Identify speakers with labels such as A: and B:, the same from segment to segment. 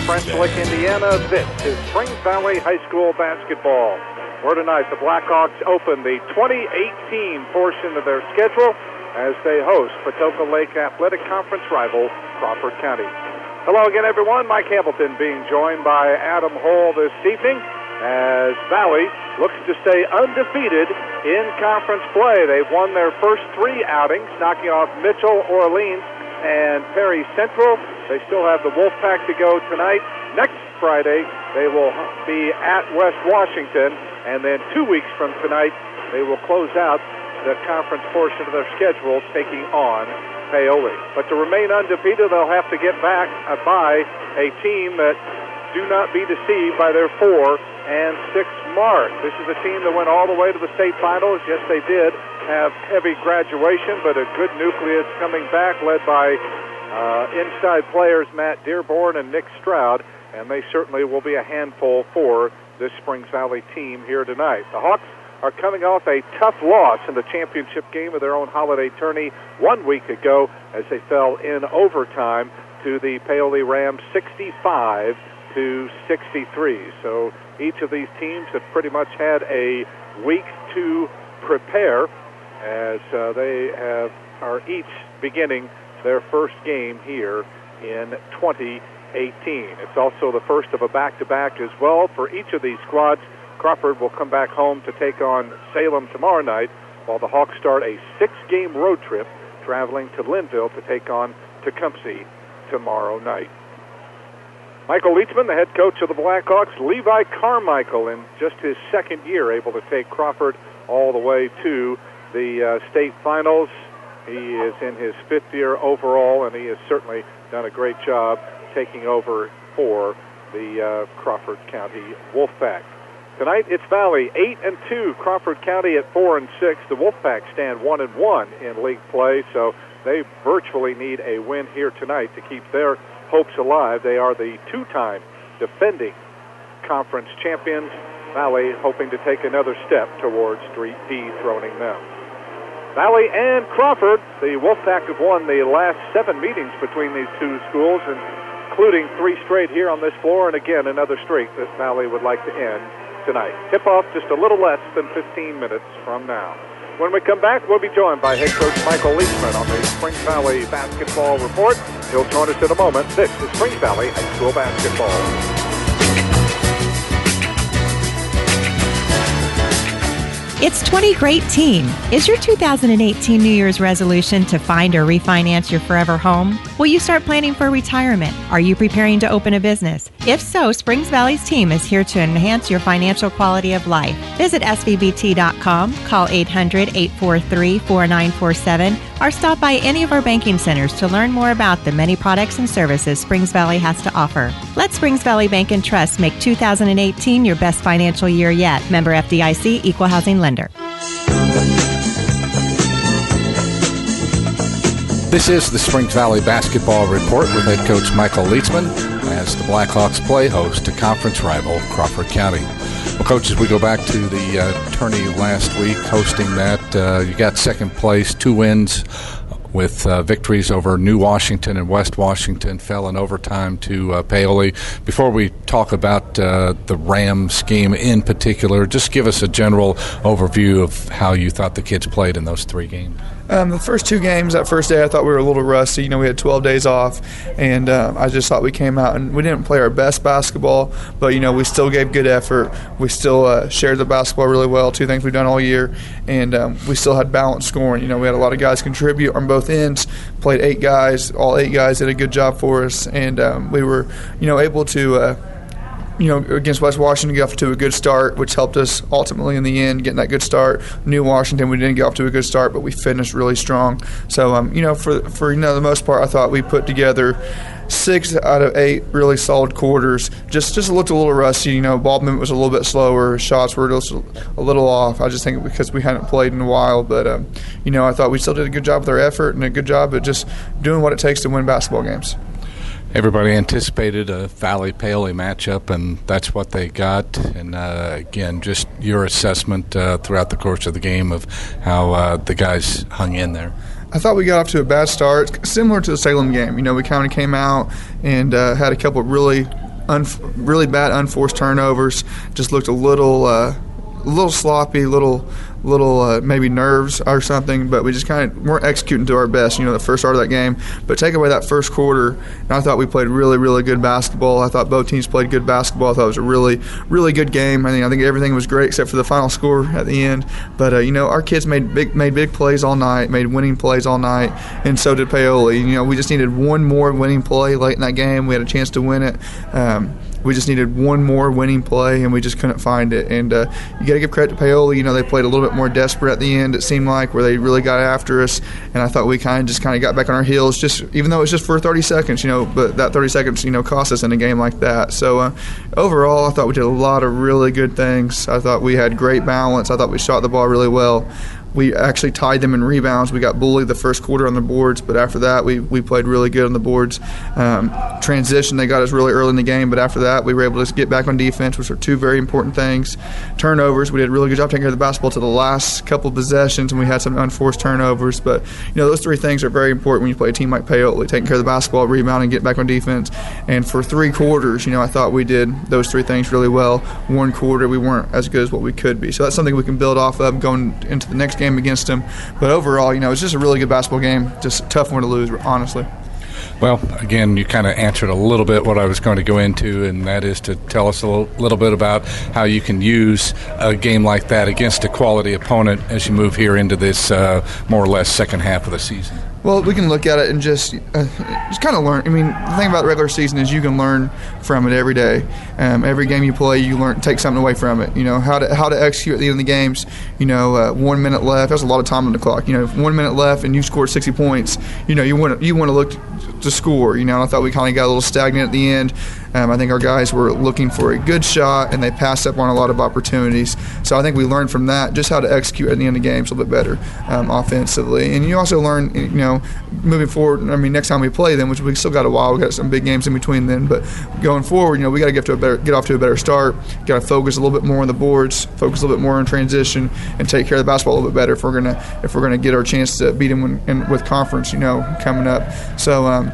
A: French Lick, Indiana. This is Springs Valley High School basketball, where tonight the Blackhawks open the 2018 portion of their schedule as they host Patoka Lake Athletic Conference rival Crawford County. Hello again, everyone. Mike Hamilton being joined by Adam Hull this evening as Valley looks to stay undefeated in conference play. They've won their first three outings, knocking off Mitchell, Orleans, and Perry Central. They still have the Wolfpack to go tonight. Next Friday, they will be at West Washington, and then 2 weeks from tonight, they will close out the conference portion of their schedule, taking on Paoli. But to remain undefeated, they'll have to get back by a team that, do not be deceived by their 4 and 6 mark. This is a team that went all the way to the state finals. Yes, they did have heavy graduation, but a good nucleus coming back, led by inside players Matt Dearborn and Nick Stroud, and they certainly will be a handful for this Springs Valley team here tonight. The Hawks are coming off a tough loss in the championship game of their own holiday tourney 1 week ago as they fell in overtime to the Paoli Rams 65-63. So each of these teams have pretty much had a week to prepare as they are each beginning their first game here in 2018. It's also the first of a back-to-back as well for each of these squads. Crawford will come back home to take on Salem tomorrow night, while the Hawks start a 6-game road trip traveling to Linville to take on Tecumseh tomorrow night. Michael Leachman, the head coach of the Blackhawks, Levi Carmichael, in just his second year, able to take Crawford all the way to the state finals. He is in his 5th year overall, and he has certainly done a great job taking over for the Crawford County Wolfpack. Tonight, it's Valley 8-2, Crawford County at 4-6. The Wolfpack stand 1-1 in league play, so they virtually need a win here tonight to keep their hopes alive. They are the 2-time defending conference champions. Valley hoping to take another step towards dethroning them. Valley and Crawford, the Wolfpack have won the last 7 meetings between these two schools, including 3 straight here on this floor, and again another streak that Valley would like to end tonight. Tip-off just a little less than 15 minutes from now. When we come back, we'll be joined by head coach Michael Leachman on the Springs Valley Basketball Report. He'll join us in a moment. This is Springs Valley High School Basketball.
B: It's 2018. Is your 2018 New Year's resolution to find or refinance your forever home? Will you start planning for retirement? Are you preparing to open a business? If so, Springs Valley's team is here to enhance your financial quality of life. Visit svbt.com, call 800-843-4947, or stop by any of our banking centers to learn more about the many products and services Springs Valley has to offer. Let Springs Valley Bank and Trust make 2018 your best financial year yet. Member FDIC, Equal Housing Lender.
C: This is the Springs Valley Basketball Report with head coach Michael Leachman as the Blackhawks play host to conference rival Crawford County. Well, Coach, as we go back to the tourney last week, hosting that, you got second place, 2 wins with victories over New Washington and West Washington, fell in overtime to Paoli. Before we talk about the Rams game in particular, just give us a general overview of how you thought the kids played in those 3 games.
D: The first 2 games, that first day, I thought we were a little rusty. You know, we had 12 days off, and I just thought we came out and we didn't play our best basketball, but, you know, we still gave good effort. We still shared the basketball really well, 2 things we've done all year, and we still had balanced scoring. You know, we had a lot of guys contribute on both ends, played 8 guys. All 8 guys did a good job for us, and we were, you know, able to against West Washington, get off to a good start, which helped us ultimately in the end getting that good start. New Washington, we didn't get off to a good start, but we finished really strong. So, for the most part, I thought we put together 6 out of 8 really solid quarters. Just looked a little rusty. You know, ball movement was a little bit slower. Shots were just a little off. I just think because we hadn't played in a while. But, I thought we still did a good job with our effort and a good job at just doing what it takes to win basketball games.
C: Everybody anticipated a Valley-Paoli matchup, and that's what they got. And, again, just your assessment throughout the course of the game of how the guys hung in there.
D: I thought we got off to a bad start, similar to the Salem game. You know, we kind of came out and had a couple of really really bad unforced turnovers. Just looked a little sloppy, little maybe nerves or something, but we just kind of weren't executing to our best, the first start of that game. But take away that first quarter, and I thought we played really, really good basketball. I thought both teams played good basketball. I thought it was a really, really good game. I think everything was great except for the final score at the end. But our kids made big plays all night, made winning plays all night, and so did Paoli. We just needed one more winning play late in that game. We had a chance to win it. We just needed one more winning play, and we just couldn't find it. And you got to give credit to Paoli. They played a little bit more desperate at the end, it seemed like, where they really got after us. And I thought we kind of got back on our heels, just even though it was just for 30 seconds, but that 30 seconds, cost us in a game like that. So overall, I thought we did a lot of really good things. I thought we had great balance. I thought we shot the ball really well. We actually tied them in rebounds. We got bullied the first quarter on the boards, but after that, we played really good on the boards. Transition, they got us really early in the game, but after that, we were able to get back on defense, which are two very important things. Turnovers, we did a really good job taking care of the basketball to the last couple of possessions, and we had some unforced turnovers. But, those three things are very important when you play a team like Paoli, taking care of the basketball, rebounding, getting back on defense. And for 3 quarters, I thought we did those 3 things really well. 1 quarter, we weren't as good as what we could be. So that's something we can build off of going into the next game against them. But overall, it's just a really good basketball game. Just a tough one to lose, honestly.
C: Well, again, you kind of answered a little bit what I was going to go into, and that is to tell us a little bit about how you can use a game like that against a quality opponent as you move here into this more or less second half of the season.
D: Well, we can look at it and just kind of learn. The thing about the regular season is you can learn from it every day. Every game you play, you take something away from it. How to execute at the end of the games. 1 minute left. There's a lot of time on the clock. 1 minute left and you scored 60 points. You want to look to score. And I thought we kind of got a little stagnant at the end. I think our guys were looking for a good shot, and they passed up on a lot of opportunities. So I think we learned from that just how to execute at the end of games a little bit better offensively. And you also learn, moving forward, next time we play them, which we still got a while, we got some big games in between then, but going forward, we got to get off to a better start, got to focus a little bit more on the boards, focus a little bit more on transition, and take care of the basketball a little bit better if we're gonna get our chance to beat them with conference, coming up. So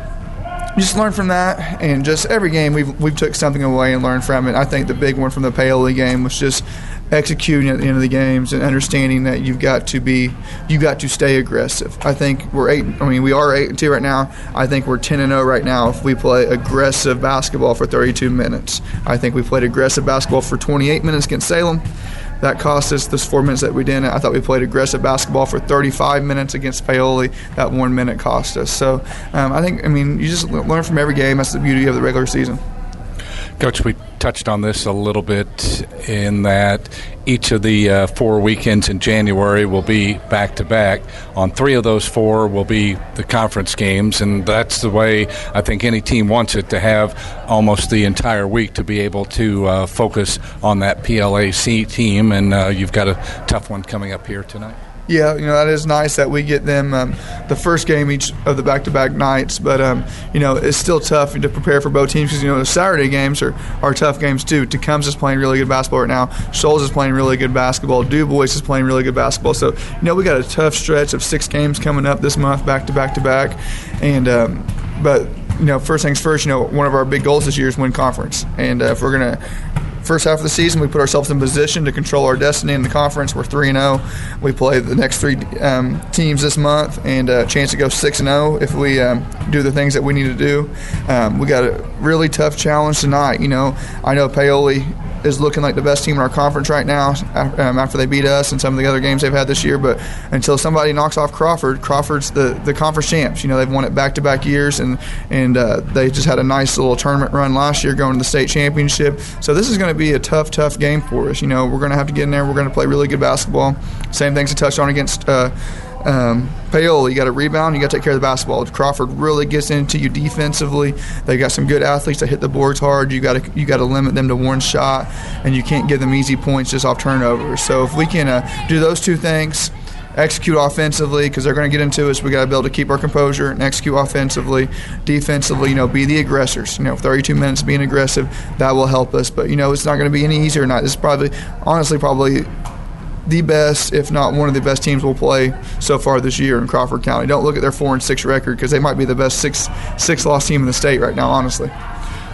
D: just learn from that, and just every game we've took something away and learned from it. I think the big one from the Paoli game was just executing at the end of the games and understanding that you've got to stay aggressive. I think we are 8-2 right now. I think we're 10-0 right now if we play aggressive basketball for 32 minutes. I think we played aggressive basketball for 28 minutes against Salem. That cost us those 4 minutes that we didn't. I thought we played aggressive basketball for 35 minutes against Paoli. That 1 minute cost us. So I think, you just learn from every game. That's the beauty of the regular season.
C: Coach, we touched on this a little bit in that each of the 4 weekends in January will be back-to-back. On 3 of those 4 will be the conference games, and that's the way I think any team wants it, to have almost the entire week to be able to focus on that PLAC team, and you've got a tough one coming up here tonight.
D: Yeah, that is nice that we get them the first game each of the back-to-back nights. But, it's still tough to prepare for both teams because, the Saturday games are tough games too. Tecumseh is playing really good basketball right now. Shoals is playing really good basketball. Du Bois is playing really good basketball. So, we got a tough stretch of 6 games coming up this month back-to-back. And, but, first things first, one of our big goals this year is win conference. And if we're going to first half of the season, we put ourselves in position to control our destiny in the conference. We're 3-0. We play the next 3 teams this month, and a chance to go 6-0 if we do the things that we need to do. We got a really tough challenge tonight. I know Paoli is looking like the best team in our conference right now after they beat us and some of the other games they've had this year. But until somebody knocks off Crawford's the conference champs. They've won it back-to-back years, and they just had a nice little tournament run last year going to the state championship. So this is going to be a tough game for us. We're going to have to get in there. We're going to play really good basketball. Same things to touch on against Paoli. You got to rebound, you got to take care of the basketball. Crawford really gets into you defensively. They got some good athletes that hit the boards hard. You got to limit them to 1 shot, and you can't give them easy points just off turnovers. So if we can do those 2 things, execute offensively, because they're going to get into us, we got to be able to keep our composure and execute offensively. Defensively, be the aggressors. 32 minutes being aggressive, that will help us. But it's not going to be any easier tonight. This is probably the best, if not one of the best teams we'll play so far this year in Crawford County. Don't look at their 4-6 record, because they might be the best 6-loss team in the state right now, honestly.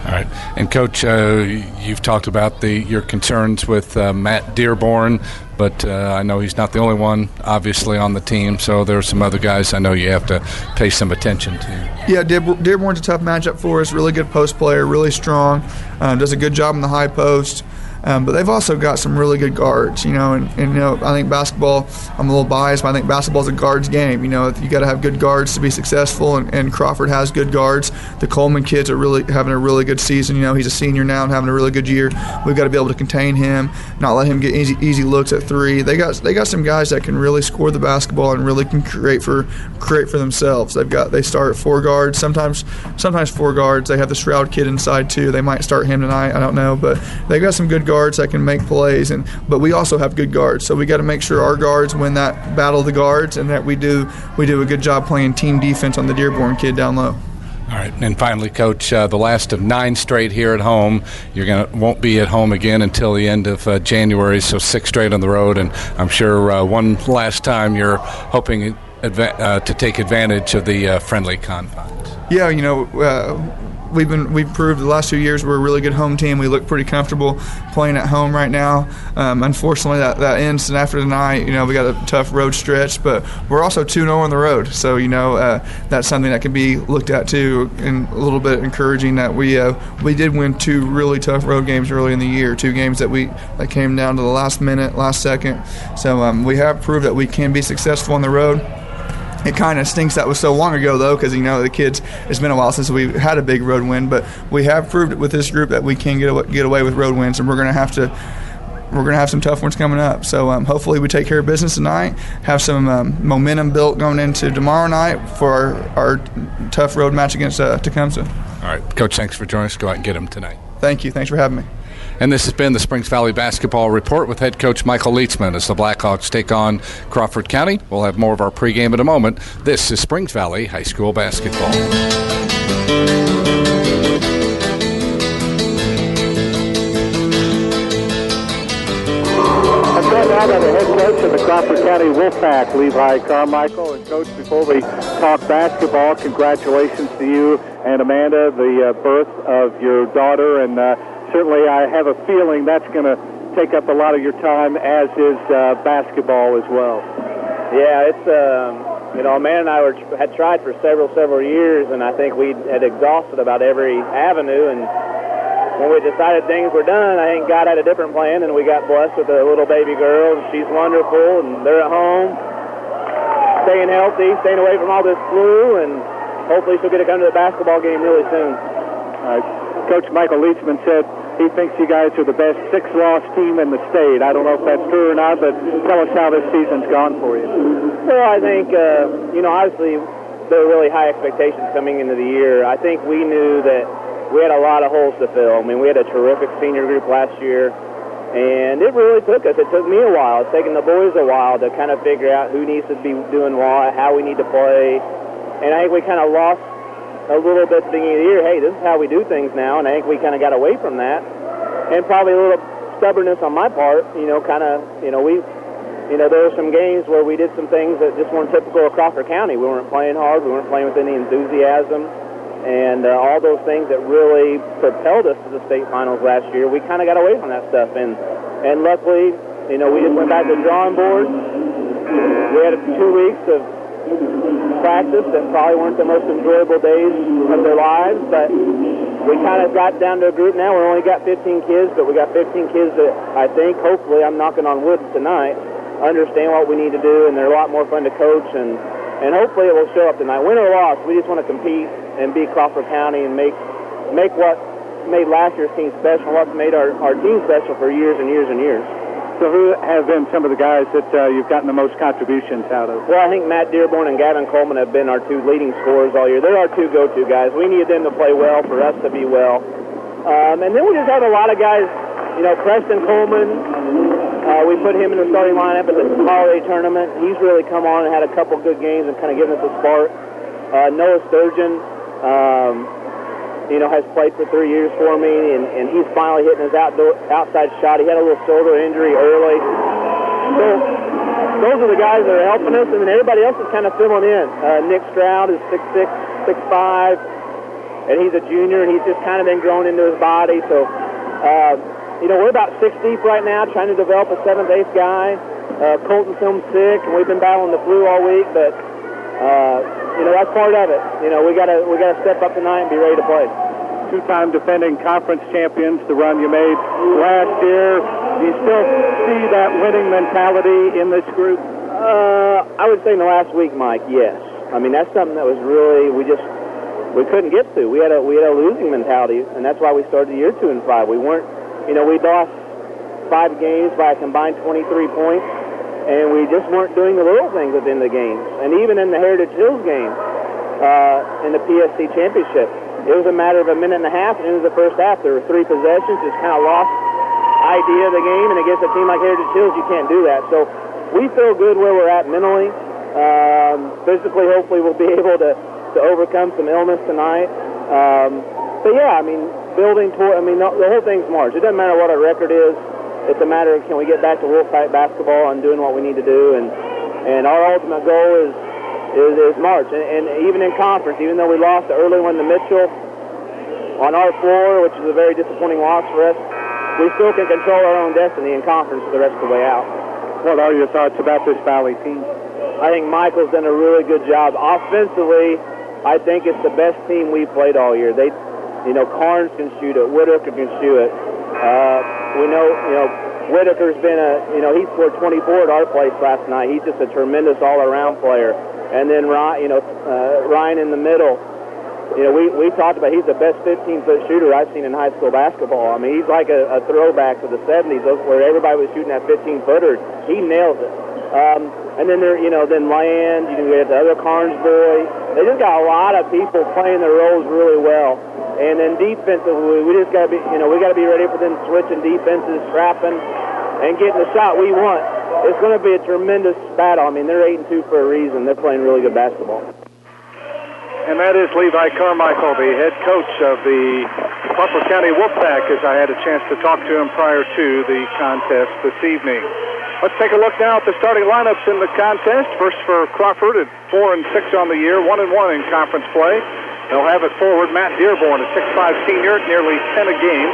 C: All right. And, Coach, you've talked about your concerns with Matt Dearborn, but I know he's not the only one, obviously, on the team, so there are some other guys I know you have to pay some attention to.
D: Yeah, Dearborn's a tough matchup for us, really good post player, really strong, does a good job in the high post. But they've also got some really good guards, and I think basketball, I'm a little biased, but I think basketball is a guards game. You got to have good guards to be successful, and Crawford has good guards. The Coleman kids are really having a really good season. He's a senior now and having a really good year. We've got to be able to contain him, not let him get easy looks at three. They got some guys that can really score the basketball and really can create for themselves. They start 4 guards, sometimes 4 guards. They have the Shroud kid inside too. They might start him tonight. I don't know, but they got some good guards that can make plays, but we also have good guards, so we got to make sure our guards win that battle of the guards, and that we do a good job playing team defense on the Dearborn kid down low.
C: All right, and finally, Coach, the last of 9 straight here at home. Won't be at home again until the end of January, so 6 straight on the road, and I'm sure one last time you're hoping to take advantage of the friendly confines.
D: Yeah, we've proved the last 2 years we're a really good home team. We look pretty comfortable playing at home right now. Unfortunately, that ends, and after tonight, we got a tough road stretch, but we're also 2-0 on the road. So, that's something that can be looked at too, and a little bit encouraging that we did win 2 really tough road games early in the year, 2 games that came down to the last minute, last second. So we have proved that we can be successful on the road. It kind of stinks that was so long ago, though, because, the kids, it's been a while since we had a big road win, but we have proved it with this group that we can get away with road wins, and we're going to have some tough ones coming up. So hopefully we take care of business tonight, have some momentum built going into tomorrow night for our tough road match against Tecumseh.
C: All right, Coach, thanks for joining us. Go out and get them tonight.
D: Thank you. Thanks for having me.
C: And this has been the Springs Valley Basketball Report with head coach Michael Leitzman as the Blackhawks take on Crawford County. We'll have more of our pregame in a moment. This is Springs Valley High School Basketball.
A: I'm joined now by the head coach of the Crawford County Wolfpack, Levi Carmichael. And, Coach, before we talk basketball, congratulations to you and Amanda, the birth of your daughter, and certainly I have a feeling that's going to take up a lot of your time, as is basketball as well.
E: Yeah, it's, Amanda and I had tried for several years, and I think we had exhausted about every avenue, and when we decided things were done, I think God had a different plan, and we got blessed with a little baby girl, and she's wonderful, and they're at home, staying healthy, staying away from all this flu, and hopefully she'll get to come to the basketball game really soon.
A: Coach Michael Leitzman said he thinks you guys are the best 6-loss team in the state. I don't know if that's true or not, but tell us how this season's gone for you.
E: Well, I think, obviously there were really high expectations coming into the year. I think we knew that we had a lot of holes to fill. I mean, we had a terrific senior group last year, and it really took us. It took me a while. It's taken the boys a while to kind of figure out who needs to be doing what, how we need to play. And I think we kind of lost a little bit at the beginning of the year. Hey, this is how we do things now, and I think we kind of got away from that. And probably a little stubbornness on my part, there were some games where we did some things that just weren't typical of Crawford County. We weren't playing hard. We weren't playing with any enthusiasm. And all those things that really propelled us to the state finals last year, we kind of got away from that stuff. And luckily, we just went back to the drawing board. We had 2 weeks of practice that probably weren't the most enjoyable days of their lives, but we kind of got down to a group now. We only got 15 kids, but we got 15 kids that I think, hopefully, I'm knocking on wood tonight, understand what we need to do, and they're a lot more fun to coach, and hopefully it will show up tonight. Win or loss, we just want to compete and beat Crawford County and make what made last year's team special, what's made our team special for years and years and years.
A: So who have been some of the guys that you've gotten the most contributions out of?
E: Well, I think Matt Dearborn and Gavin Coleman have been our 2 leading scorers all year. They're our 2 go-to guys. We need them to play well for us to be well. And then we just have a lot of guys, Preston Coleman, we put him in the starting lineup at the holiday tournament. He's really come on and had a couple good games and kind of given us a spark. Noah Sturgeon, has played for 3 years for me, and he's finally hitting his outside shot. He had a little shoulder injury early. So those are the guys that are helping us, and then everybody else is kind of filling in. Nick Stroud is 6'6", 6'5". and he's a junior, and he's just kind of been grown into his body. So, we're about 6 deep right now, trying to develop a 7th, 8th guy. Colton's home sick, and we've been battling the flu all week, but that's part of it. We gotta step up tonight and be ready to play.
A: Two-time defending conference champions, the run you made last year. Do you still see that winning mentality in this group?
E: I would say in the last week, Mike, yes. I mean, that's something that was really we couldn't get to. We had a losing mentality, and that's why we started the year 2-5. We weren't, we lost 5 games by a combined 23 points, and we just weren't doing the little things at the end of the games. And even in the Heritage Hills game, in the PSC championship, it was a matter of a minute and a half, and into the first half, there were 3 possessions, just kind of lost idea of the game, and against a team like Heritage Hills, you can't do that. So we feel good where we're at mentally. Physically, hopefully, we'll be able to overcome some illness tonight. But yeah, I mean, building toward, the whole thing's March. It doesn't matter what our record is. It's a matter of can we get back to Wolfpack basketball and doing what we need to do. And our ultimate goal is March. And even in conference, even though we lost the early one to Mitchell on our floor, which is a very disappointing loss for us, we still can control our own destiny in conference for the rest of the way out.
A: What are your thoughts about this Valley team?
E: I think Michael's done a really good job. Offensively, I think it's the best team we've played all year. Carnes can shoot it. Whitaker can shoot it. We know, Whitaker's been he scored 24 at our place last night. He's just a tremendous all-around player. And then Ryan in the middle. We talked about he's the best 15-foot shooter I've seen in high school basketball. I mean, he's like a throwback to the 70s, where everybody was shooting that 15-footer. He nails it. And then then Land. You get the other Carnes boy. They just got a lot of people playing their roles really well. And then defensively, we just got to be, we got to be ready for them switching defenses, trapping, and getting the shot we want. It's going to be a tremendous battle. I mean, they're 8-2 for a reason. They're playing really good basketball.
A: And that is Levi Carmichael, the head coach of the Crawford County Wolfpack, as I had a chance to talk to him prior to the contest this evening. Let's take a look now at the starting lineups in the contest. First for Crawford at 4-6 on the year, 1-1 in conference play. They'll have it forward Matt Dearborn, a 6'5 senior, nearly 10 a game.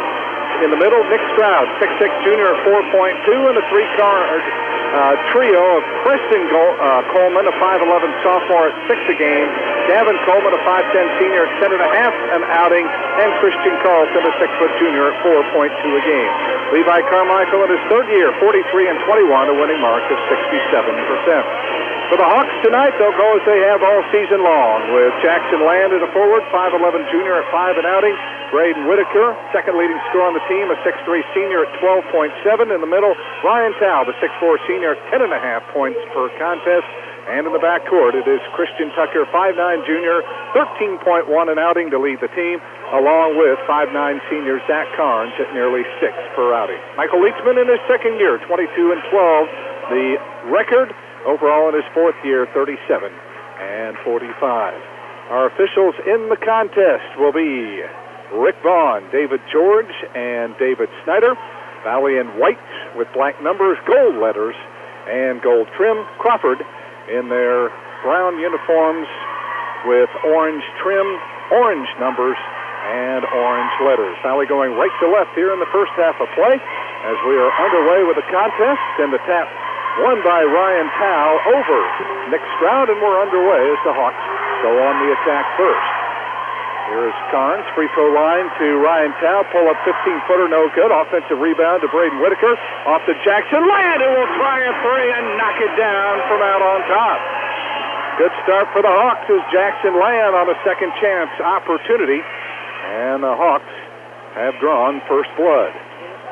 A: In the middle, Nick Stroud, 6'6 junior, 4.2, and a three-card trio of Preston Coleman, a 5'11 sophomore at 6 a game, Gavin Coleman, a 5'10 senior at 10.5 an outing, and Christian Carlson, a 6-foot junior at 4.2 a game. Levi Carmichael in his third year, 43-21, a winning mark of 67%. For the Hawks tonight, they'll go as they have all season long, with Jackson Land at a forward, 5'11 junior at 5 an outing. Braden Whitaker, second leading scorer on the team, a 6'3 senior at 12.7. In the middle, Ryan Tao, the 6'4 senior at 10.5 points per contest. And in the backcourt, it is Christian Tucker, 5'9 junior, 13.1 an outing to lead the team, along with 5'9 senior Zach Carnes at nearly 6 per outing. Michael Leachman in his second year, 22-12. The record overall in his fourth year, 37-45. Our officials in the contest will be Rick Vaughn, David George, and David Snyder. Valley in white with black numbers, gold letters, and gold trim. Crawford in their brown uniforms with orange trim, orange numbers, and orange letters. Valley going right to left here in the first half of play as we are underway with the contest, and the tap won by Ryan Tao over Nick Stroud, and we're underway as the Hawks go on the attack first. Here's Carnes, free throw line to Ryan Tao, pull up 15-footer, no good. Offensive rebound to Braden Whitaker, off to Jackson Land, who will try a three and knock it down from out on top. Good start for the Hawks as Jackson Land on a second chance opportunity, and the Hawks have drawn first blood.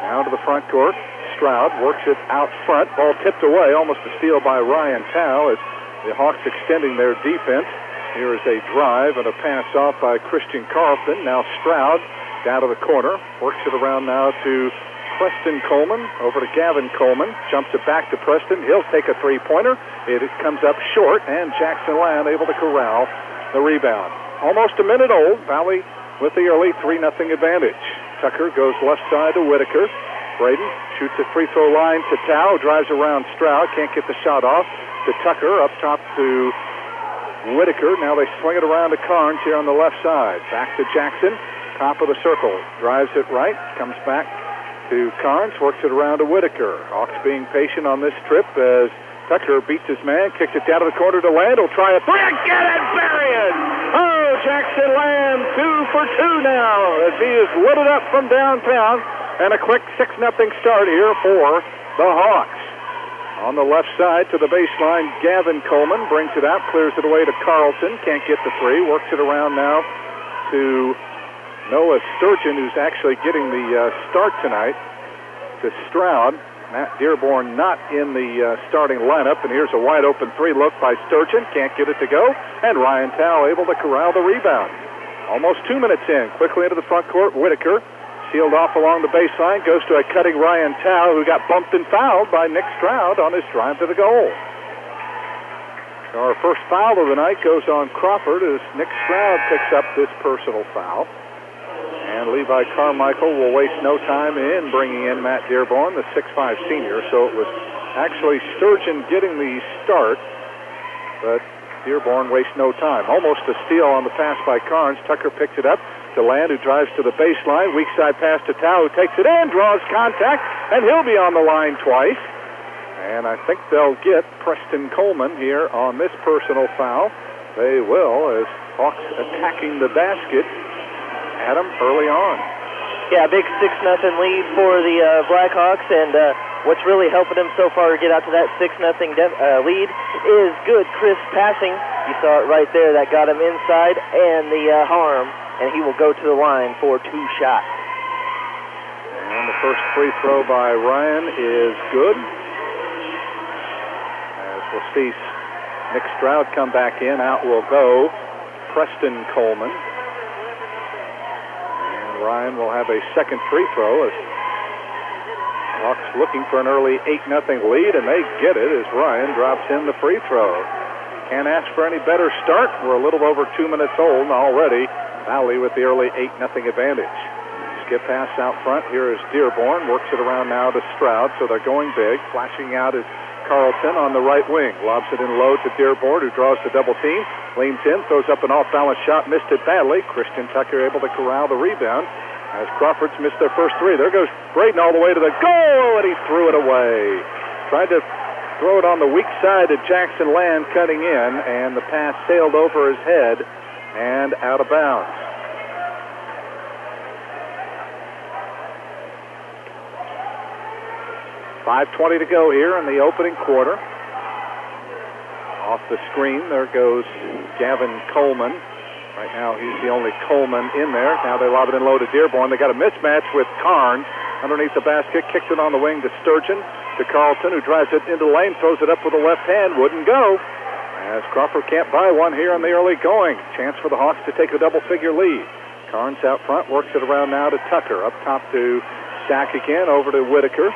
A: Now to the front court. Stroud works it out front. Ball tipped away, almost a steal by Ryan Tao as the Hawks extending their defense. Here is a drive and a pass off by Christian Carlson. Now Stroud down to the corner. Works it around now to Preston Coleman. Over to Gavin Coleman. Jumps it back to Preston. He'll take a three-pointer. It comes up short, and Jackson Land able to corral the rebound. Almost a minute old. Valley with the early 3-0 advantage. Tucker goes left side to Whitaker. Braden shoots a free throw line to Tao, drives around Stroud, can't get the shot off, to Tucker, up top to Whitaker. Now they swing it around to Carnes here on the left side. Back to Jackson, top of the circle. Drives it right, comes back to Carnes, works it around to Whitaker. Hawks being patient on this trip as Tucker beats his man, kicks it down to the corner to Land. He'll try a three and get it, bury it! Oh, Jackson Land 2 for 2 now as he is loaded up from downtown, and a quick 6-0 start here for the Hawks. On the left side to the baseline, Gavin Coleman brings it out, clears it away to Carlton, can't get the three, works it around now to Noah Sturgeon, who's actually getting the start tonight, to Stroud. Matt Dearborn not in the starting lineup, and here's a wide-open three look by Sturgeon. Can't get it to go, and Ryan Tao able to corral the rebound. Almost 2 minutes in. Quickly into the front court, Whitaker sealed off along the baseline, goes to a cutting Ryan Tao, who got bumped and fouled by Nick Stroud on his drive to the goal. So our first foul of the night goes on Crawford as Nick Stroud picks up this personal foul. And Levi Carmichael will waste no time in bringing in Matt Dearborn, the 6'5 senior. So it was actually Sturgeon getting the start, but Dearborn wastes no time. Almost a steal on the pass by Carnes. Tucker picks it up to Land, who drives to the baseline. Weak side pass to Tao, who takes it in, draws contact, and he'll be on the line twice. And I think they'll get Preston Coleman here on this personal foul. They will, as Hawks attacking the basket at him early on.
F: Yeah, big 6-0 lead for the Blackhawks, and what's really helping them so far to get out to that 6-0 lead is good, crisp passing. You saw it right there. That got him inside and the harm, and he will go to the line for 2 shots.
A: And the first free throw by Ryan is good. As we'll see Nick Stroud come back in, out will go Preston Coleman. Ryan will have a second free throw as Hawks looking for an early 8-0 lead, and they get it as Ryan drops in the free throw. Can't ask for any better start. We're a little over 2 minutes old already. Valley with the early 8-0 advantage. Skip pass out front. Here is Dearborn. Works it around now to Stroud, so they're going big. Flashing out is Carlton on the right wing. Lobs it in low to Dearborn, who draws the double team. Leans in, throws up an off-balance shot, missed it badly. Christian Tucker able to corral the rebound as Crawford's missed their first three. There goes Braden all the way to the goal, and he threw it away. Tried to throw it on the weak side to Jackson Land cutting in, and the pass sailed over his head and out of bounds. .5:20 to go here in the opening quarter. Off the screen, there goes Gavin Coleman. Right now, he's the only Coleman in there. Now they lob it in low to Dearborn. They got a mismatch with Carnes underneath the basket. Kicks it on the wing to Sturgeon, to Carlton, who drives it into the lane, throws it up with the left hand. Wouldn't go, as Crawford can't buy one here in the early going. Chance for the Hawks to take a double-figure lead. Carnes out front, works it around now to Tucker. Up top to Stack again, over to Whitaker.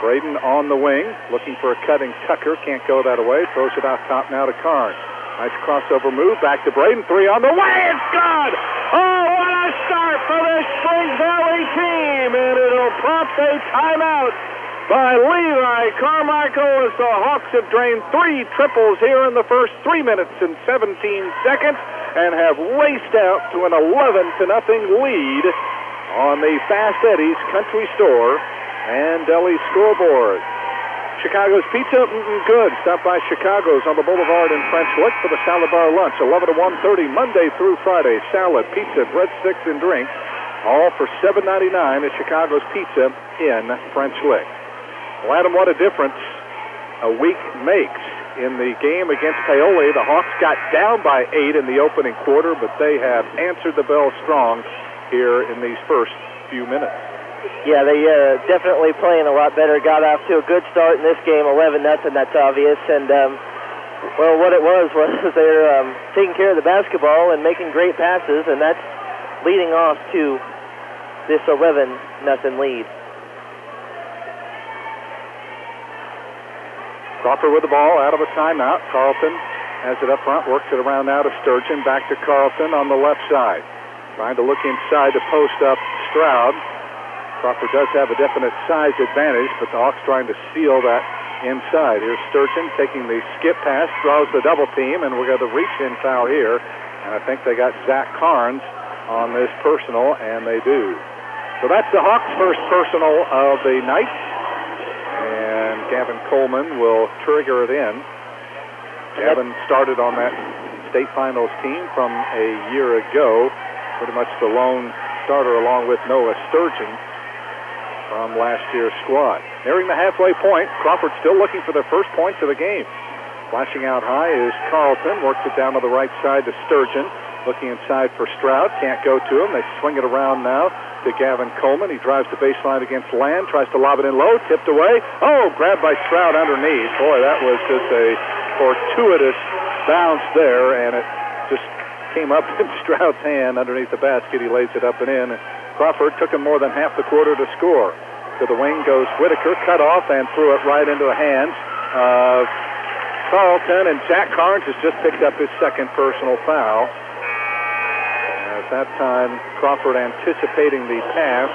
A: Braden on the wing, looking for a cutting Tucker. Can't go that away. Throws it out top now to Carnes. Nice crossover move. Back to Braden. Three on the way. It's good! Oh, what a start for this Springs Valley team! And it'll prompt a timeout by Levi Carmichael as the Hawks have drained 3 triples here in the first 3 minutes and 17 seconds and have raced out to an 11-0 lead on the Fast Eddie's Country Store and Deli scoreboard. Chicago's Pizza, good. Stop by Chicago's on the Boulevard in French Lick for the Salad Bar Lunch, 11 to 1:30, Monday through Friday. Salad, pizza, breadsticks, and drinks, all for $7.99 at Chicago's Pizza in French Lick. Well, Adam, what a difference a week makes. In the game against Paoli, the Hawks got down by 8 in the opening quarter, but they have answered the bell strong here in these first few minutes.
F: Yeah, they definitely playing a lot better. Got off to a good start in this game, 11-0, that's obvious. And, well, what it was they're taking care of the basketball and making great passes, and that's leading off to this 11-0 lead.
A: Crawford with the ball, out of a timeout. Carlton has it up front, works it around now to Sturgeon, back to Carlton on the left side. Trying to look inside to post up Stroud. Crawford does have a definite size advantage, but the Hawks trying to seal that inside. Here's Sturgeon taking the skip pass, throws the double team, and we're going to reach-in foul here. And I think they got Zach Carnes on this personal, and they do. So that's the Hawks' first personal of the night. And Gavin Coleman will trigger it in. Gavin started on that state finals team from a year ago, pretty much the lone starter along with Noah Sturgeon from last year's squad. Nearing the halfway point, Crawford still looking for their first points of the game. Flashing out high is Carlton, works it down to the right side to Sturgeon. Looking inside for Stroud, can't go to him. They swing it around now to Gavin Coleman. He drives the baseline against Land, tries to lob it in low, tipped away. Oh, grabbed by Stroud underneath. Boy, that was just a fortuitous bounce there, and it just came up in Stroud's hand underneath the basket. He lays it up and in. Crawford took him more than half the quarter to score. To the wing goes Whitaker, cut off and threw it right into the hands of Carlton, and Jack Carnes has just picked up his second personal foul. At that time, Crawford anticipating the pass.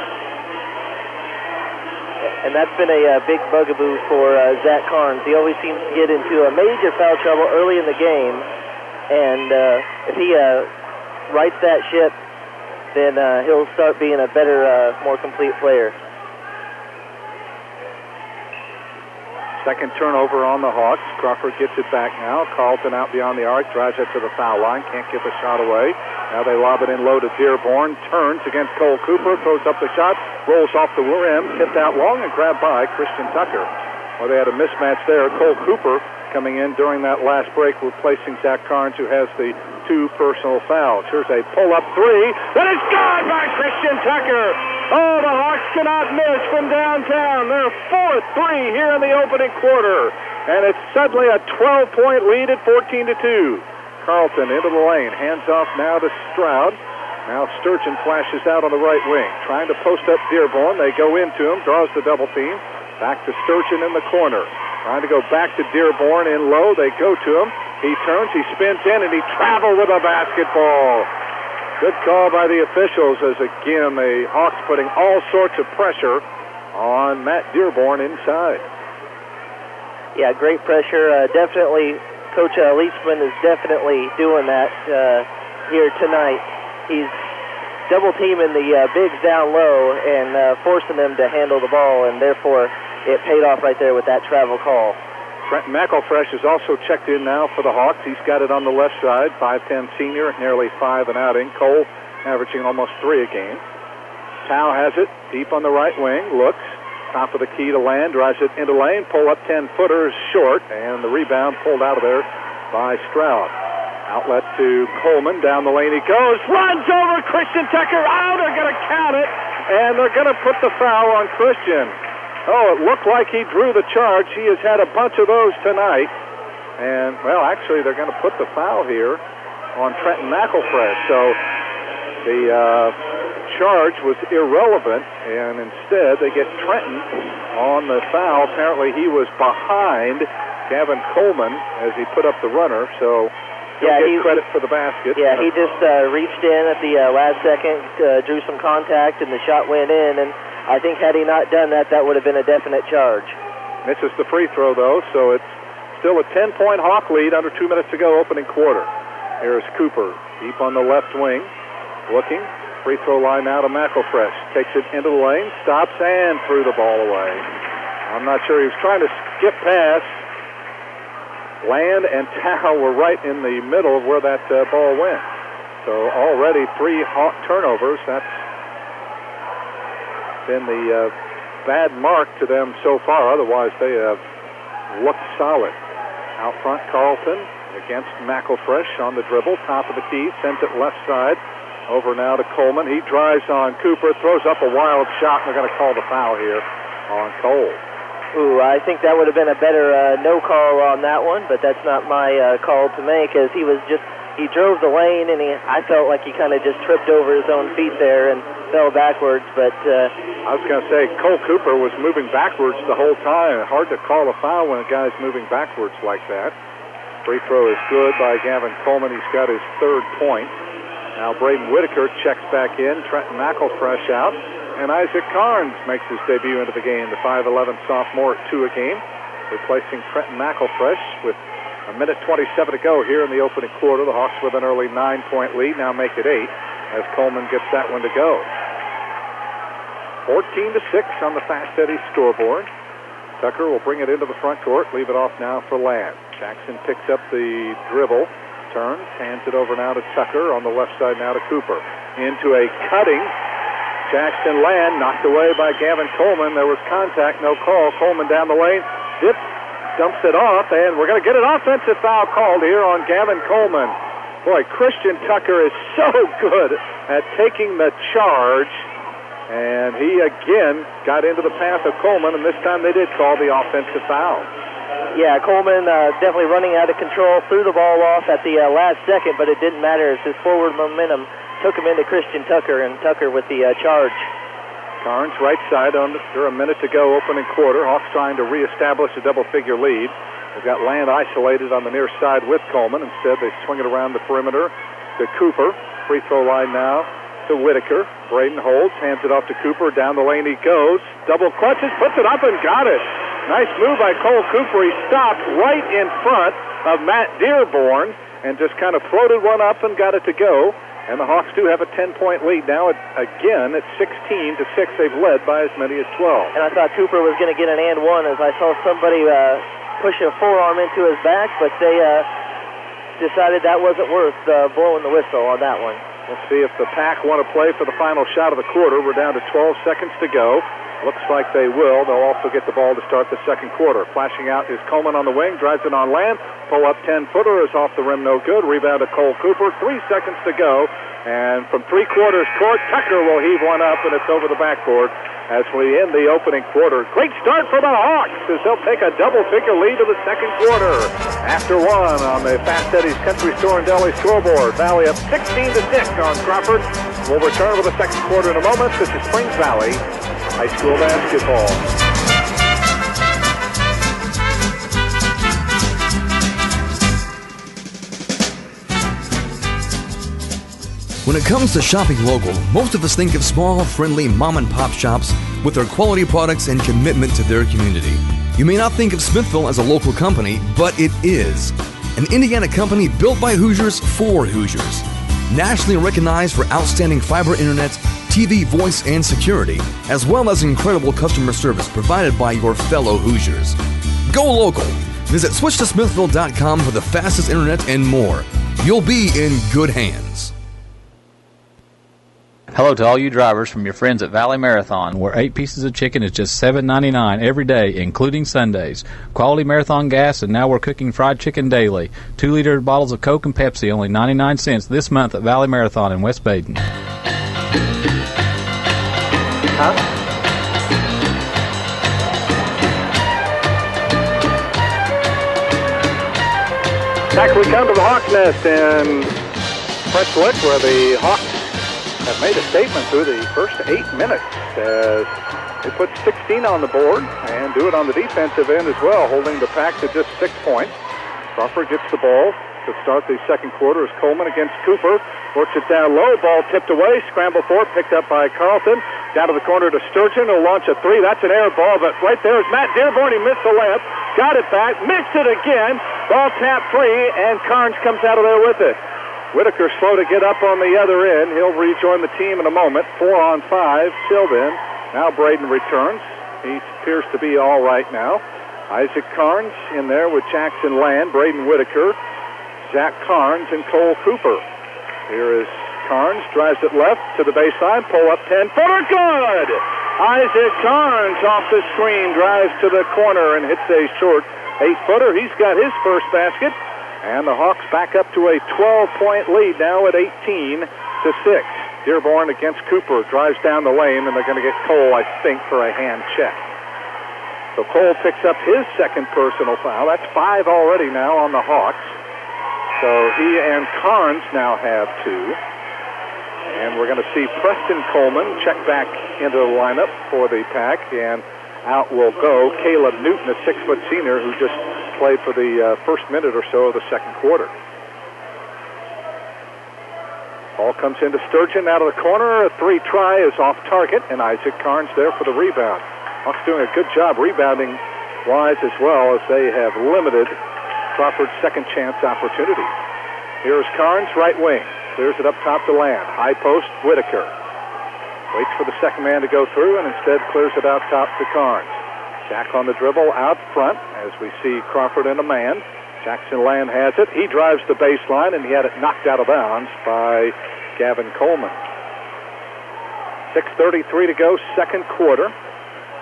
F: And that's been a big bugaboo for Zach Carnes. He always seems to get into a major foul trouble early in the game. And if he rights that ship, then he'll start being a better, more complete player.
A: Second turnover on the Hawks. Crawford gets it back now. Carlton out beyond the arc, drives it to the foul line, can't get the shot away. Now they lob it in low to Dearborn, turns against Cole Cooper, throws up the shot, rolls off the rim, tipped out long and grabbed by Christian Tucker. Well, they had a mismatch there. Cole Cooper coming in during that last break, replacing Zach Carnes, who has the two personal fouls. Here's a pull-up three that is gone by Christian Tucker. Oh, the Hawks cannot miss from downtown. Their fourth three here in the opening quarter. And it's suddenly a 12-point lead at 14-2. Carlton into the lane. Hands off now to Stroud. Now Sturgeon flashes out on the right wing. Trying to post up Dearborn. They go into him. Draws the double team. Back to Sturgeon in the corner. Trying to go back to Dearborn in low. They go to him. He turns. He spins in, and he traveled with a basketball. Good call by the officials as, again, the Hawks putting all sorts of pressure on Matt Dearborn inside.
F: Yeah, great pressure. Definitely, Coach Leachman is definitely doing that here tonight. He's double-teaming the bigs down low and forcing them to handle the ball, and therefore it paid off right there with that travel call.
A: Trenton McElfresh is also checked in now for the Hawks. He's got it on the left side, 5'10 senior, nearly 5 and outing. Cole averaging almost 3 a game. Tao has it deep on the right wing, looks, top of the key to Land, drives it into lane, pull up 10-footers short, and the rebound pulled out of there by Stroud. Outlet to Coleman, down the lane he goes, runs over Christian Tucker, they're going to count it, and they're going to put the foul on Christian. Oh, it looked like he drew the charge. He has had a bunch of those tonight. And, well, actually, they're going to put the foul here on Trenton McElfresh. So the charge was irrelevant, and instead they get Trenton on the foul. Apparently he was behind Gavin Coleman as he put up the runner. So he'll get credit for the basket.
F: Yeah, he just reached in at the last second, drew some contact, and the shot went in. And I think had he not done that, that would have been a definite charge.
A: Misses the free throw, though, so it's still a 10-point Hawk lead under 2 minutes to go, opening quarter. Here's Cooper, deep on the left wing, looking. Free throw line now to McElfresh. Takes it into the lane, stops, and threw the ball away. I'm not sure. He was trying to skip past. Land and Tao were right in the middle of where that ball went. So already 3 Hawk turnovers. That's been the bad mark to them so far. Otherwise, they have looked solid. Out front, Carlton against McElfresh on the dribble, top of the key, sends it left side. Over now to Coleman. He drives on Cooper, throws up a wild shot, and they're going to call the foul here on Cole.
F: Ooh, I think that would have been a better no call on that one, but that's not my call to make, as he drove the lane, and I felt like he kind of just tripped over his own feet there and fell backwards, but
A: I was going to say, Cole Cooper was moving backwards the whole time. Hard to call a foul when a guy's moving backwards like that. Free throw is good by Gavin Coleman. He's got his 3rd point. Now Braden Whitaker checks back in, Trenton McElfresh out, and Isaac Carnes makes his debut into the game, the 5'11 sophomore at 2 a game. replacing Trenton McElfresh with a minute 27 to go here in the opening quarter. The Hawks with an early 9-point lead, now make it 8 as Coleman gets that one to go. 14-6 on the Fast Eddie scoreboard. Tucker will bring it into the front court, leave it off now for Land. Jackson picks up the dribble, turns, hands it over now to Tucker on the left side now to Cooper. Into a cutting Jackson Land, knocked away by Gavin Coleman. There was contact, no call. Coleman down the lane, dips, dumps it off, and we're going to get an offensive foul called here on Gavin Coleman. Boy, Christian Tucker is so good at taking the charge. And he again got into the path of Coleman, and this time they did call the offensive foul.
F: Yeah, Coleman definitely running out of control, threw the ball off at the last second, but it didn't matter as his forward momentum took him into Christian Tucker, and Tucker with the charge.
A: Carnes right side under a minute to go, opening quarter. Hawks trying to reestablish a double-figure lead. They've got Land isolated on the near side with Coleman. Instead, they swing it around the perimeter to Cooper. Free throw line now to Whitaker. Braden holds, hands it off to Cooper. Down the lane he goes. Double clutches, puts it up and got it. Nice move by Cole Cooper. He stopped right in front of Matt Dearborn and just kind of floated one up and got it to go. And the Hawks do have a 10-point lead now. Again, at 16-6, they've led by as many as 12.
F: And I thought Cooper was going to get an and one as I saw somebody push a forearm into his back, but they decided that wasn't worth blowing the whistle on that one.
A: We'll see if the Pack want to play for the final shot of the quarter. We're down to 12 seconds to go. Looks like they will. They'll also get the ball to start the second quarter. Flashing out is Coleman on the wing, drives it on Land. Pull-up 10-footer is off the rim, no good. Rebound to Cole Cooper. 3 seconds to go. And from three-quarters court, Tucker will heave one up, and it's over the backboard as we end the opening quarter. Great start for the Hawks as they'll take a double-figure lead to the second quarter. After one on the Fast Eddie's Country Store and Deli scoreboard. Valley up 16-6 on Crawford. We'll return with the second quarter in a moment. This is Springs Valley High School basketball.
G: When it comes to shopping local, most of us think of small, friendly mom-and-pop shops with their quality products and commitment to their community. You may not think of Smithville as a local company, but it is. An Indiana company built by Hoosiers for Hoosiers. Nationally recognized for outstanding fiber internet, TV, voice, and security, as well as incredible customer service provided by your fellow Hoosiers. Go local. Visit switchtosmithville.com for the fastest internet and more. You'll be in good hands.
H: Hello to all you drivers from your friends at Valley Marathon, where 8 pieces of chicken is just $7.99 every day, including Sundays. Quality Marathon gas, and now we're cooking fried chicken daily. 2-liter bottles of Coke and Pepsi, only 99 cents this month at Valley Marathon in West Baden.
A: Back we come to the Hawks Nest in Prestwick, where the Hawks have made a statement through the first 8 minutes as they put 16 on the board and do it on the defensive end as well, holding the Pack to just 6 points. Crawford gets the ball to start the second quarter as Coleman against Cooper. Works it down low, ball tipped away, scramble for it, picked up by Carlton. Down to the corner to Sturgeon, who'll launch a three. That's an air ball, but right there is Matt Dearborn. He missed the layup, got it back, missed it again. Ball tapped free, and Carnes comes out of there with it. Whitaker slow to get up on the other end. He'll rejoin the team in a moment. 4 on 5, Sylvan. Now Braden returns. He appears to be all right now. Isaac Carnes in there with Jackson Land, Braden Whitaker, Zach Carnes, and Cole Cooper. Here is Carnes, drives it left to the baseline, pull up 10-footer, good! Isaac Carnes off the screen, drives to the corner and hits a short 8-footer. He's got his first basket, and the Hawks back up to a 12-point lead now at 18-6. Dearborn against Cooper, drives down the lane, and they're going to get Cole, I think, for a hand check. So Cole picks up his second personal foul. That's 5 already now on the Hawks. So he and Carnes now have 2. And we're going to see Preston Coleman check back into the lineup for the Pack. And out will go Caleb Newton, a 6-foot senior who just played for the first minute or so of the second quarter. Ball comes into Sturgeon out of the corner. A 3 try is off target, and Isaac Carnes there for the rebound. Hawks doing a good job rebounding wise as well, as they have limited Crawford's second chance opportunity. Here's Carnes, right wing. Clears it up top to Land. High post, Whitaker. Waits for the second man to go through and instead clears it out top to Carnes. Jack on the dribble out front as we see Crawford in a man. Jackson Land has it. He drives the baseline and he had it knocked out of bounds by Gavin Coleman. 6:33 to go, second quarter.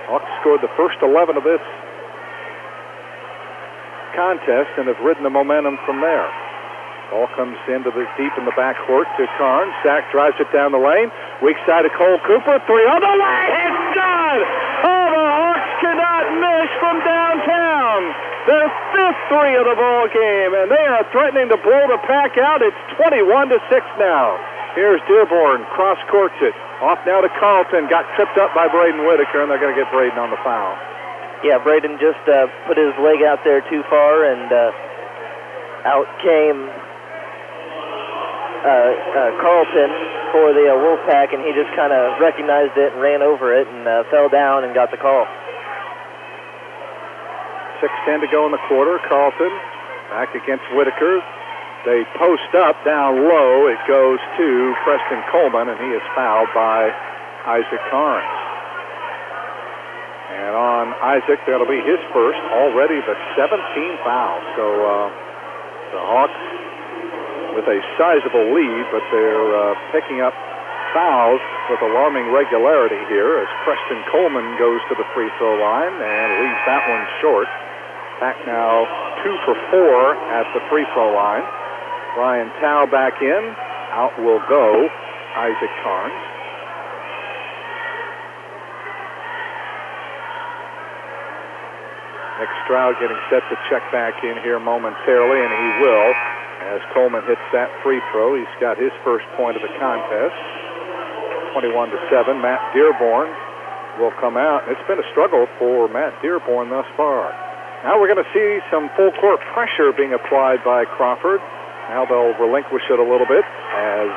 A: Hawks scored the first 11 of this contest and have ridden the momentum from there. Ball comes into the deep in the backcourt to Carnes. Zach drives it down the lane. Weak side to Cole Cooper. Three on the way. It's good! Oh, the Hawks cannot miss from downtown. Their fifth three of the ball game, and they are threatening to blow the pack out. It's 21-6 now. Here's Dearborn, cross-courts it. Off now to Carlton. Got tripped up by Braden Whitaker, and they're going to get Braden on the foul.
F: Yeah, Braden just put his leg out there too far, and out came Carlton for the Wolfpack, and he just kind of recognized it and ran over it and fell down and got the call.
A: 6:10 to go in the quarter. Carlton back against Whitaker. They post up down low. It goes to Preston Coleman, and he is fouled by Isaac Carnes. And on Isaac, that'll be his first, already the 17th foul. So the Hawks with a sizable lead, but they're picking up fouls with alarming regularity here as Preston Coleman goes to the free throw line and leaves that one short. Pack now 2 for 4 at the free throw line. Ryan Tao back in. Out will go Isaac Carnes. Nick Stroud getting set to check back in here momentarily, and he will as Coleman hits that free throw. He's got his first point of the contest. 21-7. Matt Dearborn will come out. It's been a struggle for Matt Dearborn thus far. Now we're going to see some full court pressure being applied by Crawford. Now they'll relinquish it a little bit as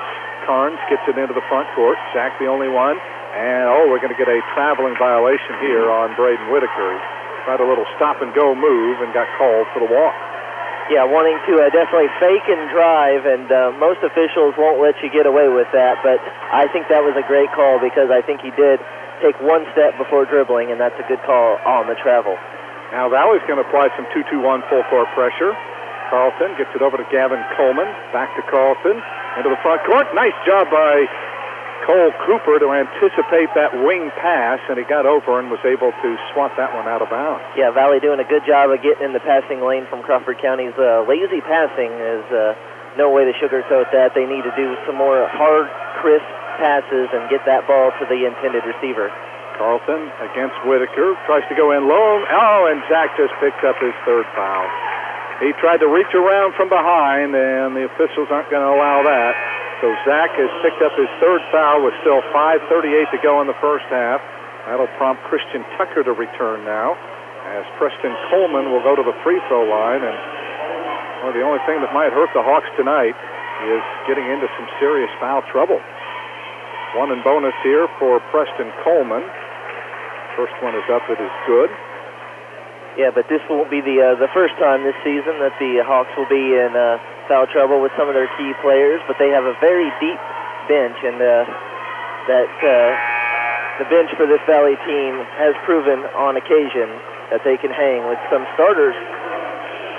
A: Carnes gets it into the front court. Zach the only one. And, we're going to get a traveling violation here on Braden Whitaker. He tried a little stop-and-go move and got called for the walk.
F: Yeah, wanting to definitely fake and drive, and most officials won't let you get away with that, but I think that was a great call because I think he did take one step before dribbling, and that's a good call on the travel.
A: Now Valley's going to apply some 2-2-1 full-court pressure. Carlton gets it over to Gavin Coleman. Back to Carlton. Into the front court. Nice job by Cole Cooper to anticipate that wing pass, and he got over and was able to swat that one out of bounds.
F: Yeah, Valley doing a good job of getting in the passing lane from Crawford County's lazy passing. Is no way to sugarcoat that. They need to do some more hard, crisp passes and get that ball to the intended receiver.
A: Carlton against Whitaker. Tries to go in low. And Zach just picked up his third foul. He tried to reach around from behind, and the officials aren't going to allow that. So Zach has picked up his third foul with still 5:38 to go in the first half. That'll prompt Christian Tucker to return now, as Preston Coleman will go to the free throw line. And the only thing that might hurt the Hawks tonight is getting into some serious foul trouble. One in bonus here for Preston Coleman. First one is up. It is good.
F: Yeah, but this won't be the first time this season that the Hawks will be in foul trouble with some of their key players, but they have a very deep bench, and the bench for this Valley team has proven on occasion that they can hang with some starters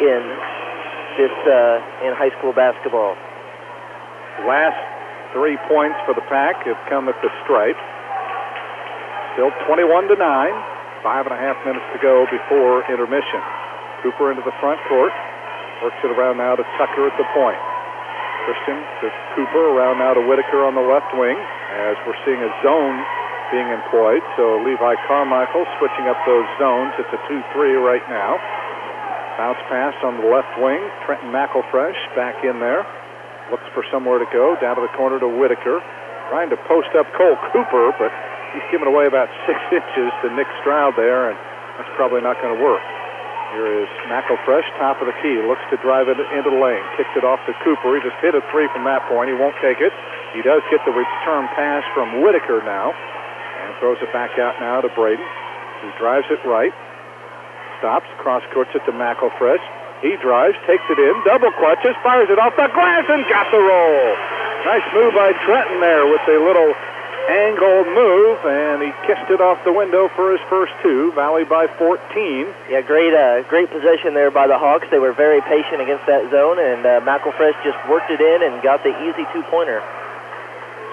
F: in this in high school basketball.
A: Last 3 points for the Pack have come at the stripe. Still 21-9. 5.5 minutes to go before intermission. Cooper into the front court. Works it around now to Tucker at the point. Christian to Cooper, around now to Whitaker on the left wing, as we're seeing a zone being employed. So Levi Carmichael switching up those zones. It's a 2-3 right now. Bounce pass on the left wing. Trenton McElfresh back in there. Looks for somewhere to go. Down to the corner to Whitaker. Trying to post up Cole Cooper, but he's giving away about 6 inches to Nick Stroud there, and that's probably not going to work. Here is McElfresh, top of the key, looks to drive it into the lane, kicks it off to Cooper. He just hit a three from that point. He won't take it. He does get the return pass from Whitaker now, and throws it back out now to Braden, who drives it right. stops, cross-courts it to McElfresh. He drives, takes it in, double clutches, fires it off the glass, and got the roll. Nice move by Trenton there with a little angled move, and he kissed it off the window for his first two. Valley by 14.
F: Yeah, great possession there by the Hawks. They were very patient against that zone, and McElfresh just worked it in and got the easy two-pointer.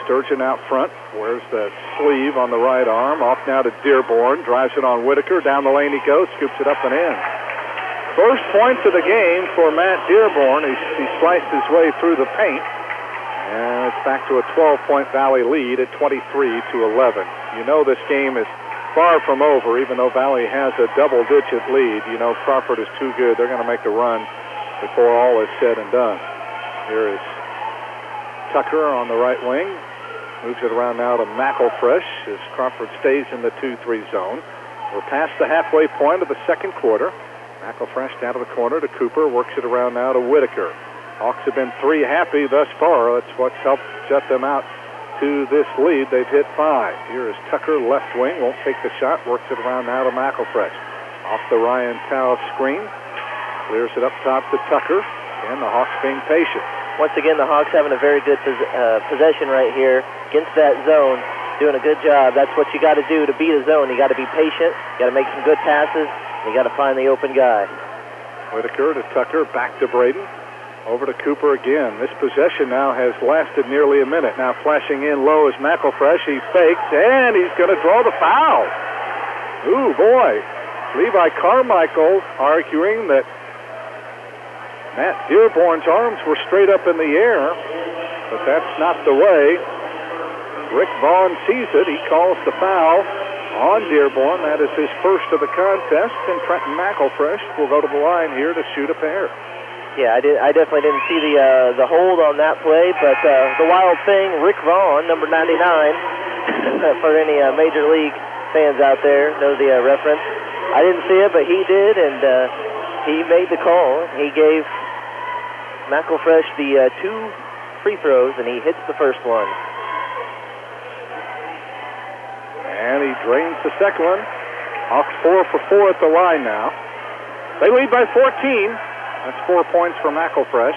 A: Sturgeon out front, wears the sleeve on the right arm. Off now to Dearborn, drives it on Whitaker. Down the lane he goes, scoops it up and in. First points of the game for Matt Dearborn. He sliced his way through the paint. And it's back to a 12-point Valley lead at 23-11. You know this game is far from over, even though Valley has a double-digit lead. You know Crawford is too good. They're going to make a run before all is said and done. Here is Tucker on the right wing. Moves it around now to McElfresh as Crawford stays in the 2-3 zone. We're past the halfway point of the second quarter. McElfresh down to the corner to Cooper. Works it around now to Whitaker. Hawks have been 3 happy thus far. That's what's helped jet them out to this lead. They've hit 5. Here is Tucker, left wing. Won't take the shot. Works it around now to McElfresh. Off the Ryan Tao screen. Clears it up top to Tucker. And the Hawks being patient.
F: Once again, the Hawks having a very good possession right here against that zone, doing a good job. That's what you got to do to beat a zone. You got to be patient. You got to make some good passes. You got to find the open guy.
A: Whitaker to Tucker, back to Braden. Over to Cooper again. This possession now has lasted nearly a minute. Now flashing in low is McElfresh. He fakes, and he's going to draw the foul. Ooh, boy. Levi Carmichael arguing that Matt Dearborn's arms were straight up in the air, but that's not the way. Rick Vaughn sees it. He calls the foul on Dearborn. That is his first of the contest, and Trenton McElfresh will go to the line here to shoot a pair.
F: Yeah, I definitely didn't see the hold on that play, but the wild thing, Rick Vaughn, number 99, for any Major League fans out there, know the reference. I didn't see it, but he did, and he made the call. He gave McElfresh the 2 free throws, and he hits the first one.
A: And he drains the second one. Hawks 4 for 4 at the line now. They lead by 14. That's 4 points for McElfresh.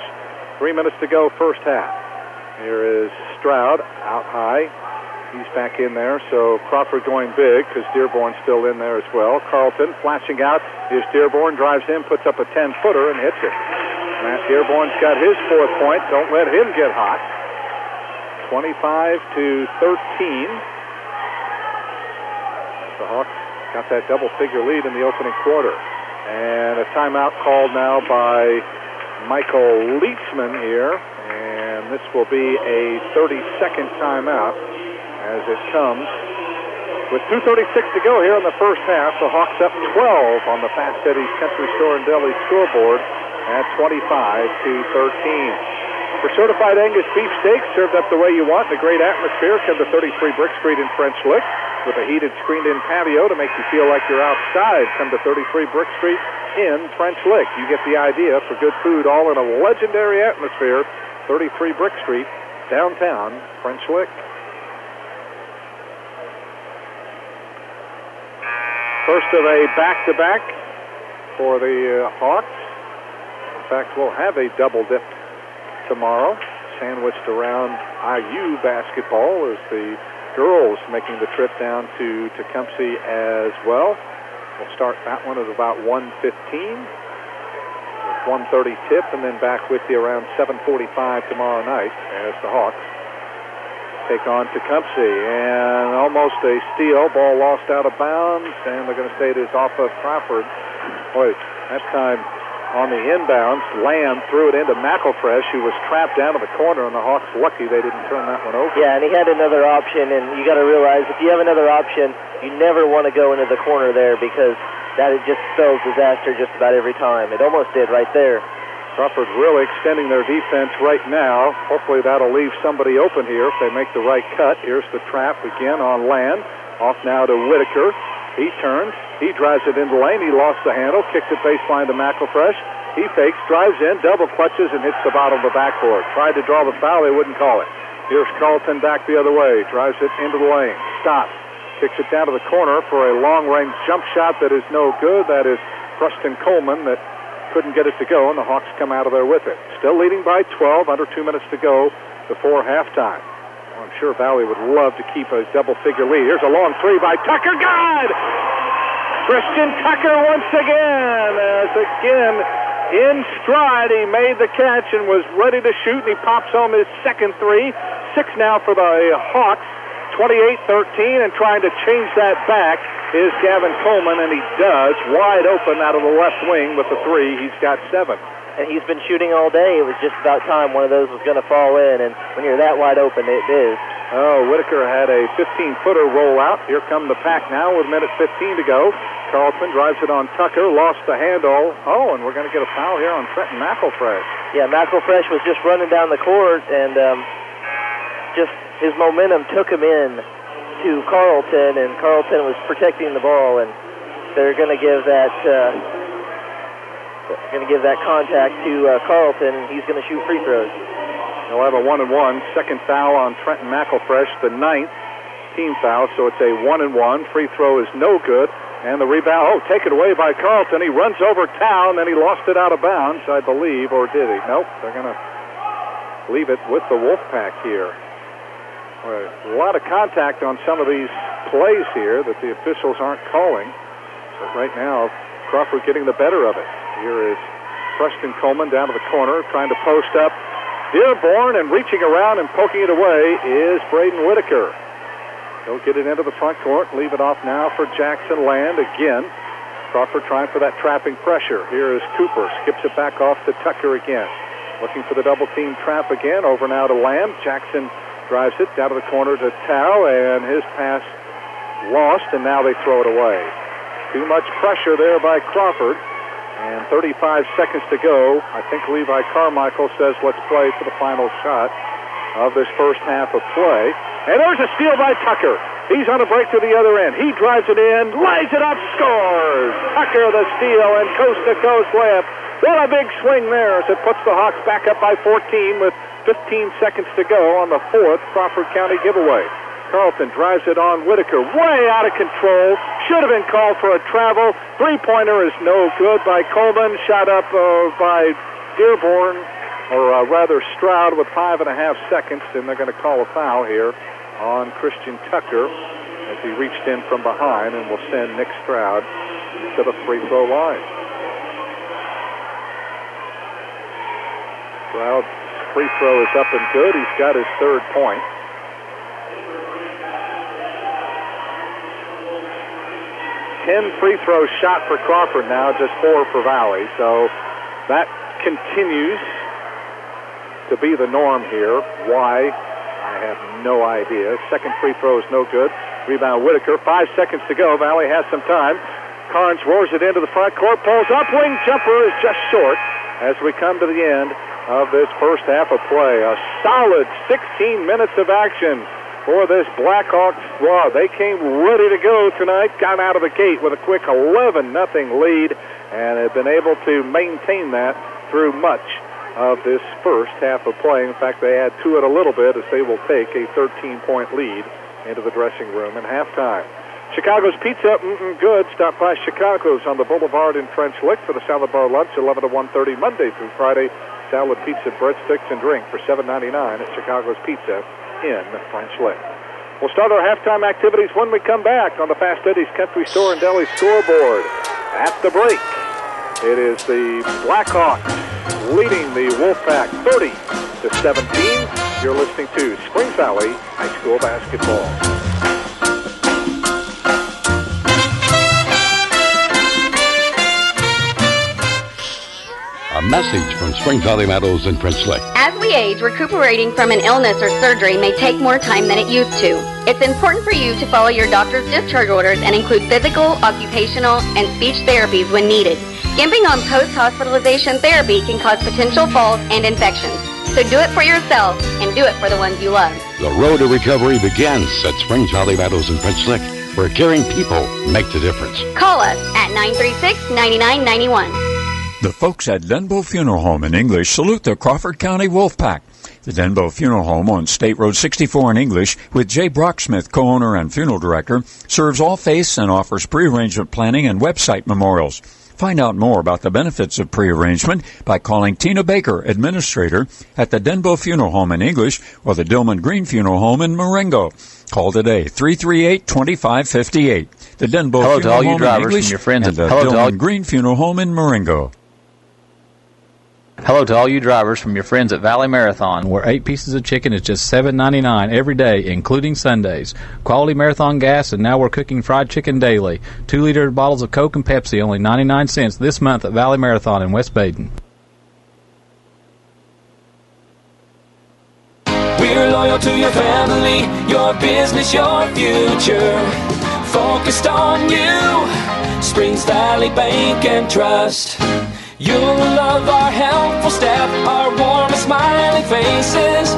A: 3 minutes to go, first half. Here is Stroud out high. He's back in there, so Crawford going big because Dearborn's still in there as well. Carlton flashing out. Here's Dearborn, drives in, puts up a 10-footer and hits it. Matt Dearborn's got his 4th point. Don't let him get hot. 25-13. The Hawks got that double-figure lead in the opening quarter. And a timeout called now by Michael Leitsman here. And this will be a 30-second timeout as it comes. With 2:36 to go here in the first half, the Hawks up 12 on the Fast Eddie's Country Store and Deli scoreboard at 25-13. For certified Angus beef steaks served up the way you want in a great atmosphere, come to 33 Brick Street in French Lick. With a heated screened-in patio to make you feel like you're outside, come to 33 Brick Street in French Lick. You get the idea. For good food, all in a legendary atmosphere, 33 Brick Street, downtown French Lick. First of a back-to-back for the Hawks. In fact, we'll have a double-dip tomorrow, sandwiched around IU basketball as the girls making the trip down to Tecumseh as well. We'll start that one at about 1:15 with 1:30 tip, and then back with you around 7:45 tomorrow night as the Hawks take on Tecumseh. And almost a steal. Ball lost out of bounds, and they're going to say it is off of Crawford. Boy, that time on the inbounds, Lamb threw it into McElfresh, who was trapped down in the corner, and the Hawks lucky they didn't turn that one over.
F: Yeah, and he had another option, and you got to realize if you have another option, you never want to go into the corner there because that just spells disaster just about every time. It almost did right there.
A: Crawford really extending their defense right now. Hopefully that'll leave somebody open here if they make the right cut. Here's the trap again on Land. Off now to Whitaker. He turns. He drives it into the lane. He lost the handle. Kicked it baseline to McElfresh. He fakes, drives in, double clutches, and hits the bottom of the backboard. Tried to draw the foul. They wouldn't call it. Here's Carlton back the other way. Drives it into the lane. Stops. Kicks it down to the corner for a long-range jump shot that is no good. That is Preston Coleman that couldn't get it to go, and the Hawks come out of there with it. Still leading by 12, under 2 minutes to go before halftime. Well, I'm sure Valley would love to keep a double-figure lead. Here's a long three by Tucker. Good! Christian Tucker once again, in stride, he made the catch and was ready to shoot, and he pops home his second three. 6 now for the Hawks, 28-13, and trying to change that back is Gavin Coleman, and he does, wide open out of the left wing with the three. He's got 7.
F: And he's been shooting all day. It was just about time one of those was going to fall in, and when you're that wide open, it is.
A: Oh, Whitaker had a 15-footer roll out. Here come the Pack now with a minute 15 to go. Carlton drives it on Tucker, lost the handle. Oh, and we're going to get a foul here on Trenton McElfresh.
F: Yeah, McElfresh was just running down the court, and just his momentum took him in to Carlton, and Carlton was protecting the ball, and they're going to give that contact to Carlton, and he's going to shoot free throws.
A: They'll have a 1-1. Second foul on Trenton McElfresh, the 9th team foul, so it's a 1-1. Free throw is no good, and the rebound, taken away by Carlton. He runs over Tao, and then he lost it out of bounds, I believe, or did he? Nope, they're going to leave it with the Wolfpack here. A lot of contact on some of these plays here that the officials aren't calling. But right now, Crawford getting the better of it. Here is Preston Coleman down to the corner, trying to post up Dearborn, and reaching around and poking it away is Braden Whitaker. He'll get it into the front court, leave it off now for Jackson Land again. Crawford trying for that trapping pressure. Here is Cooper, skips it back off to Tucker again. Looking for the double-team trap again, over now to Lamb. Jackson drives it down to the corner to Tao, and his pass lost, and now they throw it away. Too much pressure there by Crawford, and 35 seconds to go. I think Levi Carmichael says let's play for the final shot of this first half of play. And there's a steal by Tucker. He's on a break to the other end. He drives it in, lays it up, scores! Tucker the steal, and coast-to-coast layup. What a big swing there as it puts the Hawks back up by 14 with 15 seconds to go on the 4th Crawford County giveaway. Carlton drives it on Whitaker, way out of control. Should have been called for a travel. Three-pointer is no good by Coleman. Shot up by Dearborn, or rather Stroud, with 5.5 seconds, and they're going to call a foul here on Christian Tucker as he reached in from behind, and will send Nick Stroud to the free throw line. Stroud's free throw is up and good. He's got his 3rd point. Free throw shot for Crawford now, just 4 for Valley. So that continues to be the norm here. Why? I have no idea. Second free throw is no good. Rebound Whitaker. 5 seconds to go. Valley has some time. Carnes roars it into the front court. Pulls up. Wing jumper is just short as we come to the end of this first half of play. A solid 16 minutes of action for this Blackhawks squad. They came ready to go tonight, got out of the gate with a quick 11-0 lead, and have been able to maintain that through much of this first half of play. In fact, they add to it a little bit as they will take a 13-point lead into the dressing room in halftime. Chicago's Pizza, good. Stop by Chicago's on the Boulevard in French Lick for the salad bar lunch, 11 to 1:30 Monday through Friday. Salad, pizza, breadsticks, and drink for $7.99 at Chicago's Pizza in French Lick. We'll start our halftime activities when we come back on the Fast Eddie's Country Store and Deli scoreboard. At the break, it is the Blackhawks leading the Wolfpack 30 to 17. You're listening to Spring Valley High School basketball.
I: A message from Spring Valley Meadows and French Lick.
J: As we age, recuperating from an illness or surgery may take more time than it used to. It's important for you to follow your doctor's discharge orders and include physical, occupational, and speech therapies when needed. Skimping on post-hospitalization therapy can cause potential falls and infections. So do it for yourself and do it for the ones you love.
I: The road to recovery begins at Spring Valley Meadows and French Lick, where caring people make the difference.
J: Call us at 936-9991.
K: The folks at Denbo Funeral Home in English salute the Crawford County Wolfpack. The Denbo Funeral Home on State Road 64 in English, with Jay Brocksmith, co-owner and funeral director, serves all faiths and offers pre-arrangement planning and website memorials. Find out more about the benefits of pre-arrangement by calling Tina Baker, Administrator at the Denbo Funeral Home in English or the Dillman Green Funeral Home in Marengo. Call today, 338-2558. The Denbo
H: Hello
K: Funeral
H: to all you
K: Home
H: drivers
K: in English
H: from your friends
K: and
H: at
K: the Dillman Green Funeral Home in Marengo.
H: Hello to all you drivers from your friends at Valley Marathon, where 8 pieces of chicken is just $7.99 every day, including Sundays. Quality Marathon gas, and now we're cooking fried chicken daily. 2-liter bottles of Coke and Pepsi, only 99 cents this month at Valley Marathon in West Baden.
L: We're loyal to your family, your business, your future. Focused on you, Springs Valley Bank and Trust. You'll love our helpful staff, our warm and smiling faces.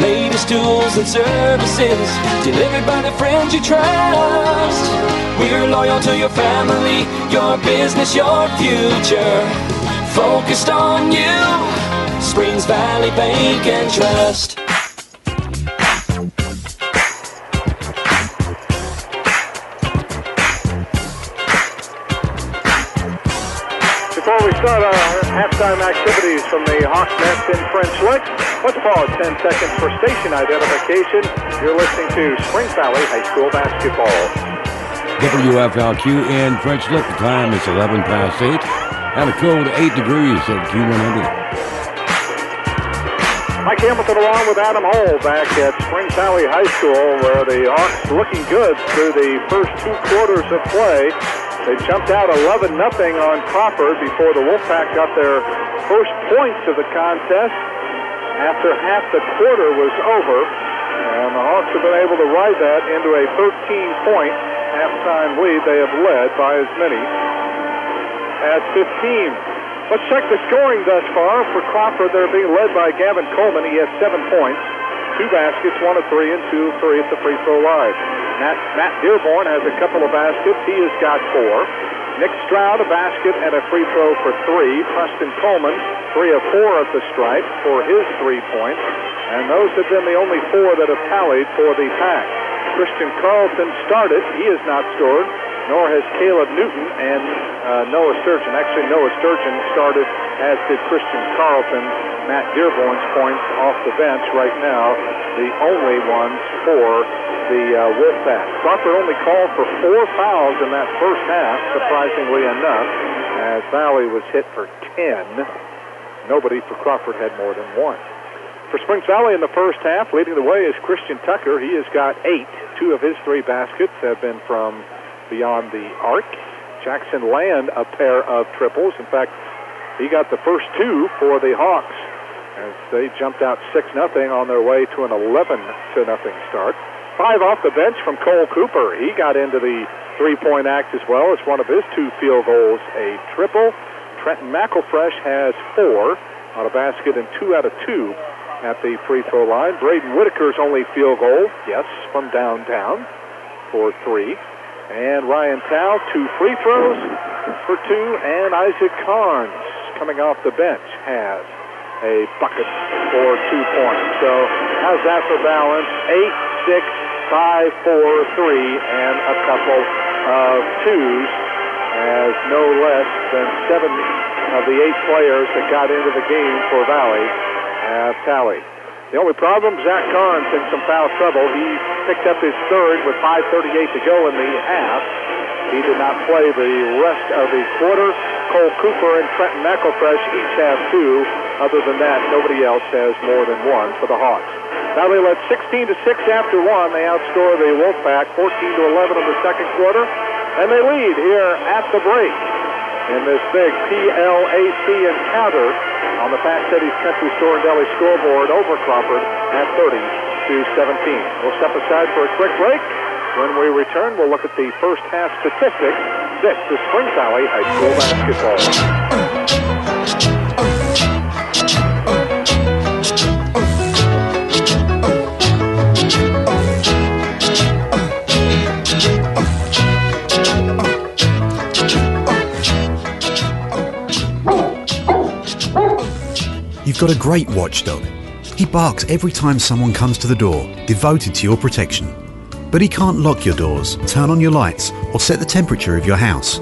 L: Latest tools and services, delivered by the friends you trust. We're loyal to your family, your business, your future. Focused on you, Springs Valley Bank and Trust.
A: Before we start our halftime activities from the Hawks Nest in French Lick, let's pause 10 seconds for station identification. You're listening to Springs Valley High School basketball.
M: WFLQ in French Lick. The time is 11 past 8 and a cold 8 degrees at Q100.
A: Mike Hamilton along with Adam Hull back at Springs Valley High School, where the Hawks looking good through the first 2 quarters of play. They jumped out 11-0 on Crawford before the Wolfpack got their first points of the contest after half the quarter was over. And the Hawks have been able to ride that into a 13-point halftime lead. They have led by as many as 15. Let's check the scoring thus far. For Crawford, they're being led by Gavin Coleman. He has 7 points, 2 baskets, 1 of 3, and 2 of 3 at the free throw line. Matt Dearborn has a couple of baskets. He has got 4. Nick Stroud, a basket and a free throw for 3. Preston Coleman, 3 of 4 at the stripe for his 3 points. And those have been the only 4 that have tallied for the Pack. Christian Carlton started. He has not scored, nor has Caleb Newton and Noah Sturgeon. Actually, Noah Sturgeon started, as did Christian Carlton. Matt Dearborn's points off the bench right now, the only ones for the Wolfpack. Crawford only called for 4 fouls in that first half, surprisingly enough, as Valley was hit for 10. Nobody for Crawford had more than 1. For Springs Valley in the first half, leading the way is Christian Tucker. He has got 8. 2 of his 3 baskets have been from beyond the arc. Jackson Land, a pair of triples. In fact, he got the first 2 for the Hawks as they jumped out 6-0 on their way to an 11-0 start. 5 off the bench from Cole Cooper. He got into the three-point act as well. It's one of his 2 field goals, a triple. Trenton McElfresh has 4 on a basket and 2 out of 2 at the free throw line. Braden Whitaker's only field goal, yes, from downtown for 3. And Ryan Tao, 2 free throws for 2. And Isaac Carnes, coming off the bench, has a bucket for 2 points. So how's that for balance? 8, 6, 5, 4, 3, and a couple of 2s, as no less than 7 of the 8 players that got into the game for Valley have tallied. The only problem, Zach Carnes in some foul trouble. He picked up his 3rd with 5:38 to go in the half. He did not play the rest of the quarter. Cole Cooper and Trenton McElfresh each have 2. Other than that, nobody else has more than 1 for the Hawks. Valley led 16-6 after 1. They outscore the Wolfpack 14-11 in the second quarter, and they lead here at the break in this big PLAC encounter on the Pack Cities Country Store and Deli scoreboard over Crawford at 30-17. We'll step aside for a quick break. When we return, we'll look at the first half statistics. This is Springs Valley High School basketball.
N: You've got a great watchdog. He barks every time someone comes to the door, devoted to your protection. But he can't lock your doors, turn on your lights, or set the temperature of your house.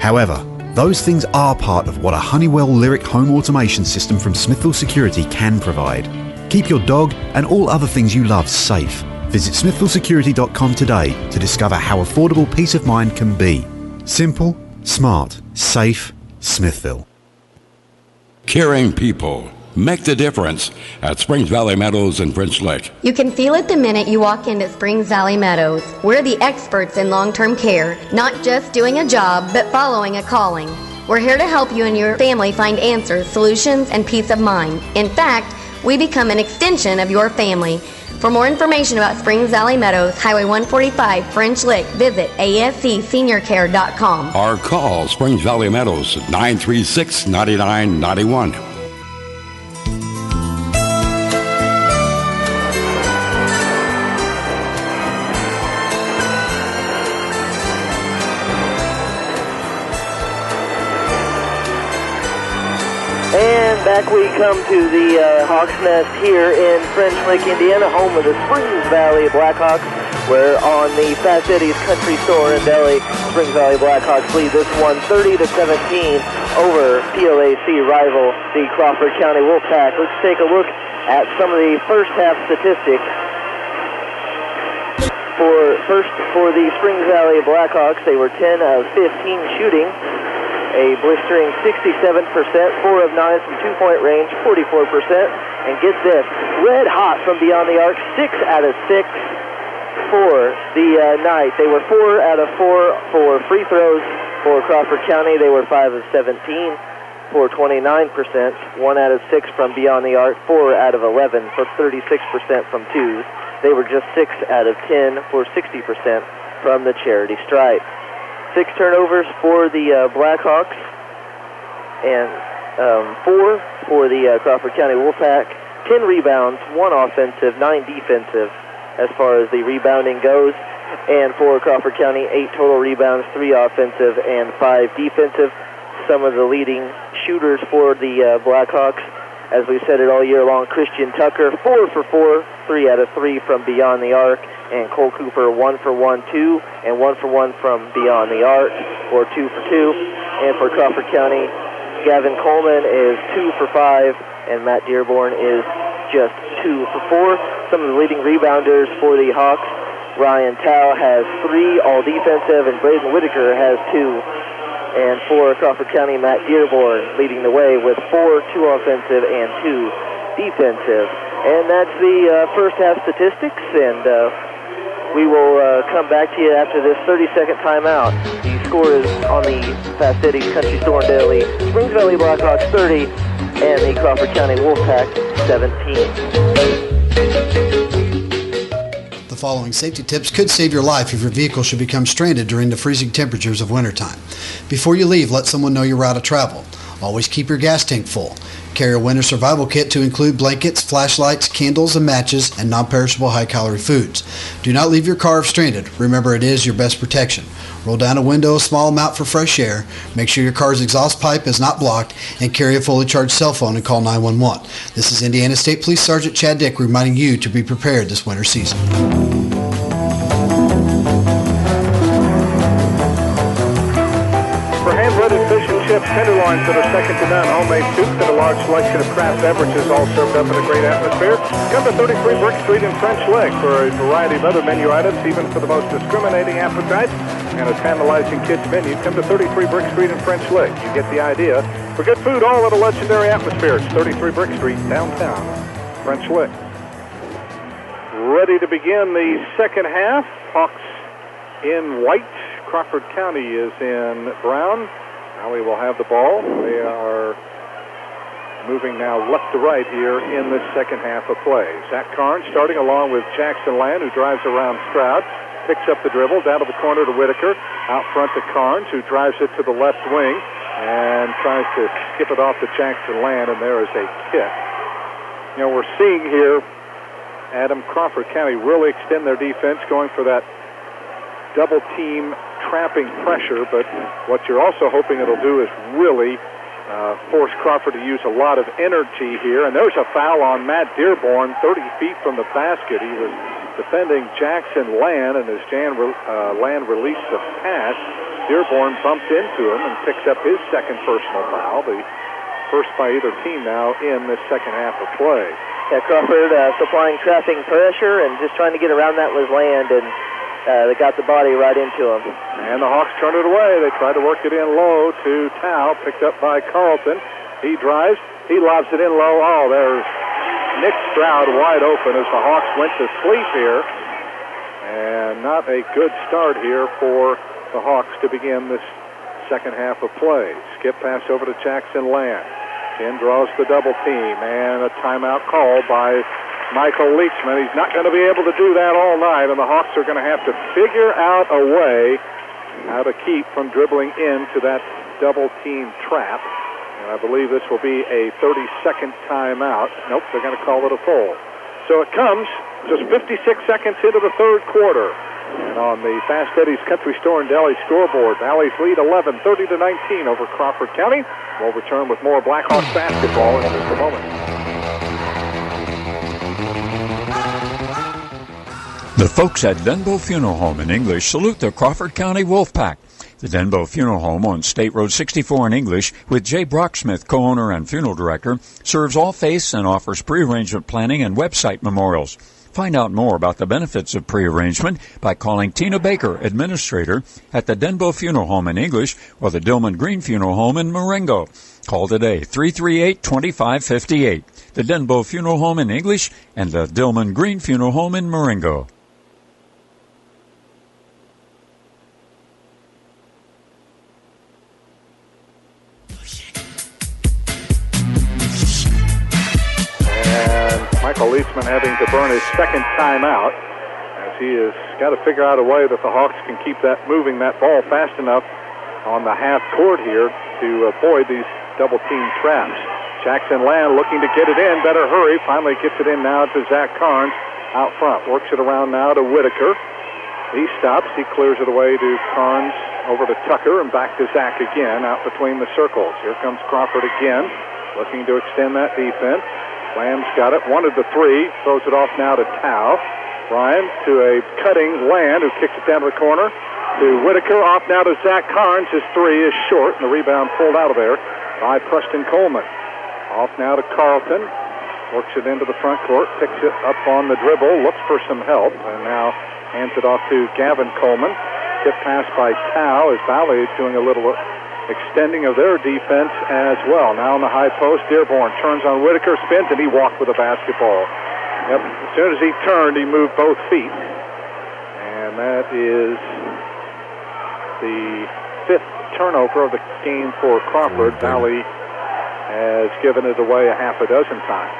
N: However, Those things are part of what a Honeywell Lyric home automation system from Smithville Security can provide. Keep your dog and all other things you love safe. Visit smithvillesecurity.com today to discover how affordable peace of mind can be. Simple, smart, safe, Smithville.
I: Caring people make the difference at Springs Valley Meadows in French Lick.
J: You can feel it the minute you walk into Springs Valley Meadows. We're the experts in long-term care, not just doing a job, but following a calling. We're here to help you and your family find answers, solutions, and peace of mind. In fact, we become an extension of your family. For more information about Springs Valley Meadows, Highway 145, French Lick, visit ascseniorcare.com.
I: Or call Springs Valley Meadows at 936-9991.
F: And back we come to the Hawks Nest here in French Lick, Indiana, home of the Springs Valley Blackhawks, where on the Fast Eddie's Country Store and Deli, Springs Valley Blackhawks lead this one 30-17 over PLAC rival, the Crawford County Wolfpack. Let's take a look at some of the first half statistics. For the Springs Valley Blackhawks, they were 10 of 15 shooting, a blistering 67%, 4 of 9 from two-point range, 44%. And get this, red hot from beyond the arc, 6 out of 6 for the night. They were 4 out of 4 for free throws. For Crawford County, they were 5 of 17 for 29%, 1 out of 6 from beyond the arc, 4 out of 11 for 36% from twos. They were just 6 out of 10 for 60% from the charity stripe. 6 turnovers for the Blackhawks and 4 for the Crawford County Wolfpack. 10 rebounds, 1 offensive, 9 defensive as far as the rebounding goes. And for Crawford County, 8 total rebounds, 3 offensive and 5 defensive. Some of the leading shooters for the Blackhawks, as we've said it all year long, Christian Tucker, 4 for 4, 3 out of 3 from beyond the arc. And Cole Cooper, 1 for 1, 2, and 1 for 1 from beyond the arc, or 2 for 2. And for Crawford County, Gavin Coleman is 2 for 5, and Matt Dearborn is just 2 for 4. Some of the leading rebounders for the Hawks, Ryan Tao has 3, all defensive, and Braden Whitaker has 2. And for Crawford County, Matt Dearborn leading the way with 4, 2 offensive, and 2 defensive. And that's the first half statistics, and we will come back to you after this 30-second timeout. The score is on the Fast Eddie's Country Store and Deli, Springs Valley Blackhawks 30 and the Crawford County Wolfpack 17.
O: The following safety tips could save your life if your vehicle should become stranded during the freezing temperatures of wintertime. Before you leave, let someone know your route of travel. Always keep your gas tank full. Carry a winter survival kit to include blankets, flashlights, candles, and matches, and non-perishable high-calorie foods. Do not leave your car if stranded. Remember, it is your best protection. Roll down a window a small amount for fresh air. Make sure your car's exhaust pipe is not blocked, and carry a fully charged cell phone and call 911. This is Indiana State Police Sergeant Chad Dick reminding you to be prepared this winter season.
A: Hand-breaded fish and chips, tenderloins that are second to none, homemade soups, and a large selection of craft beverages, all served up in a great atmosphere. Come to 33 Brick Street in French Lick for a variety of other menu items, even for the most discriminating appetites, and a tantalizing kids menu. Come to 33 Brick Street in French Lick. You get the idea. For good food, all at a legendary atmosphere. It's 33 Brick Street, downtown French Lick. Ready to begin the second half. Hawks in white. Crawford County is in brown. Valley will have the ball. They are moving now left to right here in the second half of play. Zach Carnes starting along with Jackson Land, who drives around Stroud, picks up the dribble down to the corner to Whitaker, out front to Carnes, who drives it to the left wing and tries to skip it off to Jackson Land, and there is a kick. You know, we're seeing here, Adam, Crawford County really extend their defense, going for that double team trapping pressure, but what you're also hoping it'll do is really force Crawford to use a lot of energy here. And there's a foul on Matt Dearborn, 30 feet from the basket. He was defending Jackson Land, and as Land released the pass, Dearborn bumped into him and picks up his second personal foul, the first by either team now in this second half of play.
F: Yeah, Crawford supplying trapping pressure and just trying to get around that was Land, and they got the body right into him.
A: And the Hawks turned it away. They tried to work it in low to Tao, picked up by Carlton. He drives, he lobs it in low. Oh, there's Nick Stroud wide open as the Hawks went to sleep here. And not a good start here for the Hawks to begin this second half of play. Skip pass over to Jackson Land. Ken draws the double team, and a timeout call by Michael Leachman. He's not going to be able to do that all night, and the Hawks are going to have to figure out a way how to keep from dribbling into that double team trap. And I believe this will be a 30-second timeout. Nope, they're going to call it a full. So it comes just 56 seconds into the third quarter. And on the Fast Eddie's Country Store and Deli scoreboard, Valley's lead 11, 30-19 over Crawford County. We'll return with more Blackhawks basketball in just a moment.
K: The folks at Denbo Funeral Home in English salute the Crawford County Wolfpack. The Denbo Funeral Home on State Road 64 in English, with Jay Brocksmith, co-owner and funeral director, serves all faiths and offers pre-arrangement planning and website memorials. Find out more about the benefits of pre-arrangement by calling Tina Baker, administrator, at the Denbo Funeral Home in English or the Dillman Green Funeral Home in Marengo. Call today, 338-2558. The Denbo Funeral Home in English and the Dillman Green Funeral Home in Marengo.
A: Michael Leachman having to burn his second timeout as he has got to figure out a way that the Hawks can keep that moving that ball fast enough on the half court here to avoid these double team traps. Jackson Land looking to get it in, better hurry, finally gets it in now to Zach Carnes out front, works it around now to Whitaker. He stops, he clears it away to Carnes, over to Tucker, and back to Zach again out between the circles. Here comes Crawford again, looking to extend that defense. Land's got it, wanted the three, throws it off now to Tao. Ryan to a cutting Land, who kicks it down to the corner to Whitaker, off now to Zach Carnes. His three is short, and the rebound pulled out of there by Preston Coleman. Off now to Carlton, works it into the front court, picks it up on the dribble, looks for some help, and now hands it off to Gavin Coleman. Tip pass by Tao as Valley is doing a little extending of their defense as well. Now on the high post, Dearborn turns on Whitaker, spins, and he walked with the basketball. Yep, as soon as he turned, he moved both feet. And that is the fifth turnover of the game for Crawford. Valley has given it away a half a dozen times.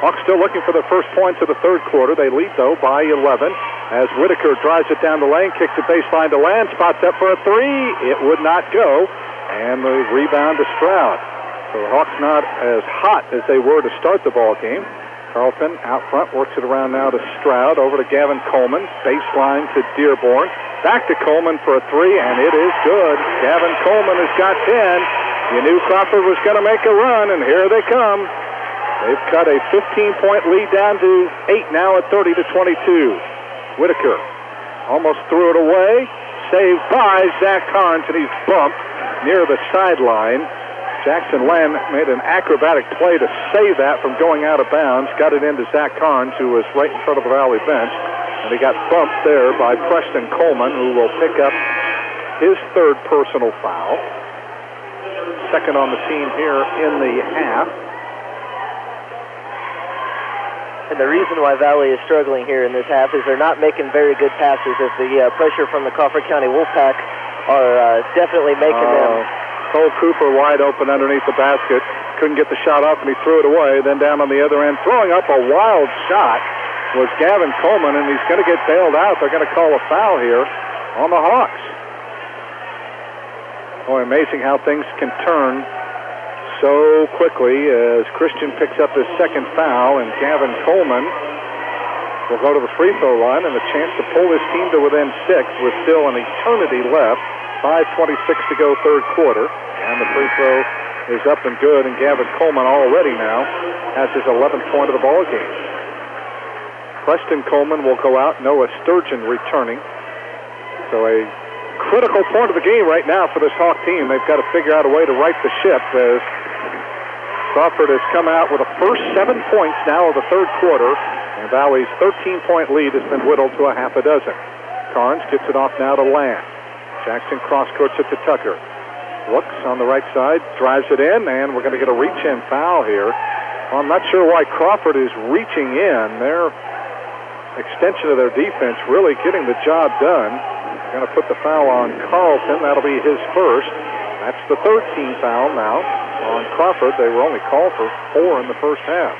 A: Hawks still looking for the first points of the third quarter. They lead, though, by 11 as Whitaker drives it down the lane, kicks it baseline to Land, spots up for a three. It would not go. And the rebound to Stroud. So the Hawks not as hot as they were to start the ball game. Carlton out front, works it around now to Stroud, over to Gavin Coleman, baseline to Dearborn, back to Coleman for a three, and it is good. Gavin Coleman has got 10. You knew Crawford was going to make a run, and here they come. They've cut a 15-point lead down to 8 now at 30-22. Whitaker almost threw it away, saved by Zach Carnes, and he's bumped near the sideline. Jackson Land made an acrobatic play to save that from going out of bounds. Got it into Zach Carnes, who was right in front of the Valley bench. And he got bumped there by Preston Coleman, who will pick up his third personal foul. Second on the team here in the half.
F: And the reason why Valley is struggling here in this half is they're not making very good passes as the pressure from the Crawford County Wolfpack are definitely making them.
A: Cole Cooper wide open underneath the basket. Couldn't get the shot off, and he threw it away. Then down on the other end, throwing up a wild shot was Gavin Coleman, and he's going to get bailed out. They're going to call a foul here on the Hawks. Boy, amazing how things can turn so quickly as Christian picks up his second foul, and Gavin Coleman will go to the free throw line and a chance to pull his team to within 6 with still an eternity left. 5:26 to go third quarter, and the free throw is up and good, and Gavin Coleman already now has his 11th point of the ball game. Preston Coleman will go out, Noah Sturgeon returning. So a critical point of the game right now for this Hawk team. They've got to figure out a way to right the ship as Crawford has come out with the first 7 points now of the third quarter, and Valley's 13-point lead has been whittled to a half a dozen. Carnes gets it off now to Land. Jackson cross-courts it to Tucker. Looks on the right side, drives it in, and we're going to get a reach-in foul here. Well, I'm not sure why Crawford is reaching in. Their extension of their defense really getting the job done. They're going to put the foul on Carlton. That'll be his first. That's the third team foul now on Crawford. They were only called for 4 in the first half.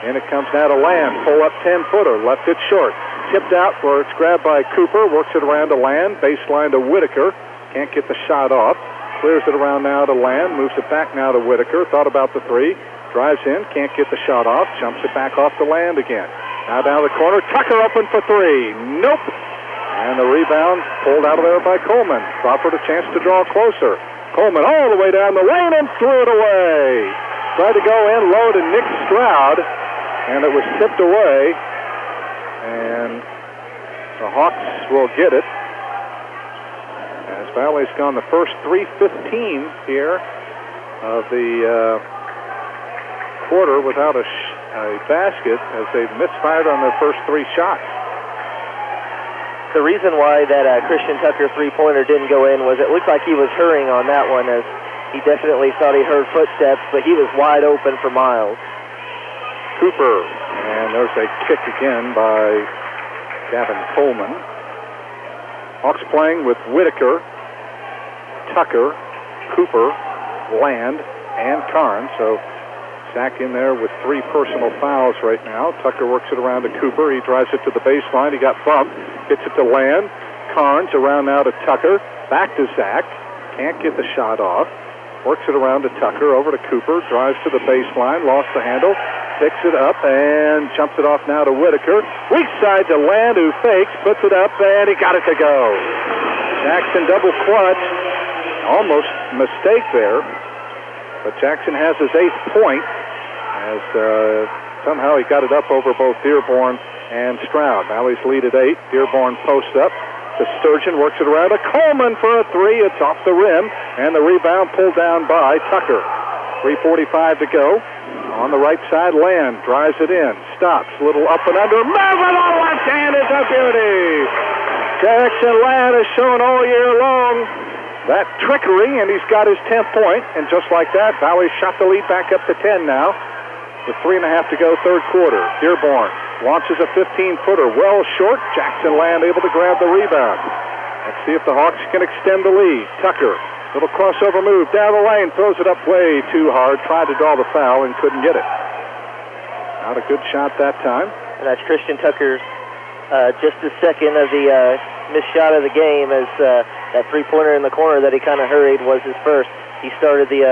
A: And it comes now to Land. Pull up 10-footer. Left it short. Tipped out where it's grabbed by Cooper. Works it around to Land. Baseline to Whitaker. Can't get the shot off. Clears it around now to Land. Moves it back now to Whitaker. Thought about the three. Drives in. Can't get the shot off. Jumps it back off to Land again. Now down the corner. Tucker open for three. Nope. And the rebound pulled out of there by Coleman. Crawford a chance to draw closer. Coleman all the way down the lane and threw it away. Tried to go in low to Nick Stroud, and it was tipped away. And the Hawks will get it. As Valley's gone the first 3:15 here of the quarter without a basket as they've misfired on their first 3 shots.
F: The reason why that Christian Tucker three-pointer didn't go in was it looked like he was hurrying on that one, as he definitely thought he heard footsteps, but he was wide open for Miles.
A: Cooper, and there's a kick again by Gavin Coleman. Hawks playing with Whitaker, Tucker, Cooper, Land, and Carnes. So Zach in there with 3 personal fouls right now. Tucker works it around to Cooper. He drives it to the baseline. He got bumped. Gets it to Land. Carnes around now to Tucker. Back to Zach. Can't get the shot off. Works it around to Tucker. Over to Cooper. Drives to the baseline. Lost the handle. Picks it up and jumps it off now to Whitaker. Weak side to Land, who fakes. Puts it up, and he got it to go. Jackson double clutch. Almost mistake there. But Jackson has his 8th point as somehow he got it up over both Dearborn and Stroud. Valley's lead at 8. Dearborn posts up to Sturgeon, works it around to Coleman for a 3. It's off the rim, and the rebound pulled down by Tucker. 3:45 to go. On the right side, Land drives it in, stops, little up and under, move it on left hand, it's a beauty. Jackson Land has shown all year long that trickery, and he's got his 10th point, and just like that, Valley shot the lead back up to 10 now, with 3.5 to go, third quarter. Dearborn launches a 15-footer, well short. Jackson Land able to grab the rebound. Let's see if the Hawks can extend the lead. Tucker, little crossover move down the lane, throws it up way too hard, tried to draw the foul and couldn't get it. Not a good shot that time.
F: And that's Christian Tucker's just the second of the missed shot of the game, as that three-pointer in the corner that he kind of hurried was his first. He started the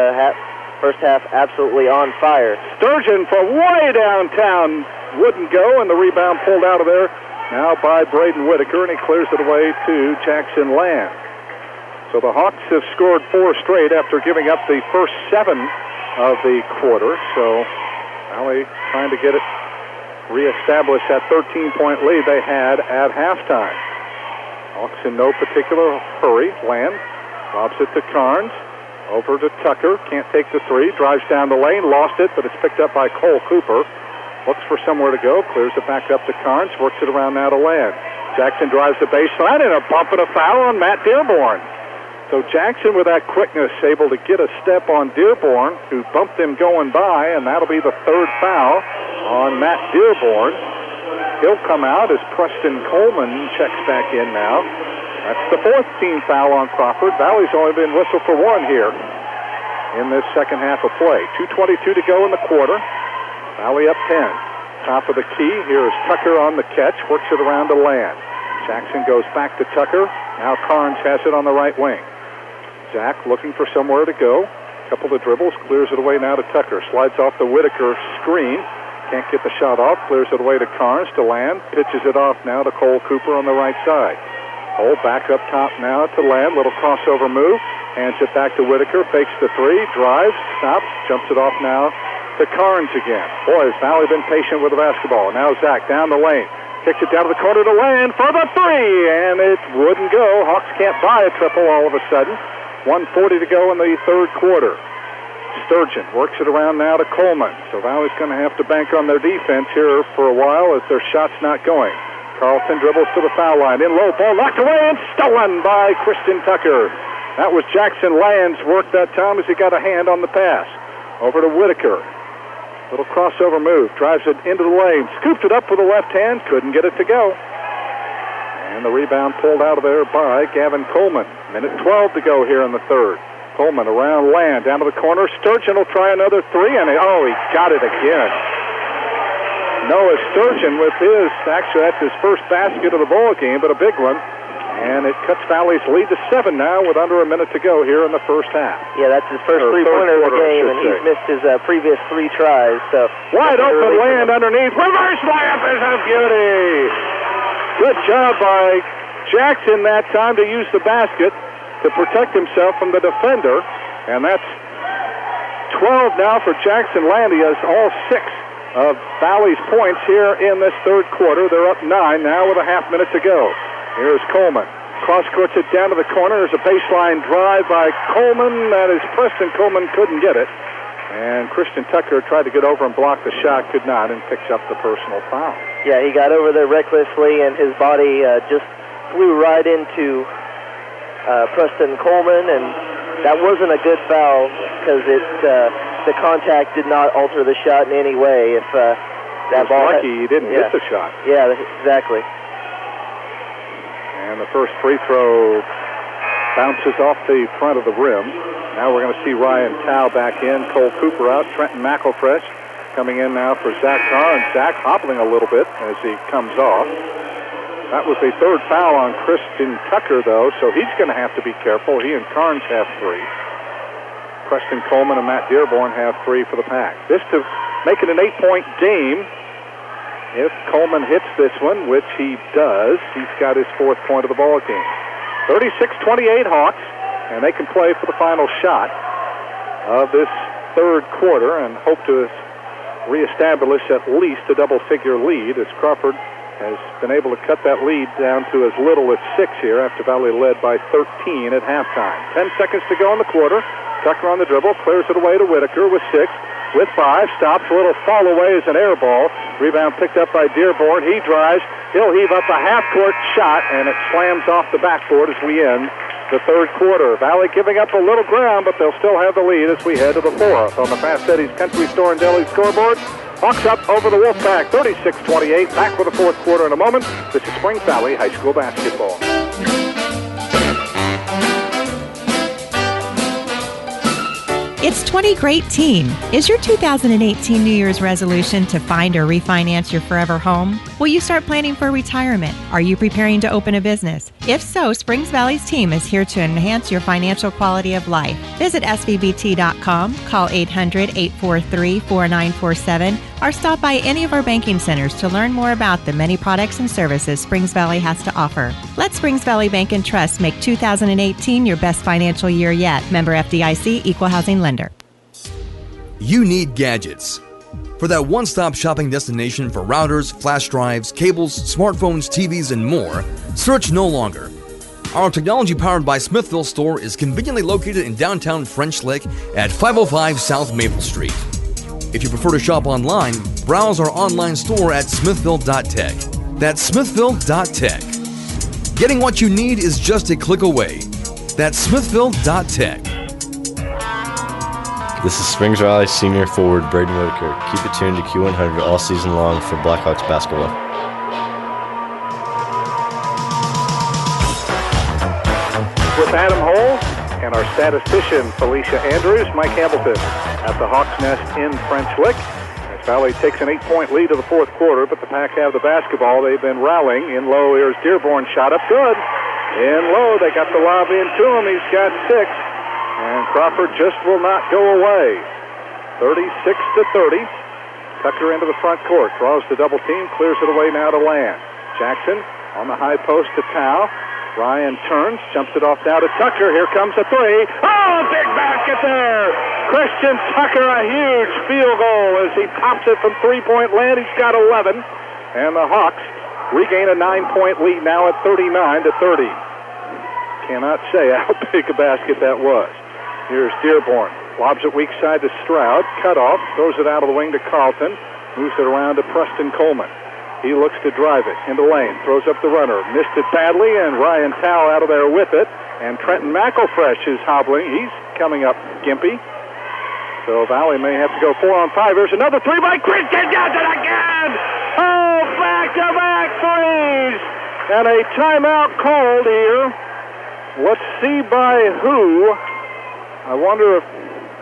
F: first half absolutely on fire.
A: Sturgeon from way downtown wouldn't go, and the rebound pulled out of there now by Braden Whitaker, and he clears it away to Jackson Land. So the Hawks have scored 4 straight after giving up the first 7 of the quarter. So Valley trying to get it reestablished that 13-point lead they had at halftime. Hawks in no particular hurry. Land lobs it to Carnes. Over to Tucker. Can't take the 3. Drives down the lane. Lost it, but it's picked up by Cole Cooper. Looks for somewhere to go. Clears it back up to Carnes. Works it around now to Land. Jackson drives the baseline, and a bump and a foul on Matt Dearborn. So Jackson, with that quickness, able to get a step on Dearborn, who bumped him going by, and that'll be the 3rd foul on Matt Dearborn. He'll come out as Preston Coleman checks back in now. That's the 4th team foul on Crawford. Valley's only been whistled for 1 here in this second half of play. 2:22 to go in the quarter. Valley up 10. Top of the key. Here is Tucker on the catch. Works it around to Land. Jackson goes back to Tucker. Now Carnes has it on the right wing. Zach looking for somewhere to go. Couple of dribbles. Clears it away now to Tucker. Slides off the Whitaker screen. Can't get the shot off. Clears it away to Carnes, to Land. Pitches it off now to Cole Cooper on the right side. Cole back up top now to Land. Little crossover move. Hands it back to Whitaker. Fakes the 3. Drives. Stops. Jumps it off now to Carnes again. Boy, has Valley been patient with the basketball. Now Zach down the lane. Kicks it down to the corner to Land for the three, and it wouldn't go. Hawks can't buy a triple all of a sudden. 1:40 to go in the third quarter. Sturgeon works it around now to Coleman. So Valley's going to have to bank on their defense here for a while as their shot's not going. Carlson dribbles to the foul line. In low, ball knocked away and stolen by Christian Tucker. That was Jackson Land's work that time as he got a hand on the pass. Over to Whitaker. Little crossover move. Drives it into the lane. Scooped it up with the left hand. Couldn't get it to go. And the rebound pulled out of there by Gavin Coleman. Minute 12 to go here in the third. Coleman around Land. Down to the corner. Sturgeon will try another three. And he got it again. Noah Sturgeon with his, actually that's his first basket of the ball game, but a big one. And it cuts Valley's lead to 7 now with under a minute to go here in the first half.
F: Yeah, that's his first three-pointer of the game, and he's missed his previous 3 tries. So
A: wide open Land underneath. Reverse layup is a beauty. Good job by Jackson that time to use the basket to protect himself from the defender. And that's 12 now for Jackson Land. He has all 6 of Valley's points here in this third quarter. They're up 9 now with a half minute to go. Here's Coleman. Cross-courts it down to the corner. There's a baseline drive by Coleman. That is Preston Coleman couldn't get it. And Christian Tucker tried to get over and block the shot, could not, and picks up the personal foul.
F: Yeah, he got over there recklessly, and his body just flew right into Preston Coleman, and that wasn't a good foul because the contact did not alter the shot in any way. If that ball
A: lucky he didn't hit the shot.
F: Yeah, exactly.
A: And the first free throw bounces off the front of the rim. Now we're going to see Ryan Tao back in, Cole Cooper out, Trenton McElfresh coming in now for Zach Carr, and Zach hobbling a little bit as he comes off. That was the third foul on Christian Tucker, though, so he's going to have to be careful. He and Carnes have 3. Preston Coleman and Matt Dearborn have 3 for the Pack. This to make it an 8-point game. If Coleman hits this one, which he does, he's got his 4th point of the ball game. 36-28 Hawks, and they can play for the final shot of this third quarter and hope to reestablish at least a double-figure lead as Crawford has been able to cut that lead down to as little as 6 here after Valley led by 13 at halftime. 10 seconds to go in the quarter. Tucker on the dribble, clears it away to Whitaker with 6. With 5, stops, a little fall away as an air ball. Rebound picked up by Dearborn. He drives. He'll heave up a half-court shot, and it slams off the backboard as we end the third quarter. Valley giving up a little ground, but they'll still have the lead as we head to the 4th. On the Fast Eddie's Country Store and Deli scoreboard, Hawks up over the Wolfpack, 36-28. Back with the fourth quarter in a moment. This is Springs Valley High School basketball.
B: It's 20 Great Teen. Is your 2018 New Year's resolution to find or refinance your forever home? Will you start planning for retirement? Are you preparing to open a business? If so, Springs Valley's team is here to enhance your financial quality of life. Visit svbt.com, call 800-843-4947, or stop by any of our banking centers to learn more about the many products and services Springs Valley has to offer. Let Springs Valley Bank and Trust make 2018 your best financial year yet. Member FDIC, Equal Housing Lender.
G: You need gadgets. For that one-stop shopping destination for routers, flash drives, cables, smartphones, TVs, and more, search no longer. Our technology-powered by Smithville store is conveniently located in downtown French Lick at 505 South Maple Street. If you prefer to shop online, browse our online store at smithville.tech. That's smithville.tech. Getting what you need is just a click away. That's smithville.tech.
P: This is Springs Valley senior forward Braden Whitaker. Keep it tuned to Q100 all season long for Blackhawks basketball.
A: With Adam Hole and our statistician Felicia Andrews, Mike Hamilton at the Hawks Nest in French Lick. As Valley takes an 8-point lead to the fourth quarter, but the Pack have the basketball. They've been rallying. In low, here's Dearborn, shot up good. In low, they got the lob into him. He's got 6. And Crawford just will not go away. 36-30. Tucker into the front court. Draws the double team. Clears it away now to Land. Jackson on the high post to Tao. Ryan turns. Jumps it off now to Tucker. Here comes a 3. Oh, big basket there. Christian Tucker, a huge field goal as he pops it from three-point land. He's got 11. And the Hawks regain a 9-point lead now at 39-30. Cannot say how big a basket that was. Here's Dearborn. Lobs it weak side to Stroud. Cut off. Throws it out of the wing to Carlton. Moves it around to Preston Coleman. He looks to drive it into lane. Throws up the runner. Missed it badly, and Ryan Tao out of there with it. And Trenton McElfresh is hobbling. He's coming up gimpy. So Valley may have to go 4-on-5. There's another three by Christian. Does it again! Oh, back-to-back threes! And a timeout called here. Let's see by who. I wonder if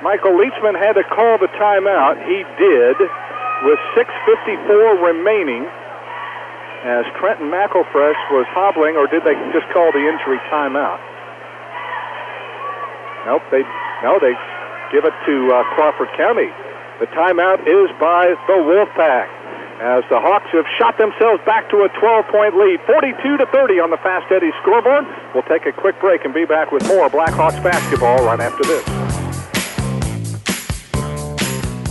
A: Michael Leachman had to call the timeout. He did, with 6:54 remaining, as Trenton McElfresh was hobbling, or did they just call the injury timeout? Nope, they give it to Crawford County. The timeout is by the Wolfpack, as the Hawks have shot themselves back to a 12-point lead, 42-30 on the Fast Eddie scoreboard. We'll take a quick break and be back with more Blackhawks basketball right after this.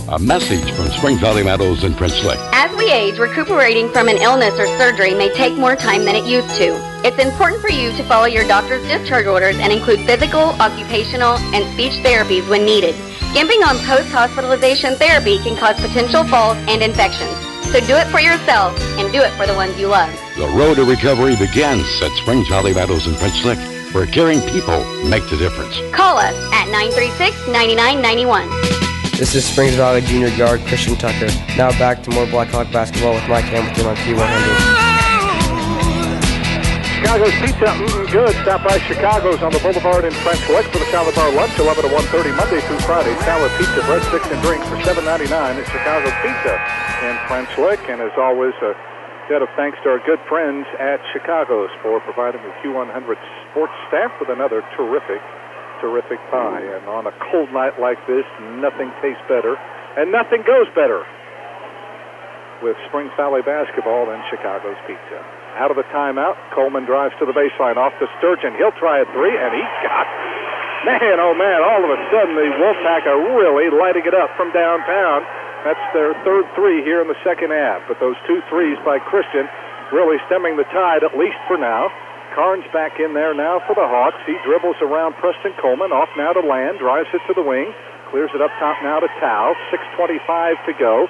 I: A message from Spring Valley Meadows and French Lick.
J: As we age, recuperating from an illness or surgery may take more time than it used to. It's important for you to follow your doctor's discharge orders and include physical, occupational, and speech therapies when needed. Skimping on post-hospitalization therapy can cause potential falls and infections. So do it for yourself and do it for the ones you love.
I: The road to recovery begins at Springs Valley Meadows and French Lick, where caring people make the difference.
J: Call us at 936-9991.
Q: This is Springs Valley Junior Guard Christian Tucker. Now back to more Blackhawk basketball with Mike Hamilton on Q100.
A: Chicago's Pizza, good. Stop by Chicago's on the Boulevard in French Lick for the salad bar lunch, 11 to 1:30, Monday through Friday. Salad, pizza, breadsticks, and drinks for $7.99 at Chicago's Pizza in French Lick. And as always, a debt of thanks to our good friends at Chicago's for providing the Q100 sports staff with another terrific pie. And on a cold night like this, nothing tastes better and nothing goes better with Springs Valley basketball than Chicago's Pizza. Out of the timeout, Coleman drives to the baseline, off to Sturgeon. He'll try a three, and he's got, man, oh man, all of a sudden the Wolfpack are really lighting it up from downtown. That's their third three here in the second half. But those two threes by Christian really stemming the tide, at least for now. Carnes back in there now for the Hawks. He dribbles around Preston Coleman, off now to Land, drives it to the wing, clears it up top now to Tao. 6:25 to go.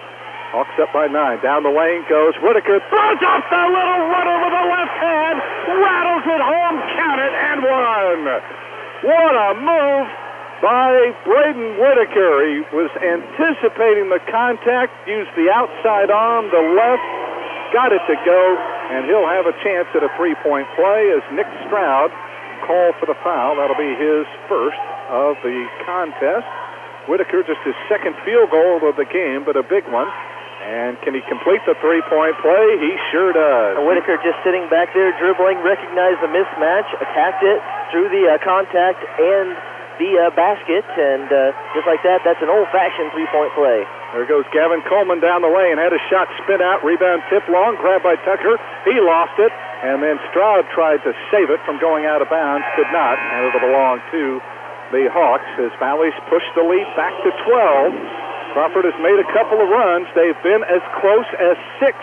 A: Hawks up by 9. Down the lane goes Whitaker. Throws off the little runner with the left hand. Rattles it home. Count it and one. What a move by Braden Whitaker. He was anticipating the contact. Used the outside arm, the left. Got it to go. And he'll have a chance at a three-point play as Nick Stroud called for the foul. That'll be his first of the contest. Whitaker just his second field goal of the game, but a big one. And can he complete the three-point play? He sure does.
F: Whitaker just sitting back there, dribbling, recognized the mismatch, attacked it, through the contact and the basket, and just like that, that's an old-fashioned three-point play.
A: There goes Gavin Coleman down the lane, had a shot spin out, rebound tip long, grabbed by Tucker. He lost it, and then Stroud tried to save it from going out of bounds, could not, and it'll belong to the Hawks as Valley's pushed the lead back to 12. Crawford has made a couple of runs. They've been as close as 6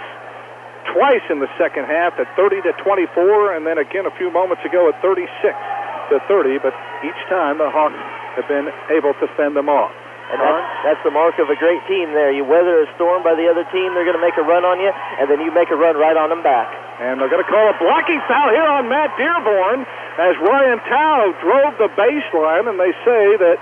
A: twice in the second half at 30-24, and then again a few moments ago at 36-30, but each time the Hawks have been able to fend them off.
F: And that's the mark of a great team there. You weather a storm by the other team, they're going to make a run on you, and then you make a run right on them back.
A: And they're going to call a blocking foul here on Matt Dearborn as Ryan Tao drove the baseline, and they say that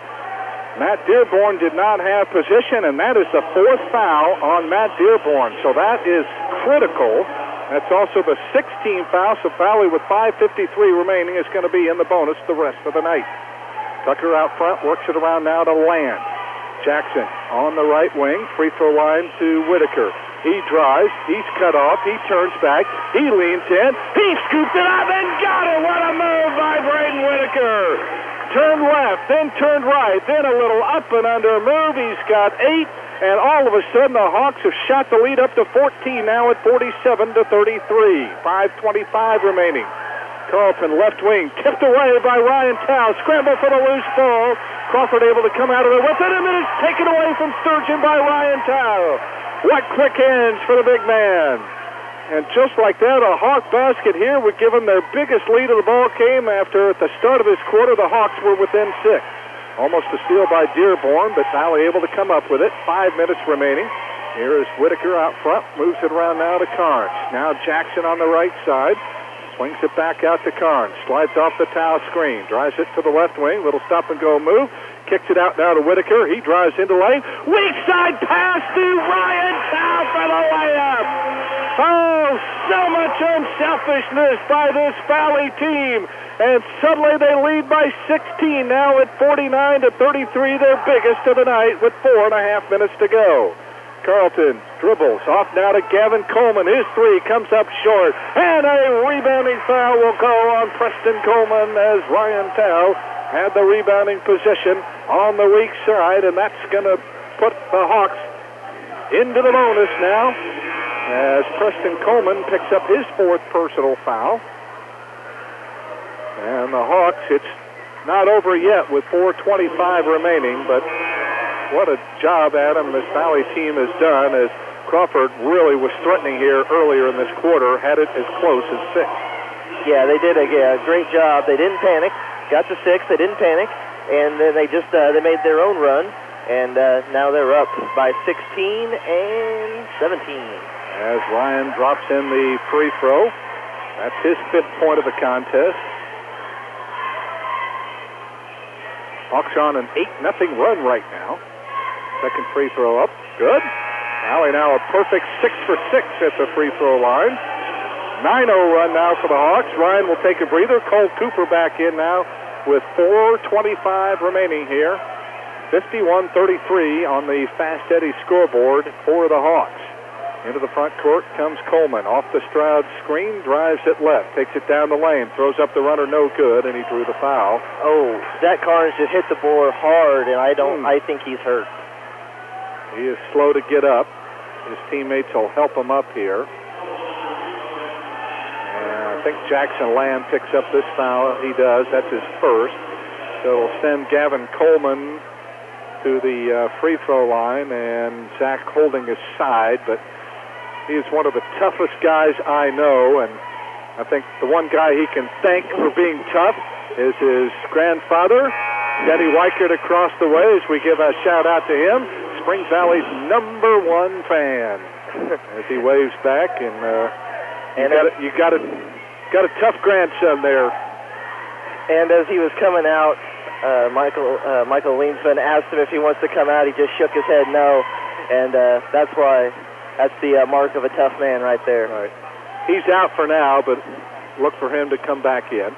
A: Matt Dearborn did not have position, and that is the fourth foul on Matt Dearborn. So that is critical. That's also the 16th foul, so Valley with 5:53 remaining is going to be in the bonus the rest of the night. Tucker out front, works it around now to Land. Jackson on the right wing, free throw line to Whitaker. He drives, he's cut off, he turns back, he leans in, he scooped it up and got it! What a move by Braden Whitaker! Turned left, then turned right, then a little up and under move. He's got 8, and all of a sudden the Hawks have shot the lead up to 14 now at 47-33. 5:25 remaining. Carlton left wing, tipped away by Ryan Tao. Scramble for the loose ball. Crawford able to come out of it with it, and then it's taken away from Sturgeon by Ryan Tao. What quick hands for the big man. And just like that, a Hawk basket here would give them their biggest lead of the ball game after, at the start of this quarter, the Hawks were within 6. Almost a steal by Dearborn, but Valley able to come up with it. 5 minutes remaining. Here is Whitaker out front, moves it around now to Carnes. Now Jackson on the right side. Swings it back out to Carnes. Slides off the towel screen. Drives it to the left wing. Little stop-and-go move. Kicks it out now to Whitaker. He drives into lane. Weak side pass to Ryan Tao for the layup. Oh, so much unselfishness by this Valley team. And suddenly they lead by 16 now at 49-33, their biggest of the night with 4.5 minutes to go. Carlton dribbles off now to Gavin Coleman. His three comes up short. And a rebounding foul will go on Preston Coleman as Ryan Tao had the rebounding position on the weak side. And that's going to put the Hawks into the bonus now as Preston Coleman picks up his 4th personal foul. And the Hawks, it's not over yet with 4:25 remaining, but what a job, Adam, this Valley team has done as Crawford really was threatening here earlier in this quarter, had it as close as 6.
F: Yeah, they did a great job. They didn't panic. Got to 6. They didn't panic. And then they just they made their own run. And now they're up by 16 and 17.
A: As Ryan drops in the free throw. That's his 5th point of the contest. Hawks on an 8-0 run right now. Second free throw up. Good. Valley now a perfect 6 for 6 at the free throw line. 9-0 run now for the Hawks. Ryan will take a breather. Cole Cooper back in now with 4:25 remaining here. 51-33 on the Fast Eddie scoreboard for the Hawks. Into the front court comes Coleman. Off the Stroud screen, drives it left, takes it down the lane, throws up the runner, no good, and he drew the foul.
F: Oh, Zach Carnes just hit the board hard, and I think he's hurt.
A: He is slow to get up. His teammates will help him up here. And I think Jackson Lamb picks up this foul. He does. That's his first. So it'll send Gavin Coleman to the free throw line, and Zach holding his side, but he is one of the toughest guys I know, and I think the one guy he can thank for being tough is his grandfather, Denny Weichert, across the way, as we give a shout-out to him, Spring Valley's #1 fan, as he waves back, and you got a tough grandson there.
F: And as he was coming out, Michael Leansman asked him if he wants to come out. He just shook his head no, and that's the mark of a tough man right there.
A: Right. He's out for now, but look for him to come back in.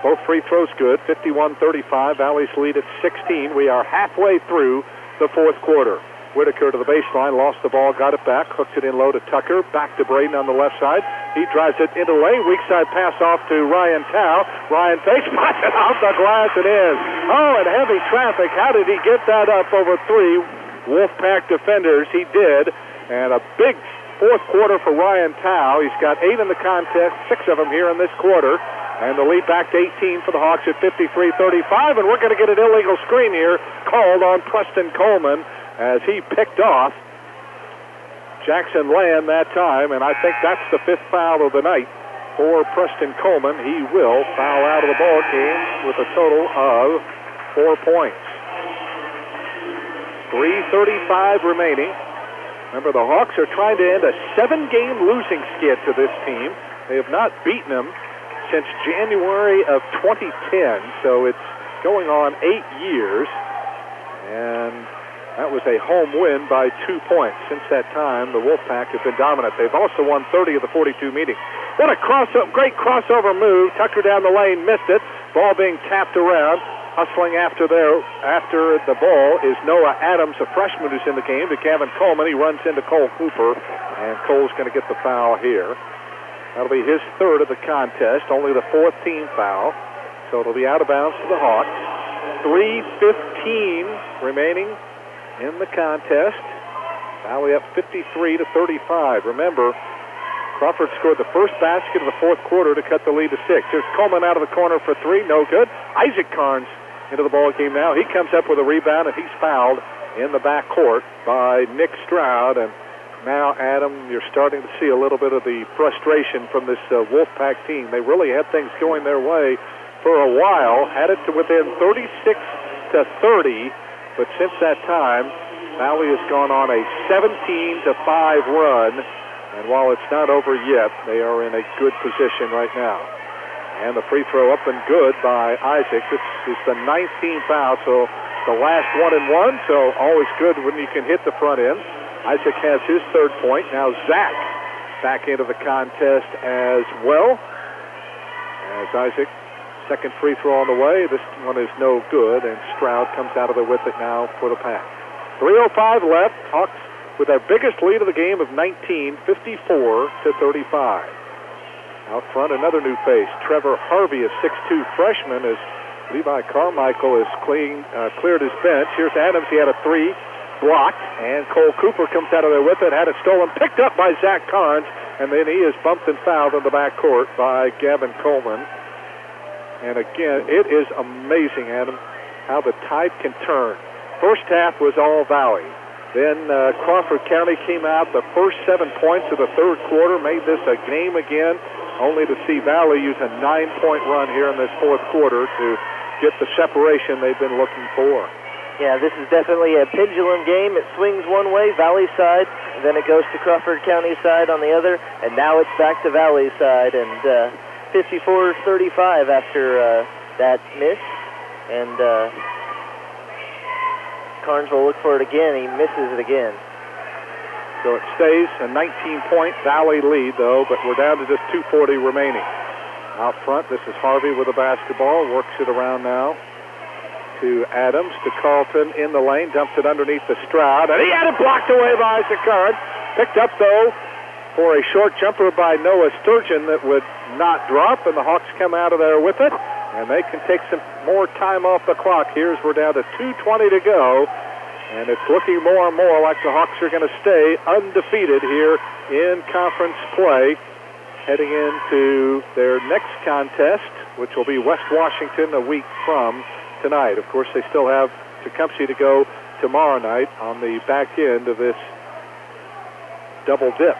A: Both free throws good. 51-35. Valley's lead at 16. We are halfway through the 4th quarter. Whitaker to the baseline, lost the ball, got it back, hooked it in low to Tucker, back to Braden on the left side. He drives it into lane, weak side pass off to Ryan Tao. Ryan fakes, puts it off the glass and in. Oh, and heavy traffic. How did he get that up over 3 Wolfpack defenders? He did. And a big 4th quarter for Ryan Tao. He's got 8 in the contest, 6 of them here in this quarter. And the lead back to 18 for the Hawks at 53-35. And we're going to get an illegal screen here called on Preston Coleman, as he picked off Jackson Lamb that time, and I think that's the 5th foul of the night for Preston Coleman. He will foul out of the ball game with a total of 4 points. 3:35 remaining. Remember, the Hawks are trying to end a 7-game losing skid to this team. They have not beaten them since January of 2010, so it's going on 8 years, and that was a home win by 2 points. Since that time, the Wolfpack have been dominant. They've also won 30 of the 42 meetings. What a great crossover move. Tucker down the lane, missed it. Ball being tapped around. Hustling after the ball is Noah Adams, a freshman who's in the game, to Gavin Coleman. He runs into Cole Cooper, and Cole's going to get the foul here. That'll be his 3rd of the contest, only the 4th team foul. So it'll be out of bounds to the Hawks. 3:15 remaining in the contest. Valley up 53-35. Remember, Crawford scored the first basket of the 4th quarter to cut the lead to 6. Here's Coleman out of the corner for 3, no good. Isaac Carnes into the ball game now. He comes up with a rebound, and he's fouled in the back court by Nick Stroud, and now, Adam, you're starting to see a little bit of the frustration from this Wolfpack team. They really had things going their way for a while, had it to within 36-30, but since that time, Valley has gone on a 17-5 run, and while it's not over yet, they are in a good position right now. And the free throw up and good by Isaac. This is the 19th foul, so the last 1-and-1, so always good when you can hit the front end. Isaac has his third point. Now Zach back into the contest as well. As Isaac, second free throw on the way. This one is no good, and Stroud comes out of there with it now for the Pack. 3:05 left. Hawks with their biggest lead of the game of 19, 54-35. Out front, another new face. Trevor Harvey, a 6'2 freshman, as Levi Carmichael has cleared his bench. Here's Adams. He had a three blocked, and Cole Cooper comes out of there with it. Had it stolen, picked up by Zach Carnes, and then he is bumped and fouled in the backcourt by Gavin Coleman. And again, it is amazing, Adam, how the tide can turn. First half was all Valley. Then Crawford County came out. The first 7 points of the third quarter made this a game again, only to see Valley use a 9-point run here in this fourth quarter to get the separation they've been looking for.
F: Yeah, this is definitely a pendulum game. It swings one way, Valley side, then it goes to Crawford County side on the other, and now it's back to Valley side, and 54-35 after that miss. And Carnes will look for it again. He misses it again.
A: So it stays a 19-point Valley lead, though, but we're down to just 2:40 remaining. Out front, this is Harvey with the basketball. Works it around now to Adams, to Carlton in the lane. Dumps it underneath the Stroud. And he had it blocked away by Isaac Carnes. Picked up, though, for a short jumper by Noah Sturgeon that would not drop. And the Hawks come out of there with it. And they can take some more time off the clock here as we're down to 2:20 to go. And it's looking more and more like the Hawks are going to stay undefeated here in conference play, heading into their next contest, which will be West Washington a week from tonight. Of course, they still have Tecumseh to go tomorrow night on the back end of this double dip.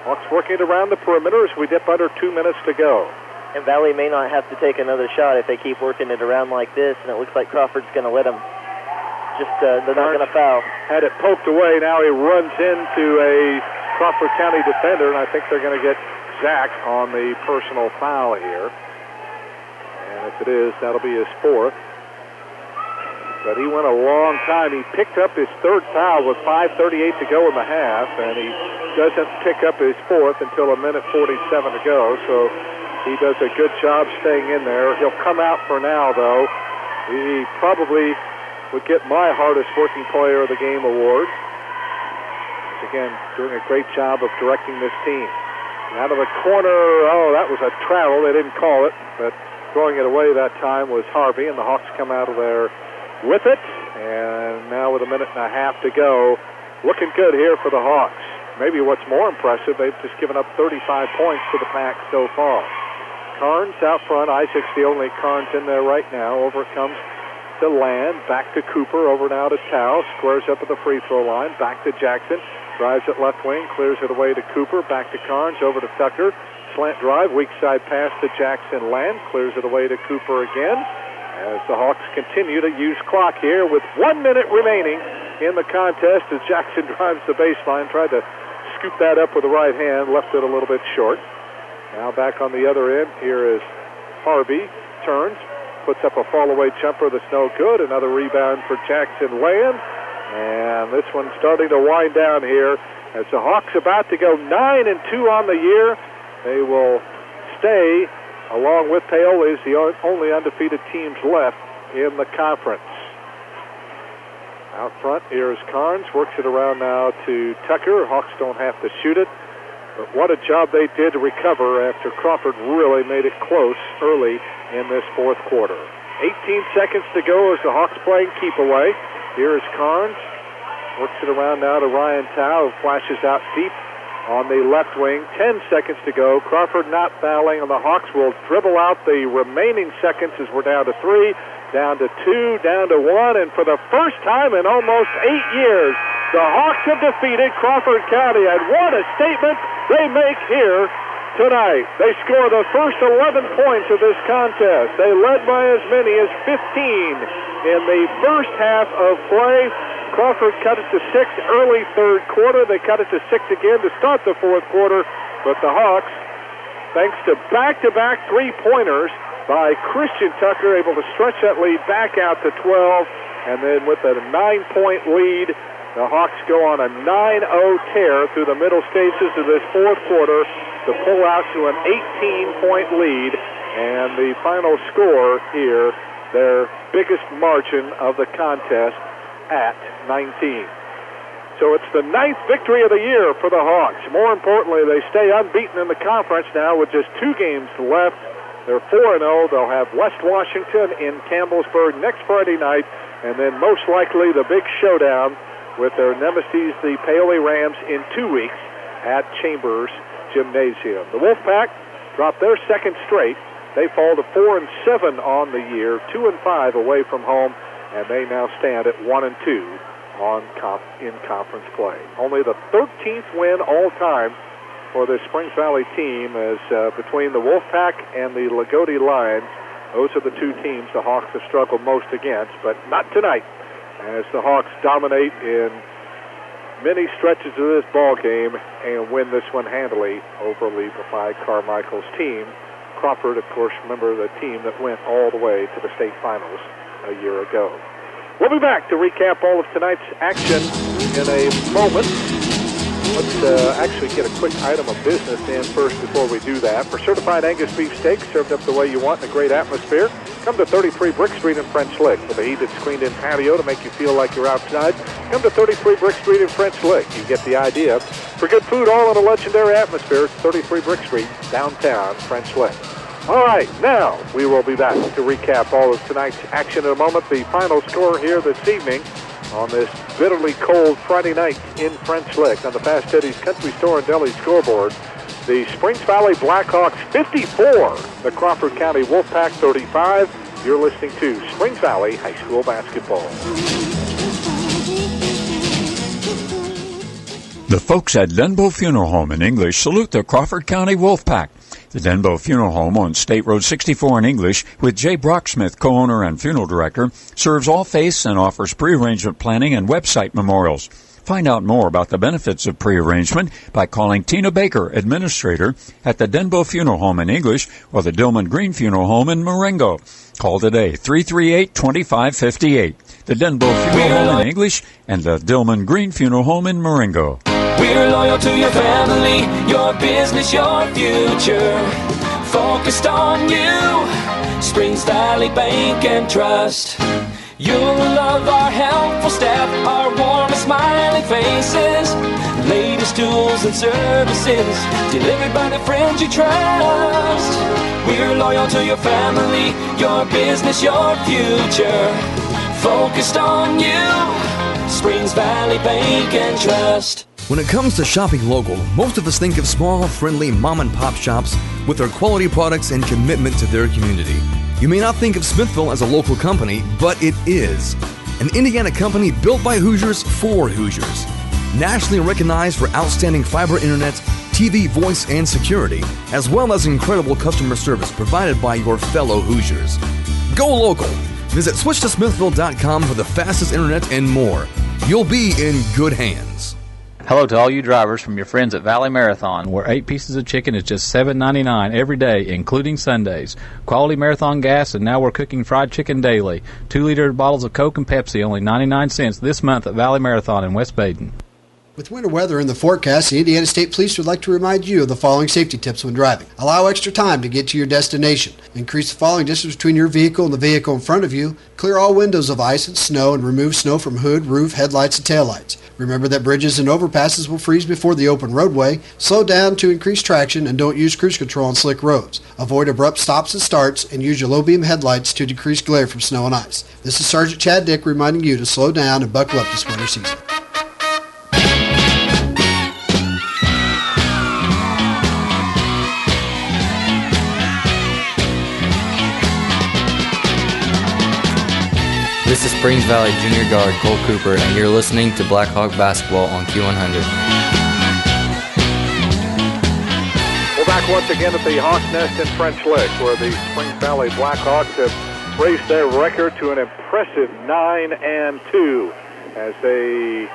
A: Hawks working around the perimeter as we dip under 2 minutes to go.
F: And Valley may not have to take another shot if they keep working it around like this, and it looks like Crawford's going to let them. They're not going to foul.
A: Had it poked away. Now he runs into a Crawford County defender, and I think they're going to get Zach on the personal foul here. And if it is, that'll be his fourth. But he went a long time. He picked up his third foul with 5:38 to go in the half, and he doesn't pick up his fourth until 1:47 to go. So he does a good job staying in there. He'll come out for now, though. He probably would get my hardest working player of the game award. He's, again, doing a great job of directing this team. Out of the corner, that was a travel. They didn't call it, but throwing it away that time was Harvey, and the Hawks come out of there with it. And now with 1.5 to go, looking good here for the Hawks. Maybe what's more impressive, they've just given up 35 points to the Pack so far. Carnes out front. Isaac's the only Carnes in there right now. Over it comes to Land. Back to Cooper. Over now to Tao. Squares up at the free throw line. Back to Jackson. Drives at left wing. Clears it away to Cooper. Back to Carnes. Over to Tucker. Slant drive. Weak side pass to Jackson. Land. Clears it away to Cooper again. As the Hawks continue to use clock here with 1 minute remaining in the contest as Jackson drives the baseline. Tried to scoop that up with the right hand. Left it a little bit short. Now back on the other end, here is Harvey. Turns, puts up a fall-away jumper that's no good. Another rebound for Jackson Land. And this one's starting to wind down here as the Hawks about to go 9-2 on the year. They will stay, along with Paoli, as the only undefeated teams left in the conference. Out front, here is Carnes. Works it around now to Tucker. Hawks don't have to shoot it. But what a job they did to recover after Crawford really made it close early in this fourth quarter. 18 seconds to go as the Hawks playing keep away. Here is Carnes. Works it around now to Ryan Tao, who flashes out deep on the left wing. 10 seconds to go. Crawford not fouling, and the Hawks will dribble out the remaining seconds as we're down to 3, down to 2, down to 1, and for the first time in almost 8 years, The Hawks have defeated Crawford County, and what a statement they make here tonight. They score the first 11 points of this contest. They led by as many as 15 in the first half of play. Crawford cut it to 6 early third quarter. They cut it to 6 again to start the fourth quarter, but the Hawks, thanks to back-to-back three-pointers by Christian Tucker, able to stretch that lead back out to 12, and then with a 9-point lead, the Hawks go on a 9-0 tear through the middle stages of this fourth quarter to pull out to an 18-point lead, and the final score here, their biggest margin of the contest at 19. So it's the 9th victory of the year for the Hawks. More importantly, they stay unbeaten in the conference now with just 2 games left. They're 4-0. They'll have West Washington in Campbellsburg next Friday night, and then most likely the big showdown with their nemesis, the Paoli Rams, in 2 weeks at Chambers Gymnasium. The Wolfpack dropped their second straight. They fall to 4-7 on the year, 2-5 away from home, and they now stand at 1-2 in conference play. Only the 13th win all time for the Springs Valley team, as between the Wolfpack and the Lagodi Lions, those are the 2 teams the Hawks have struggled most against, but not tonight, as the Hawks dominate in many stretches of this ball game and win this one handily over Levi Carmichael's team. Crawford, of course, remember the team that went all the way to the state finals a year ago. We'll be back to recap all of tonight's action in a moment. Let's actually get a quick item of business in first before we do that. For certified Angus beef steak served up the way you want in a great atmosphere, come to 33 Brick Street in French Lick. With a heated, screened-in patio to make you feel like you're outside, come to 33 Brick Street in French Lick. You get the idea. For good food, all in a legendary atmosphere, 33 Brick Street, downtown French Lick. All right, now we will be back to recap all of tonight's action in a moment. The final score here this evening on this bitterly cold Friday night in French Lick on the Fast Eddie's Country Store and Deli scoreboard. The Springs Valley Blackhawks 54, the Crawford County Wolfpack 35. You're listening to Springs Valley High School basketball.
K: The folks at Denbo Funeral Home in English salute the Crawford County Wolfpack. The Denbo Funeral Home on State Road 64 in English, with Jay Brocksmith, co-owner and funeral director, serves all faiths and offers pre-arrangement planning and website memorials. Find out more about the benefits of pre-arrangement by calling Tina Baker, administrator, at the Denbo Funeral Home in English or the Dillman Green Funeral Home in Marengo. Call today, 338-2558. The Denbo Funeral Home in English and the Dillman Green Funeral Home in Marengo.
L: We're loyal to your family, your business, your future. Focused on you, Springs Valley Bank and Trust. You'll love our helpful staff, our warm and smiling faces. Latest tools and services delivered by the friends you trust. We're loyal to your family, your business, your future. Focused on you, Springs Valley Bank and Trust.
G: When it comes to shopping local, most of us think of small, friendly mom-and-pop shops with their quality products and commitment to their community. You may not think of Smithville as a local company, but it is. An Indiana company built by Hoosiers for Hoosiers. Nationally recognized for outstanding fiber internet, TV, voice, and security, as well as incredible customer service provided by your fellow Hoosiers. Go local. Visit switchtosmithville.com for the fastest internet and more. You'll be in good hands.
H: Hello to all you drivers from your friends at Valley Marathon, where 8 pieces of chicken is just $7.99 every day, including Sundays. Quality Marathon gas, and now we're cooking fried chicken daily. 2-liter bottles of Coke and Pepsi, only 99 cents this month at Valley Marathon in West Baden.
O: With winter weather in the forecast, the Indiana State Police would like to remind you of the following safety tips when driving. Allow extra time to get to your destination. Increase the following distance between your vehicle and the vehicle in front of you. Clear all windows of ice and snow and remove snow from hood, roof, headlights, and taillights. Remember that bridges and overpasses will freeze before the open roadway. Slow down to increase traction and don't use cruise control on slick roads. Avoid abrupt stops and starts and use your low beam headlights to decrease glare from snow and ice. This is Sergeant Chad Dick reminding you to slow down and buckle up this winter season.
R: This is Springs Valley Junior Guard Cole Cooper, and you're listening to Blackhawk Basketball on Q100.
A: We're back once again at the Hawks Nest in French Lick, where the Springs Valley Blackhawks have raised their record to an impressive 9-2 as they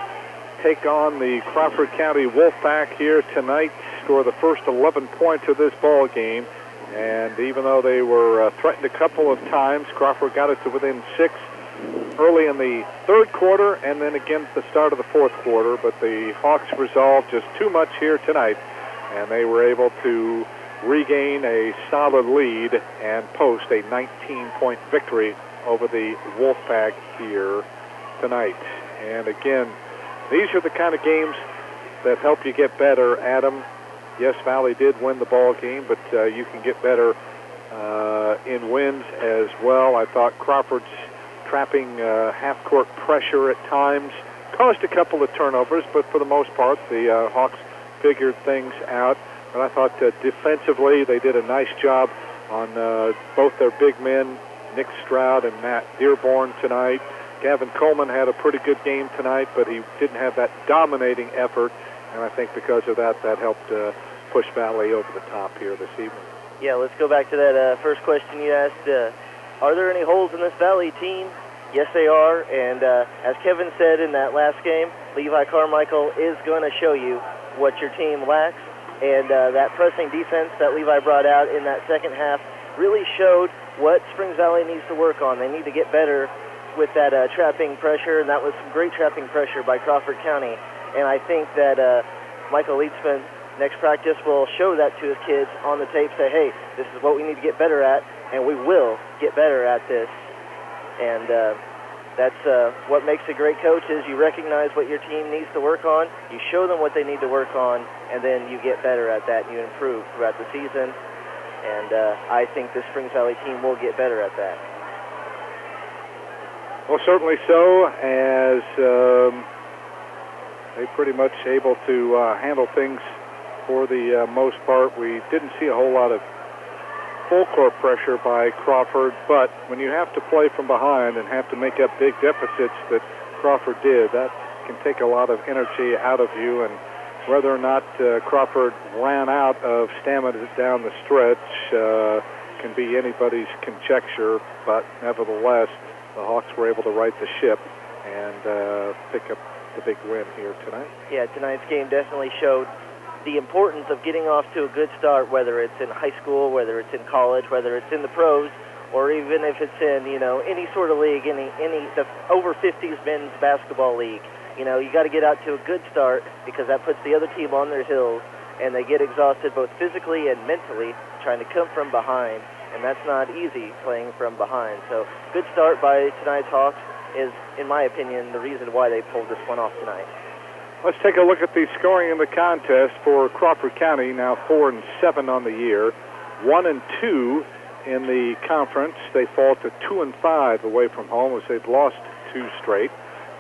A: take on the Crawford County Wolfpack here tonight, score the first 11 points of this ball game. And even though they were threatened a couple of times, Crawford got it to within 6 early in the third quarter and then again at the start of the fourth quarter. But the Hawks resolved just too much here tonight, and they were able to regain a solid lead and post a 19-point victory over the Wolfpack here tonight. And again, these are the kind of games that help you get better, Adam. Yes, Valley did win the ball game, but you can get better in wins as well. I thought Crawford's trapping half-court pressure at times caused a couple of turnovers, but for the most part, the Hawks figured things out. But I thought defensively they did a nice job on both their big men, Nick Stroud and Matt Dearborn, tonight. Gavin Coleman had a pretty good game tonight, but he didn't have that dominating effort, and I think because of that, that helped push Valley over the top here this evening.
F: Yeah, let's go back to that first question you asked. Are there any holes in this Valley team? Yes, they are, and as Kevin said in that last game, Levi Carmichael is going to show you what your team lacks, and that pressing defense that Levi brought out in that second half really showed what Springs Valley needs to work on. They need to get better with that trapping pressure, and that was some great trapping pressure by Crawford County. And I think that Michael Leitsman, next practice, will show that to his kids on the tape, say, hey, this is what we need to get better at, and we will get better at this. And that's what makes a great coach is you recognize what your team needs to work on, you show them what they need to work on, and then you get better at that, and you improve throughout the season. And I think the Springs Valley team will get better at that.
A: Well, certainly so, as they pretty much able to handle things for the most part. We didn't see a whole lot of full court pressure by Crawford, but when you have to play from behind and have to make up big deficits that Crawford did, that can take a lot of energy out of you. And whether or not Crawford ran out of stamina down the stretch can be anybody's conjecture, but nevertheless, the Hawks were able to right the ship and pick up the big win here tonight. Yeah, tonight's game definitely showed the importance of getting off to a good start, whether it's in high school, whether it's in college, whether it's in the pros, or even if it's in, any sort of league, the over 50s men's basketball league. You got to get out to a good start because that puts the other team on their heels, and they get exhausted both physically and mentally trying to come from behind, and that's not easy playing from behind. So good start by tonight's Hawks is, in my opinion, the reason why they pulled this one off tonight. Let's take a look at the scoring in the contest for Crawford County, now 4-7 on the year, 1-2 in the conference. They fall to 2-5 away from home as they've lost 2 straight.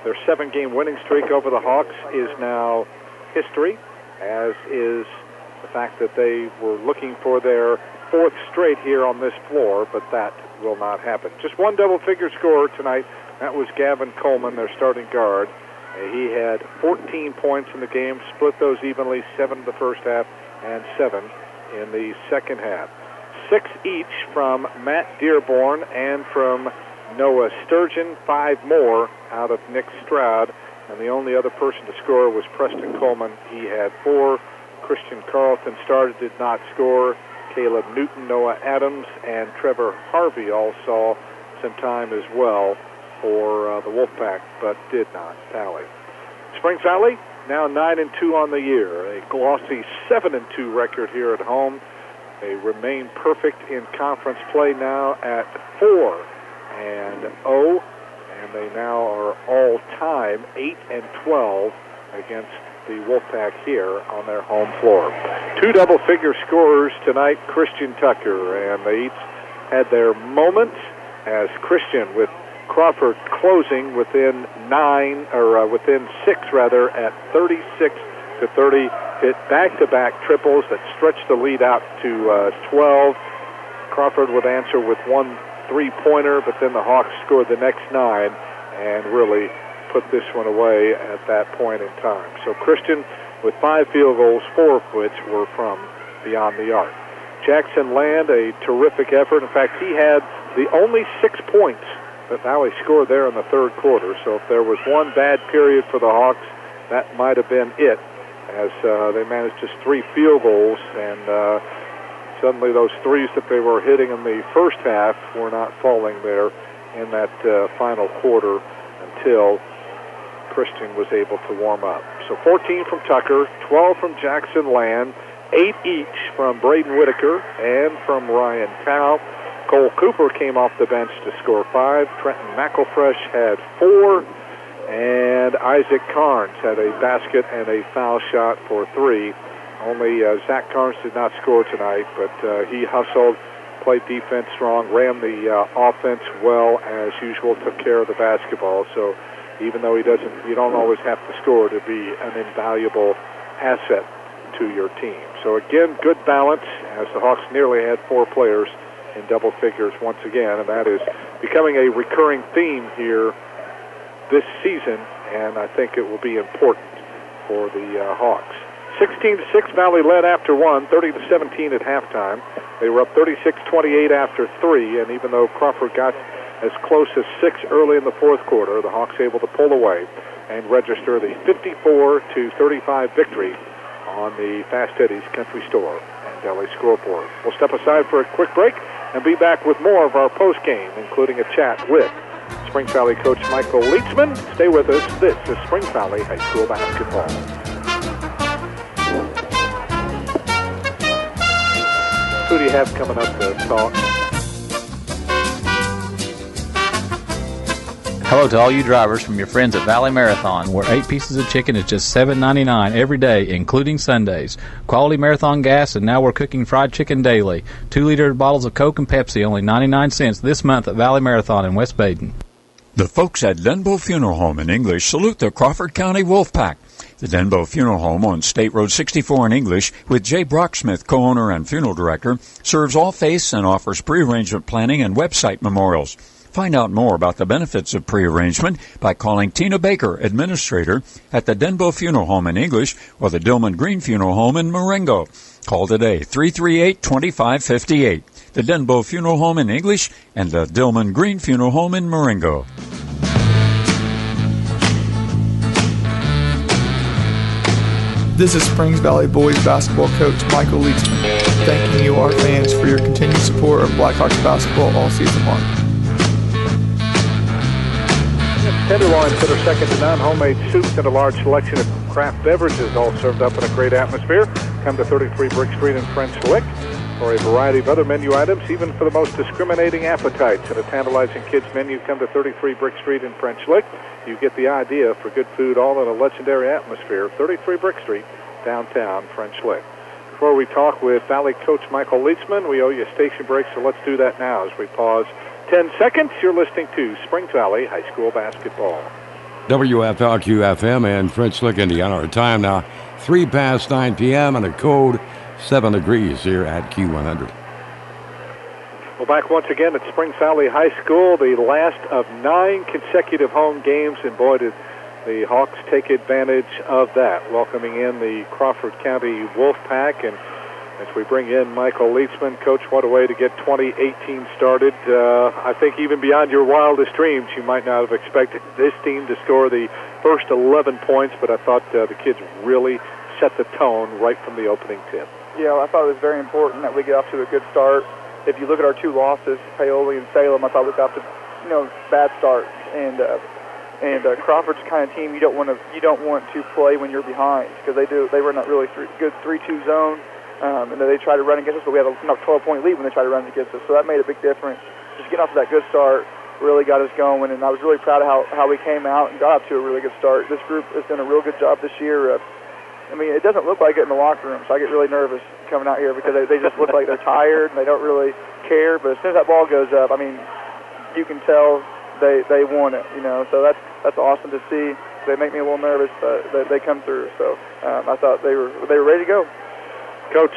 A: Their 7-game winning streak over the Hawks is now history, as is the fact that they were looking for their 4th straight here on this floor, but that will not happen. Just one double-figure scorer tonight. That was Gavin Coleman, their starting guard. He had 14 points in the game, split those evenly, 7 in the first half and 7 in the second half. 6 each from Matt Dearborn and from Noah Sturgeon, 5 more out of Nick Stroud, and the only other person to score was Preston Coleman. He had 4. Christian Carlton started, did not score. Caleb Newton, Noah Adams, and Trevor Harvey all saw some time as well for the Wolfpack, but did not tally. Springs Valley now 9-2 on the year, a glossy 7-2 record here at home. They remain perfect in conference play now at 4-0, and they now are all-time 8-12 against the Wolfpack here on their home floor. 2 double-figure scorers tonight, Christian Tucker, and they each had their moments as Christian with Crawford closing within 6 at 36-30, hit back-to-back triples that stretched the lead out to 12. Crawford would answer with 1 3-pointer, but then the Hawks scored the next 9, and really put this one away at that point in time. So Christian with 5 field goals, 4 of which were from beyond the arc. Jackson Land, a terrific effort. In fact, he had the only 6 points that Valley scored there in the third quarter. So if there was one bad period for the Hawks, that might have been it, as they managed just 3 field goals, and suddenly those threes that they were hitting in the first half were not falling there in that final quarter until Christian was able to warm up. So 14 from Tucker, 12 from Jackson Land, 8 each from Braden Whitaker and from Ryan Tao. Cole Cooper came off the bench to score 5. Trenton McElfresh had 4. And Isaac Carnes had a basket and a foul shot for 3. Only Zach Carnes did not score tonight, but he hustled, played defense strong, ran the offense well as usual, took care of the basketball. So even though you don't always have to score to be an invaluable asset to your team. So again, good balance, as the Hawks nearly had 4 players in double figures once again, and that is becoming a recurring theme here this season, and I think it will be important for the Hawks. 16-6, Valley led after 1, 30-17 at halftime. They were up 36-28 after 3, and even though Crawford got as close as 6 early in the fourth quarter, the Hawks able to pull away and register the 54-35 victory on the Fast Eddie's Country Store and Deli scoreboard. We'll step aside for a quick break and be back with more of our post-game, including a chat with Springs Valley coach Michael Leachman. Stay with us. This is Springs Valley High School basketball. Who do you have coming up to talk?
H: Hello to all you drivers from your friends at Valley Marathon, where 8 pieces of chicken is just $7.99 every day, including Sundays. Quality Marathon gas, and now we're cooking fried chicken daily. 2-liter bottles of Coke and Pepsi, only 99 cents this month at Valley Marathon in West Baden.
K: The folks at Denbo Funeral Home in English salute the Crawford County Wolfpack. The Denbo Funeral Home on State Road 64 in English, with Jay Brocksmith, co-owner and funeral director, serves all faiths and offers pre-arrangement planning and website memorials. Find out more about the benefits of pre-arrangement by calling Tina Baker, administrator, at the Denbo Funeral Home in English or the Dillman Green Funeral Home in Marengo. Call today, 338-2558. The Denbo Funeral Home in English and the Dillman Green Funeral Home in Marengo.
D: This is Springs Valley boys basketball coach Michael Leachman, thanking you, our fans, for your continued support of Blackhawks basketball all season long.
A: Tenderloins that are second to none, homemade soups and a large selection of craft beverages, all served up in a great atmosphere. Come to 33 Brick Street in French Lick for a variety of other menu items, even for the most discriminating appetites. And a tantalizing kids menu, come to 33 Brick Street in French Lick. You get the idea for good food, all in a legendary atmosphere. 33 Brick Street, downtown French Lick. Before we talk with Valley coach Michael Leachman, we owe you a station break, so let's do that now as we pause 10 seconds. You're listening to Springs Valley High School basketball.
M: WFLQ FM and French Lick, Indiana. Our time now 3 past 9 p.m. and a cold 7 degrees here at Q100.
A: Well, back once again at Springs Valley High School, the last of 9 consecutive home games, and boy, did the Hawks take advantage of that, welcoming in the Crawford County Wolfpack. And as we bring in Michael Leachman, Coach, what a way to get 2018 started. I think even beyond your wildest dreams, you might not have expected this team to score the first 11 points, but I thought the kids really set the tone right from the opening tip.
S: Yeah, I thought it was very important that we get off to a good start. If you look at our 2 losses, Paoli and Salem, I thought we got off to bad starts. And Crawford's the kind of team you don't want to play when you're behind, because they run that really good 3-2 zone. And then they tried to run against us, but we had a 12-point lead when they tried to run against us. So that made a big difference. Just getting off to that good start really got us going, and I was really proud of how we came out and got off to a really good start. This group has done a real good job this year. It doesn't look like it in the locker room, so I get really nervous coming out here because they just look like they're tired and they don't really care. But as soon as that ball goes up, you can tell they want it, So that's awesome to see. They make me a little nervous, but they come through. So I thought they were ready to go.
A: Coach,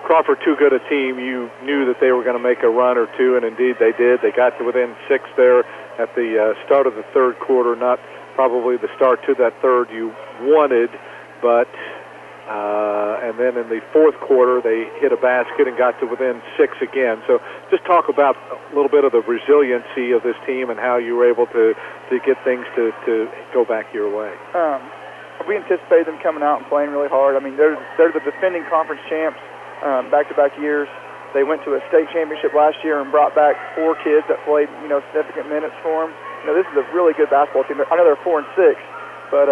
A: Crawford, too good a team. You knew that they were going to make a run or two, and indeed they did. They got to within 6 there at the start of the third quarter. Not probably the start to that third you wanted, but and then in the fourth quarter they hit a basket and got to within 6 again. So just talk about a little bit of the resiliency of this team and how you were able to get things to go back your way.
S: We anticipated them coming out and playing really hard. I mean, they're the defending conference champs back-to-back years. They went to a state championship last year and brought back 4 kids that played, significant minutes for them. This is a really good basketball team. I know they're 4-6, but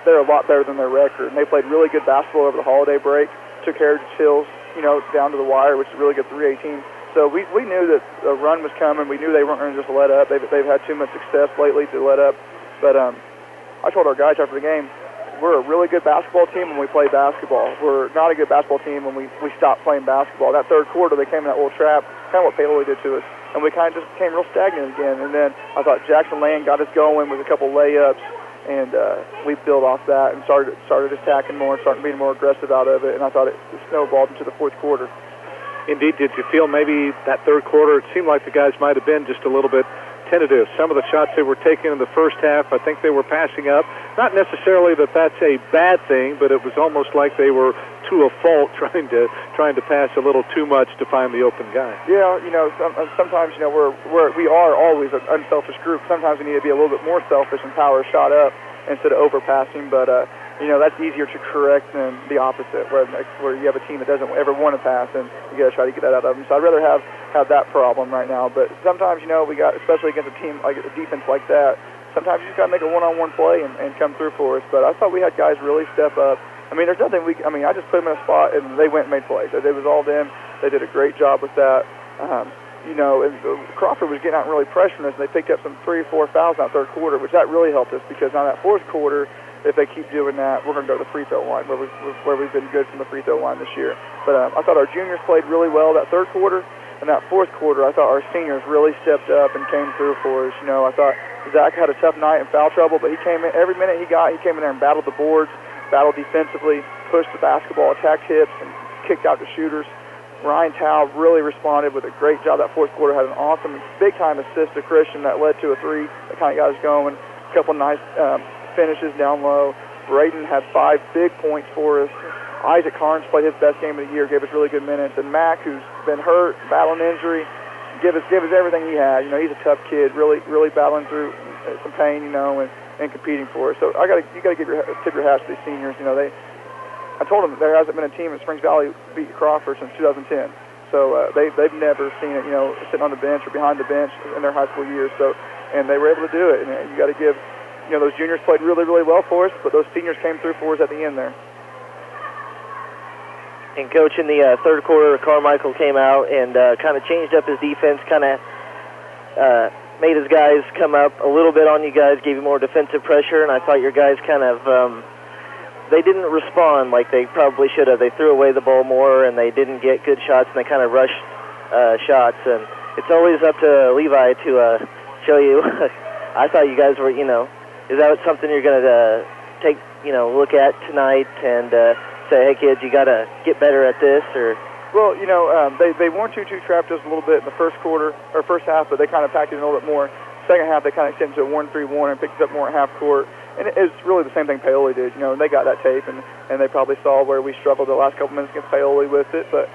S: they're a lot better than their record. And they played really good basketball over the holiday break. Took Heritage Hills, down to the wire, which is a really good 3A team. So we knew that a run was coming. We knew they weren't going to just let up. They've had too much success lately to let up. But I told our guys after the game, we're a really good basketball team when we play basketball. We're not a good basketball team when we stop playing basketball. That third quarter, they came in that little trap, kind of what Paoli did to us. And we kind of just became real stagnant again. And then I thought Jackson Land got us going with a couple layups. And we built off that and started attacking more, started being more aggressive out of it, and I thought it snowballed into the fourth quarter.
A: Indeed, did you feel maybe that third quarter, it seemed like the guys might have been just a little bit tentative. Some of the shots they were taking in the first half, I think they were passing up. Not necessarily that that's a bad thing, but it was almost like they were to a fault trying to pass a little too much to find the open guy.
S: Yeah, sometimes we are always an unselfish group. Sometimes we need to be a little bit more selfish and power a shot up instead of overpassing. But that's easier to correct than the opposite, where you have a team that doesn't ever want to pass, and you got to try to get that out of them. So I'd rather have that problem right now. But sometimes we got, especially against a team like a defense like that, sometimes you just got to make a one-on-one play and come through for us. But I thought we had guys really step up. I mean, there's nothing I just put them in a spot, and they went and made plays. It was all them. They did a great job with that. And Crawford was getting out and really pressuring us, and they picked up some 3 or 4 fouls in that third quarter, which that really helped us, because now that fourth quarter, if they keep doing that, we're going to go to the free throw line, where we've been good from the free throw line this year. But I thought our juniors played really well that third quarter, and that fourth quarter, I thought our seniors really stepped up and came through for us. I thought Zach had a tough night in foul trouble, but he came in every minute he came in there and battled the boards, battled defensively, pushed the basketball, attacked hips, and kicked out the shooters. Ryan Tao really responded with a great job that fourth quarter, had an awesome, big-time assist to Christian that led to a 3 that kind of got us going. A couple nice finishes down low. Braden had 5 big points for us. Isaac Carnes played his best game of the year, gave us really good minutes. And Mac, who's been hurt, battling injury, give us everything he had. He's a tough kid, really battling through some pain, and competing for us. So you got to tip your hats to these seniors. I told them there hasn't been a team at Springs Valley beat Crawford since 2010. So they've never seen it, sitting on the bench or behind the bench in their high school years. So, and they were able to do it. And you got to give, those juniors played really, really well for us, but those seniors came through for us at the end there.
F: And Coach, in the third quarter, Carmichael came out and kind of changed up his defense, kind of made his guys come up a little bit on you guys, gave you more defensive pressure, and I thought your guys kind of, they didn't respond like they probably should have. They threw away the ball more, and they didn't get good shots, and they kind of rushed shots. And it's always up to Levi to show you. I thought you guys were, is that something you're going to take, look at tonight and say, hey, kids, you got to get better at this? Or
S: Well, they 1-2-2 trapped us a little bit in the first quarter, or first half, but they kind of packed it in a little bit more. Second half, they kind of extended to a 1-3-1 and picked it up more at half court. And it's really the same thing Paoli did. They got that tape, and they probably saw where we struggled the last couple minutes against Paoli with it. But,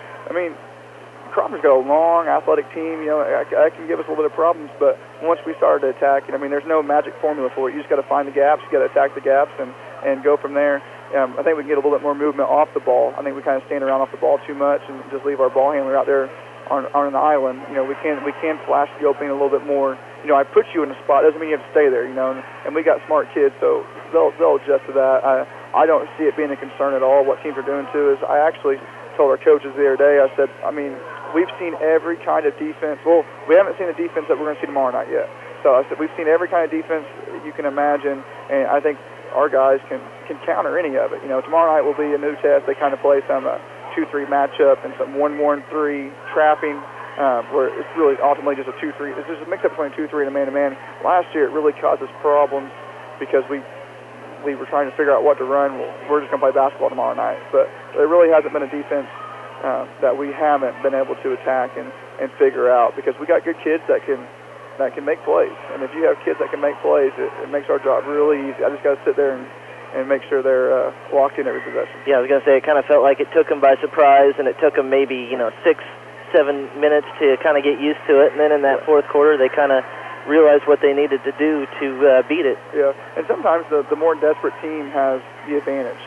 S: Crawford's got a long, athletic team. That can give us a little bit of problems. But once we started to attack, there's no magic formula for it. You just got to find the gaps. You got to attack the gaps and go from there. I think we can get a little bit more movement off the ball. I think we kind of stand around off the ball too much and just leave our ball handler out there on an island. We can flash the opening a little bit more. I put you in a spot doesn't mean you have to stay there. And we got smart kids, so they'll adjust to that. I don't see it being a concern at all. What teams are doing to us. I actually told our coaches the other day. I said, we've seen every kind of defense. Well, we haven't seen the defense that we're going to see tomorrow night yet. So I said we've seen every kind of defense you can imagine, and I think our guys can counter any of it. Tomorrow night will be a new test. They kind of play some 2-3 matchup and some 1-1-3 trapping, where it's really ultimately just a 2-3. It's just a mix-up between 2-3 and a man-to-man. Last year it really caused us problems because we were trying to figure out what to run. Well, we're just going to play basketball tomorrow night. But there really hasn't been a defense that we haven't been able to attack and figure out, because we got good kids that can that can make plays. And if you have kids that can make plays, it makes our job really easy. I just got to sit there and make sure they're locked in every possession.
F: Yeah, I was going to say, it kind of felt like it took them by surprise, and it took them maybe 6-7 minutes to kind of get used to it. And then in that fourth quarter, they kind of realized what they needed to do to beat it.
S: Yeah, and sometimes the more desperate team has the advantage.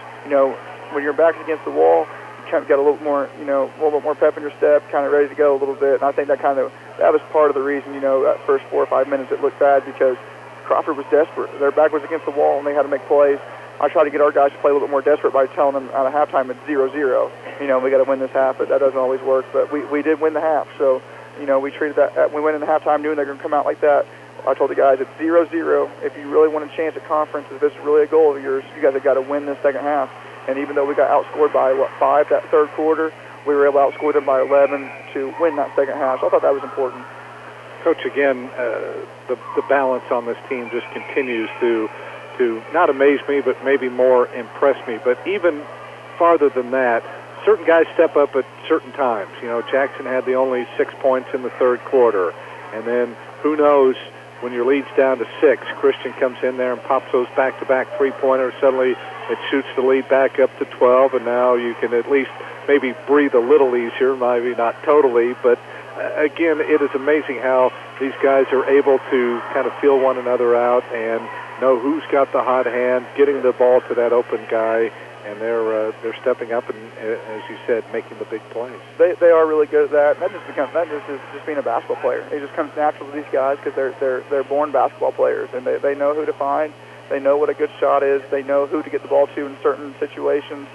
S: When your back's against the wall, you kind of got a little more, a little bit more pep in your step, kind of ready to go a little bit. And I think that was part of the reason, that first 4 or 5 minutes it looked bad, because Crawford was desperate. Their back was against the wall, and they had to make plays. I try to get our guys to play a little bit more desperate by telling them at a halftime it's 0-0. We got to win this half, but that doesn't always work. But we did win the half, so we treated that. We went in the halftime knowing they're going to come out like that. I told the guys it's 0-0. If you really want a chance at conference, if this is really a goal of yours, you guys have got to win this second half. And even though we got outscored by 5 that third quarter, we were able to outscore them by 11 to win that second half. So I thought that was important.
A: Coach, again, the balance on this team just continues to not amaze me, but maybe more impress me. But even farther than that, certain guys step up at certain times. Jackson had the only 6 points in the third quarter. And then who knows, when your lead's down to 6, Christian comes in there and pops those back-to-back three-pointers. Suddenly it shoots the lead back up to 12, and now you can at least maybe breathe a little easier, maybe not totally. But, again, it is amazing how these guys are able to kind of feel one another out and know who's got the hot hand, getting the ball to that open guy, and they're stepping up and, as you said, making the big plays.
S: They are really good at that. That is just being a basketball player. It just comes natural to these guys because they're born basketball players, and they know who to find. They know what a good shot is. They know who to get the ball to in certain situations.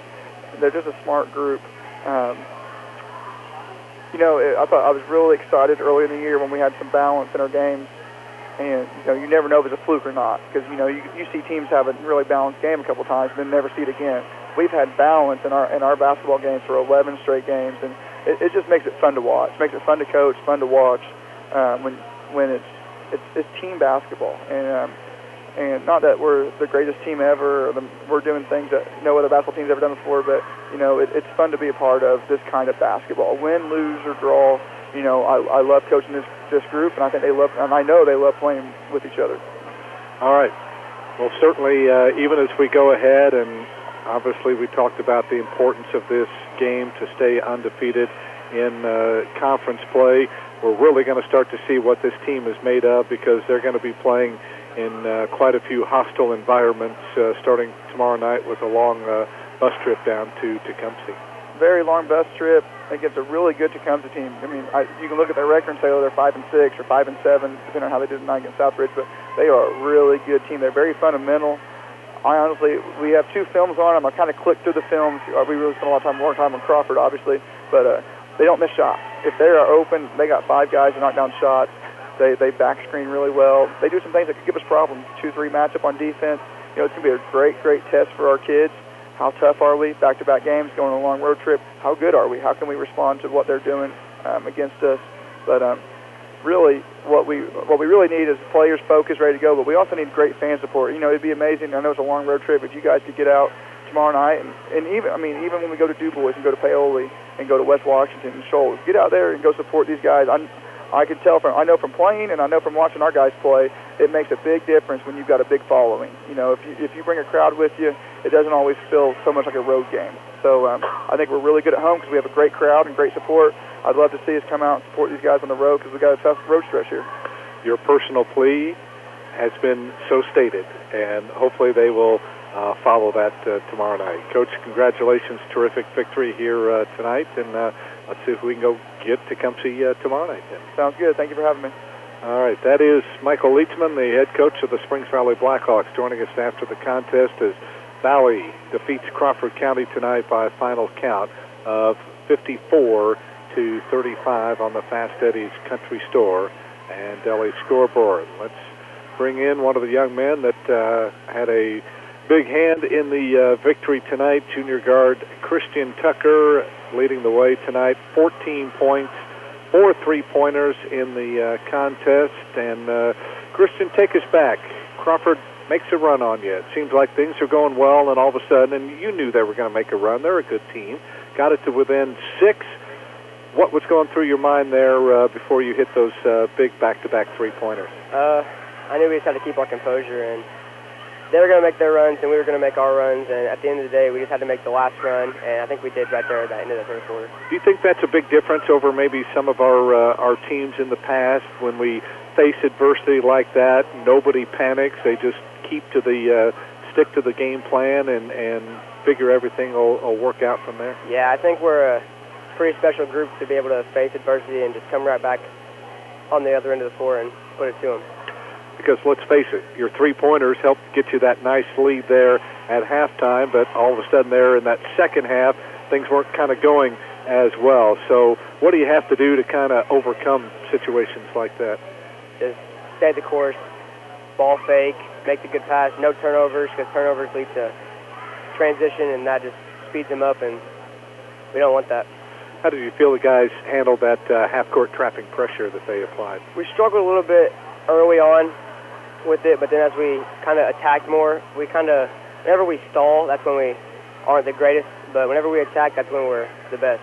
S: They're just a smart group. I thought I was really excited early in the year when we had some balance in our games. And, you never know if it's a fluke or not, because, you see teams have a really balanced game a couple times and then never see it again. We've had balance in our basketball games for 11 straight games, and it just makes it fun to watch. It makes it fun to coach, fun to watch when it's team basketball. And not that we're the greatest team ever, or we're doing things that no other basketball team's ever done before, but, it's fun to be a part of this kind of basketball. Win, lose, or draw. I love coaching this group, and I think I know they love playing with each other.
A: All right. Well, certainly, even as we go ahead, and obviously we talked about the importance of this game to stay undefeated in conference play, we're really going to start to see what this team is made of, because they're going to be playing in quite a few hostile environments starting tomorrow night with a long bus trip down to Tecumseh.
S: Very long bus trip against a really good Tecumseh team. I mean, you can look at their record and say, they're 5-6 or 5-7, depending on how they did tonight against Southbridge. But they are a really good team. They're very fundamental. We have 2 films on them. I kind of clicked through the films. We really spent more time on Crawford, obviously, but they don't miss shots. If they are open, they got 5 guys to knock down shots. They back screen really well. They do some things that could give us problems. 2-3 matchup on defense. It's going to be a great test for our kids. How tough are we? Back-to-back games, going on a long road trip. How good are we? How can we respond to what they're doing against us? But really, what we really need is players focused, ready to go. But we also need great fan support. It'd be amazing. I know it's a long road trip, but you guys could get out tomorrow night, and even when we go to DuBois and go to Paoli and go to West Washington and Shoals, get out there and go support these guys. I can tell I know from playing, and I know from watching our guys play, it makes a big difference when you've got a big following. If you bring a crowd with you, it doesn't always feel so much like a road game. So I think we're really good at home because we have a great crowd and great support. I'd love to see us come out and support these guys on the road because we've got a tough road stretch here.
A: Your personal plea has been so stated, and hopefully they will follow that tomorrow night. Coach, congratulations. Terrific victory here tonight, and let's see if we can go get Tecumseh tomorrow night then.
S: Sounds good. Thank you for having me.
A: All right, that is Michael Leachman, the head coach of the Springs Valley Blackhawks, joining us after the contest as Valley defeats Crawford County tonight by a final count of 54-35 on the Fast Eddie's Country Store and Deli scoreboard. Let's bring in one of the young men that had a big hand in the victory tonight, junior guard Christian Tucker, leading the way tonight, 14 points, 4 3-pointers in the contest. And Christian, take us back. Crawford makes a run on you. It seems like things are going well, and all of a sudden, and you knew they were going to make a run. They're a good team. Got it to within 6. what was going through your mind there before you hit those big back-to-back three-pointers?
Q: I knew we just had to keep our composure, and they were going to make their runs, and we were going to make our runs, and at the end of the day, we just had to make the last run, and I think we did right there at the end of the third quarter.
A: Do you think that's a big difference over maybe some of our teams in the past when we face adversity like that? Nobody panics; they just keep to the stick to the game plan and figure everything will work out from there.
Q: Yeah, I think we're a pretty special group to be able to face adversity and just come right back on the other end of the floor and put it to them.
A: Because let's face it, your three-pointers helped get you that nice lead there at halftime, but all of a sudden there in that second half, things weren't kind of going as well. So what do you have to do to kind of overcome situations like that?
Q: Just stay the course, ball fake, make the good pass, no turnovers, because turnovers lead to transition, and that just speeds them up, and we don't want that.
A: How did you feel the guys handled that half-court trapping pressure that they applied?
Q: We struggled a little bit early on with it, but then as we kind of attacked more, we kind of, whenever we stall, that's when we aren't the greatest, but whenever we attack, that's when we're the best.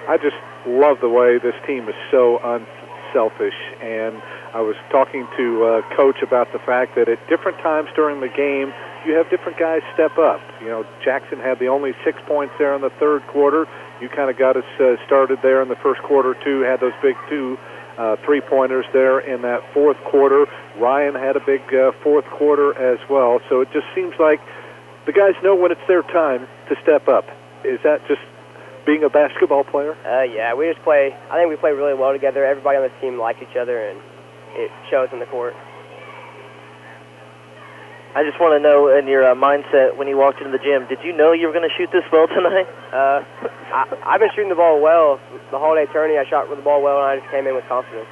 A: I just love the way this team is so unselfish, and I was talking to Coach about the fact that at different times during the game, you have different guys step up. You know, Jackson had the only 6 points there in the third quarter. You kind of got us started there in the first quarter, too, had those big two three-pointers there in that fourth quarter. Ryan had a big fourth quarter as well. So it just seems like the guys know when it's their time to step up. Is that just being a basketball player?
Q: Yeah, we just play. I think we play really well together. Everybody on the team likes each other, and it shows in the court.
T: I just want to know, in your mindset when you walked into the gym, did you know you were going to shoot this well tonight?
Q: I've been shooting the ball well. The whole-day tourney, I shot the ball well, and I just came in with confidence.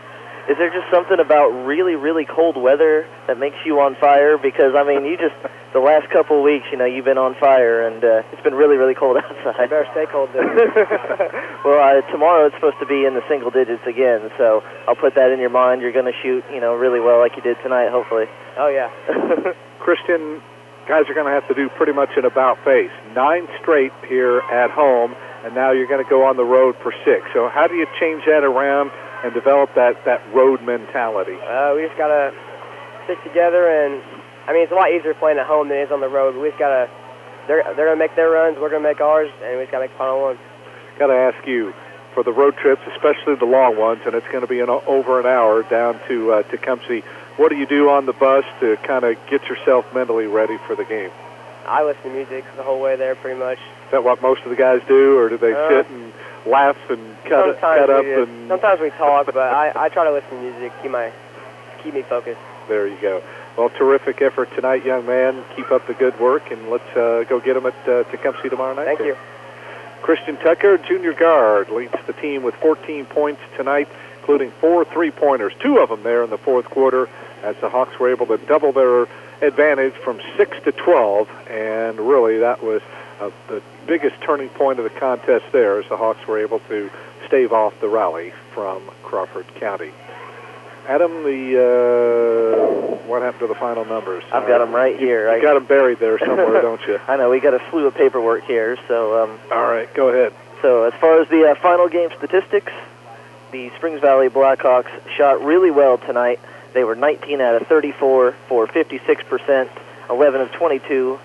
T: Is there just something about really, really cold weather that makes you on fire? Because, I mean, the last couple of weeks, you know, you've been on fire, and it's been really, really cold outside.
Q: I better stay cold then.
T: Well, tomorrow it's supposed to be in the single digits again, so I'll put that in your mind. You're going to shoot, you know, really well like you did tonight, hopefully.
Q: Oh, yeah.
A: Christian, guys are going to have to do pretty much an about-face. 9 straight here at home, and now you're going to go on the road for 6. So how do you change that around and develop that road mentality?
Q: We just got to stick together, and, I mean, it's a lot easier playing at home than it is on the road. We just got to, they're going to make their runs, we're going to make ours, and we just got to make the final ones.
A: Got to ask you, for the road trips, especially the long ones, and it's going to be over an hour down to Tecumseh, what do you do on the bus to kind of get yourself mentally ready for the game?
Q: I listen to music the whole way there, pretty much.
A: Is that what most of the guys do, or do they sit and laugh and cut up? And
Q: sometimes we talk, but I try to listen to music, keep me focused.
A: There you go. Well, terrific effort tonight, young man. Keep up the good work, and let's go get them at Tecumseh tomorrow night.
Q: Thank you.
A: Christian Tucker, junior guard, leads the team with 14 points tonight, including 4 three-pointers, 2 of them there in the fourth quarter, as the Hawks were able to double their advantage from 6 to 12, and really that was the biggest turning point of the contest there, as the Hawks were able to stave off the rally from Crawford County. Adam, what happened to the final numbers?
T: I've got them right here.
A: You got them buried there somewhere, don't you?
T: I know, we got a slew of paperwork here, so...
A: All right, go ahead.
T: So as far as the final game statistics, the Springs Valley Blackhawks shot really well tonight. They were 19 out of 34 for 56%, 11 of 22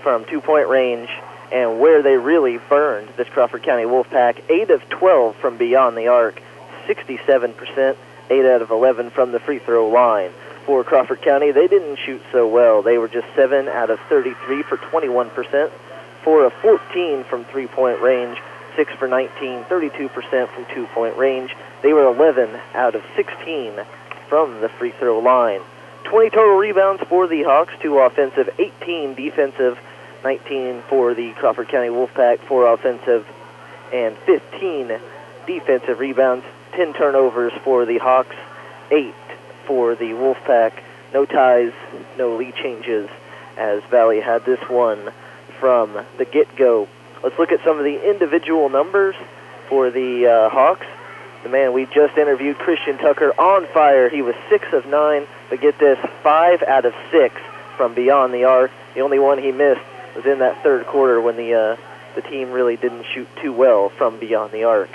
T: from two-point range, and where they really burned this Crawford County Wolfpack, 8 of 12 from beyond the arc, 67%, 8 out of 11 from the free throw line. For Crawford County, they didn't shoot so well. They were just 7 out of 33 for 21%, 4 of 14 from three-point range, 6 for 19, 32% from two-point range. They were 11 out of 16 from the free throw line. 20 total rebounds for the Hawks, 2 offensive, 18 defensive, 19 for the Crawford County Wolfpack, 4 offensive, and 15 defensive rebounds. 10 turnovers for the Hawks, 8 for the Wolfpack. No ties, no lead changes, as Valley had this one from the get-go. Let's look at some of the individual numbers for the Hawks. The man we just interviewed, Christian Tucker, on fire. He was 6 of 9, but get this, 5 out of 6 from beyond the arc. The only one he missed was in that third quarter when the team really didn't shoot too well from beyond the arc.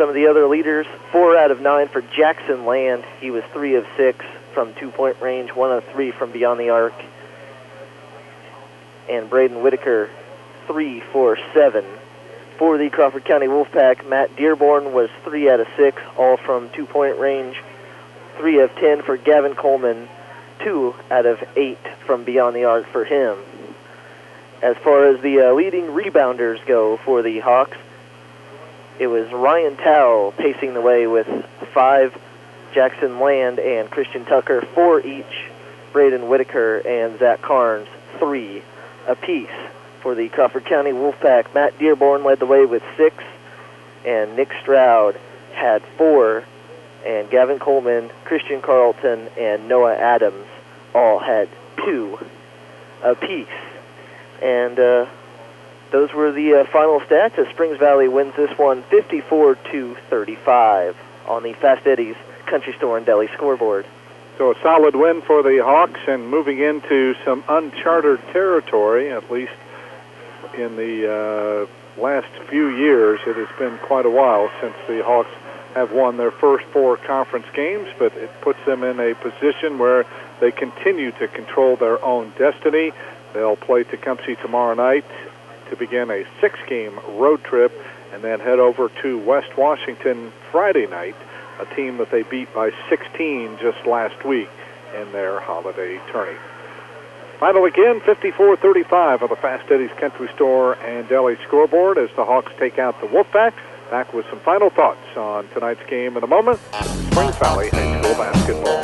T: some of the other leaders, 4 out of 9 for Jackson Land. He was 3 of 6 from 2-point range, 1 of 3 from beyond the arc. And Braden Whitaker, 3 for 7. For the Crawford County Wolfpack, Matt Dearborn was 3 out of 6, all from 2-point range. 3 of 10 for Gavin Coleman, 2 out of 8 from beyond the arc for him. As far as the leading rebounders go for the Hawks, it was Ryan Towle pacing the way with 5, Jackson Land and Christian Tucker, 4 each, Braden Whitaker and Zach Carnes, 3 apiece. For the Crawford County Wolfpack, Matt Dearborn led the way with 6, and Nick Stroud had 4, and Gavin Coleman, Christian Carlton, and Noah Adams all had 2 apiece. And those were the final stats as Springs Valley wins this one 54-35 on the Fast Eddie's Country Store and Deli scoreboard.
A: So a solid win for the Hawks, and moving into some uncharted territory, at least in the last few years. It has been quite a while since the Hawks have won their first 4 conference games, but it puts them in a position where they continue to control their own destiny. They'll play Tecumseh tomorrow night to begin a 6-game road trip, and then head over to West Washington Friday night, a team that they beat by 16 just last week in their holiday tourney. Final again, 54-35 on the Fast Eddie's Country Store and Deli scoreboard as the Hawks take out the Wolfpack. Back with some final thoughts on tonight's game in a moment. Springs Valley High School basketball.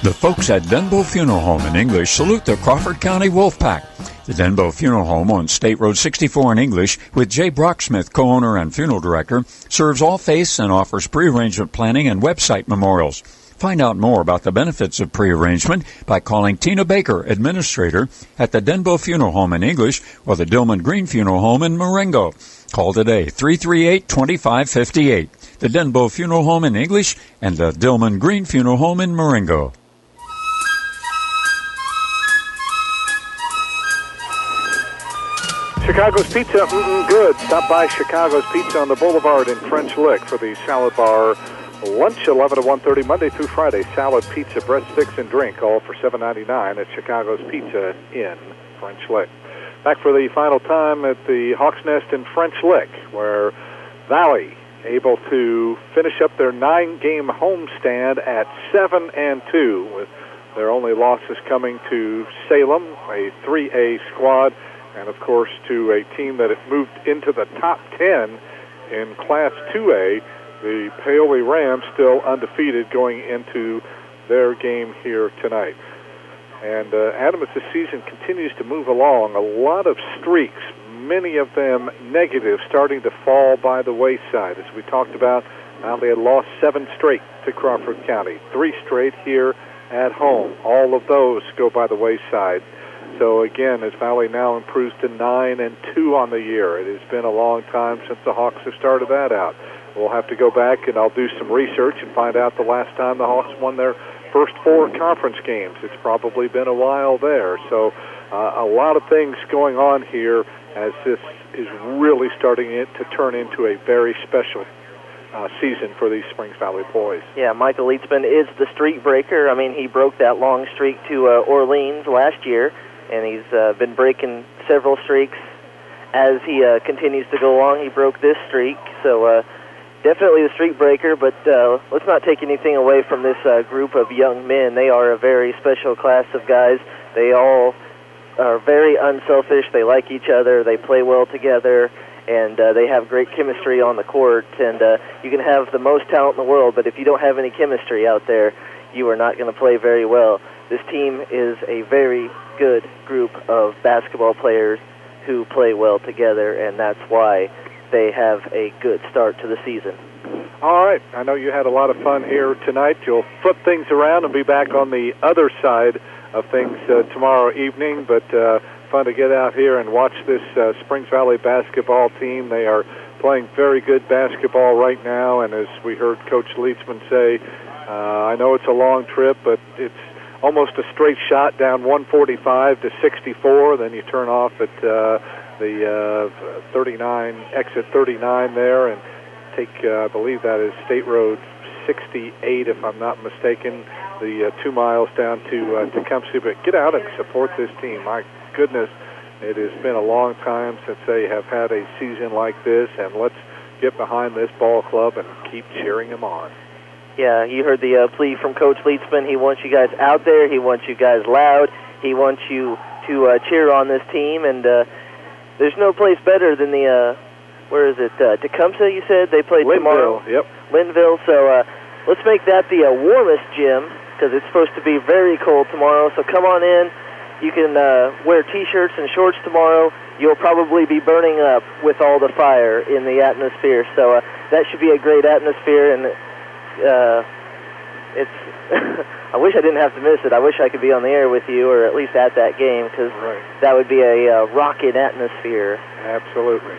K: The folks at Denbo Funeral Home in English salute the Crawford County Wolfpack. The Denbo Funeral Home on State Road 64 in English, with Jay Brocksmith, co-owner and funeral director, serves all faiths and offers pre-arrangement planning and website memorials. Find out more about the benefits of pre-arrangement by calling Tina Baker, administrator, at the Denbo Funeral Home in English or the Dillman Green Funeral Home in Marengo. Call today, 338-2558. The Denbo Funeral Home in English and the Dillman Green Funeral Home in Marengo.
A: Chicago's Pizza, good. Stop by Chicago's Pizza on the Boulevard in French Lick for the salad bar lunch, 11 to 1:30, Monday through Friday. Salad, pizza, breadsticks, and drink, all for $7.99 at Chicago's Pizza in French Lick. Back for the final time at the Hawks Nest in French Lick, where Valley able to finish up their 9-game homestand at 7-2, with their only losses coming to Salem, a 3A squad, and, of course, to a team that had moved into the top 10 in Class 2A, the Paoli Rams, still undefeated going into their game here tonight. And, Adam, as the season continues to move along, a lot of streaks, many of them negative, starting to fall by the wayside. As we talked about, now they had lost 7 straight to Crawford County, 3 straight here at home. All of those go by the wayside. So, again, as Valley now improves to 9-2 on the year, it has been a long time since the Hawks have started that out. We'll have to go back, and I'll do some research and find out the last time the Hawks won their first 4 conference games. It's probably been a while there. So a lot of things going on here as this is really starting to turn into a very special season for these Springs Valley boys.
T: Yeah, Michael Leitzman is the streak breaker. I mean, he broke that long streak to Orleans last year, and he's been breaking several streaks as he continues to go along. He broke this streak, so definitely the streak breaker, but let's not take anything away from this group of young men. They are a very special class of guys. They all are very unselfish. They like each other. They play well together, and they have great chemistry on the court. And you can have the most talent in the world, but if you don't have any chemistry out there, you are not going to play very well. This team is a very good group of basketball players who play well together, and that's why they have a good start to the season.
A: All right. I know you had a lot of fun here tonight. You'll flip things around and be back on the other side of things tomorrow evening, but fun to get out here and watch this Springs Valley basketball team. They are playing very good basketball right now, and as we heard Coach Leitzman say, I know it's a long trip, but it's almost a straight shot down 145 to 64. Then you turn off at the 39, exit 39 there, and take, I believe that is State Road 68, if I'm not mistaken, the 2 miles down to Tecumseh. But get out and support this team. My goodness, it has been a long time since they have had a season like this, and let's get behind this ball club and keep cheering them on.
T: Yeah, you heard the plea from Coach Leitzman. He wants you guys out there. He wants you guys loud. He wants you to cheer on this team, and there's no place better than the, where is it, Tecumseh, you said? They play tomorrow.
A: Yep.
T: Linville, so let's make that the warmest gym, because it's supposed to be very cold tomorrow, so come on in. You can wear T-shirts and shorts tomorrow. You'll probably be burning up with all the fire in the atmosphere, so that should be a great atmosphere, and it's I wish I didn't have to miss it. I wish I could be on the air with you, or at least at that game, because that would be a rocking atmosphere.
A: Absolutely.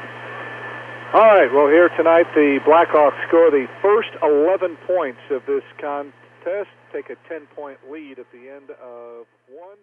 A: All right, well, here tonight the Blackhawks score the first 11 points of this contest, take a 10-point lead at the end of one.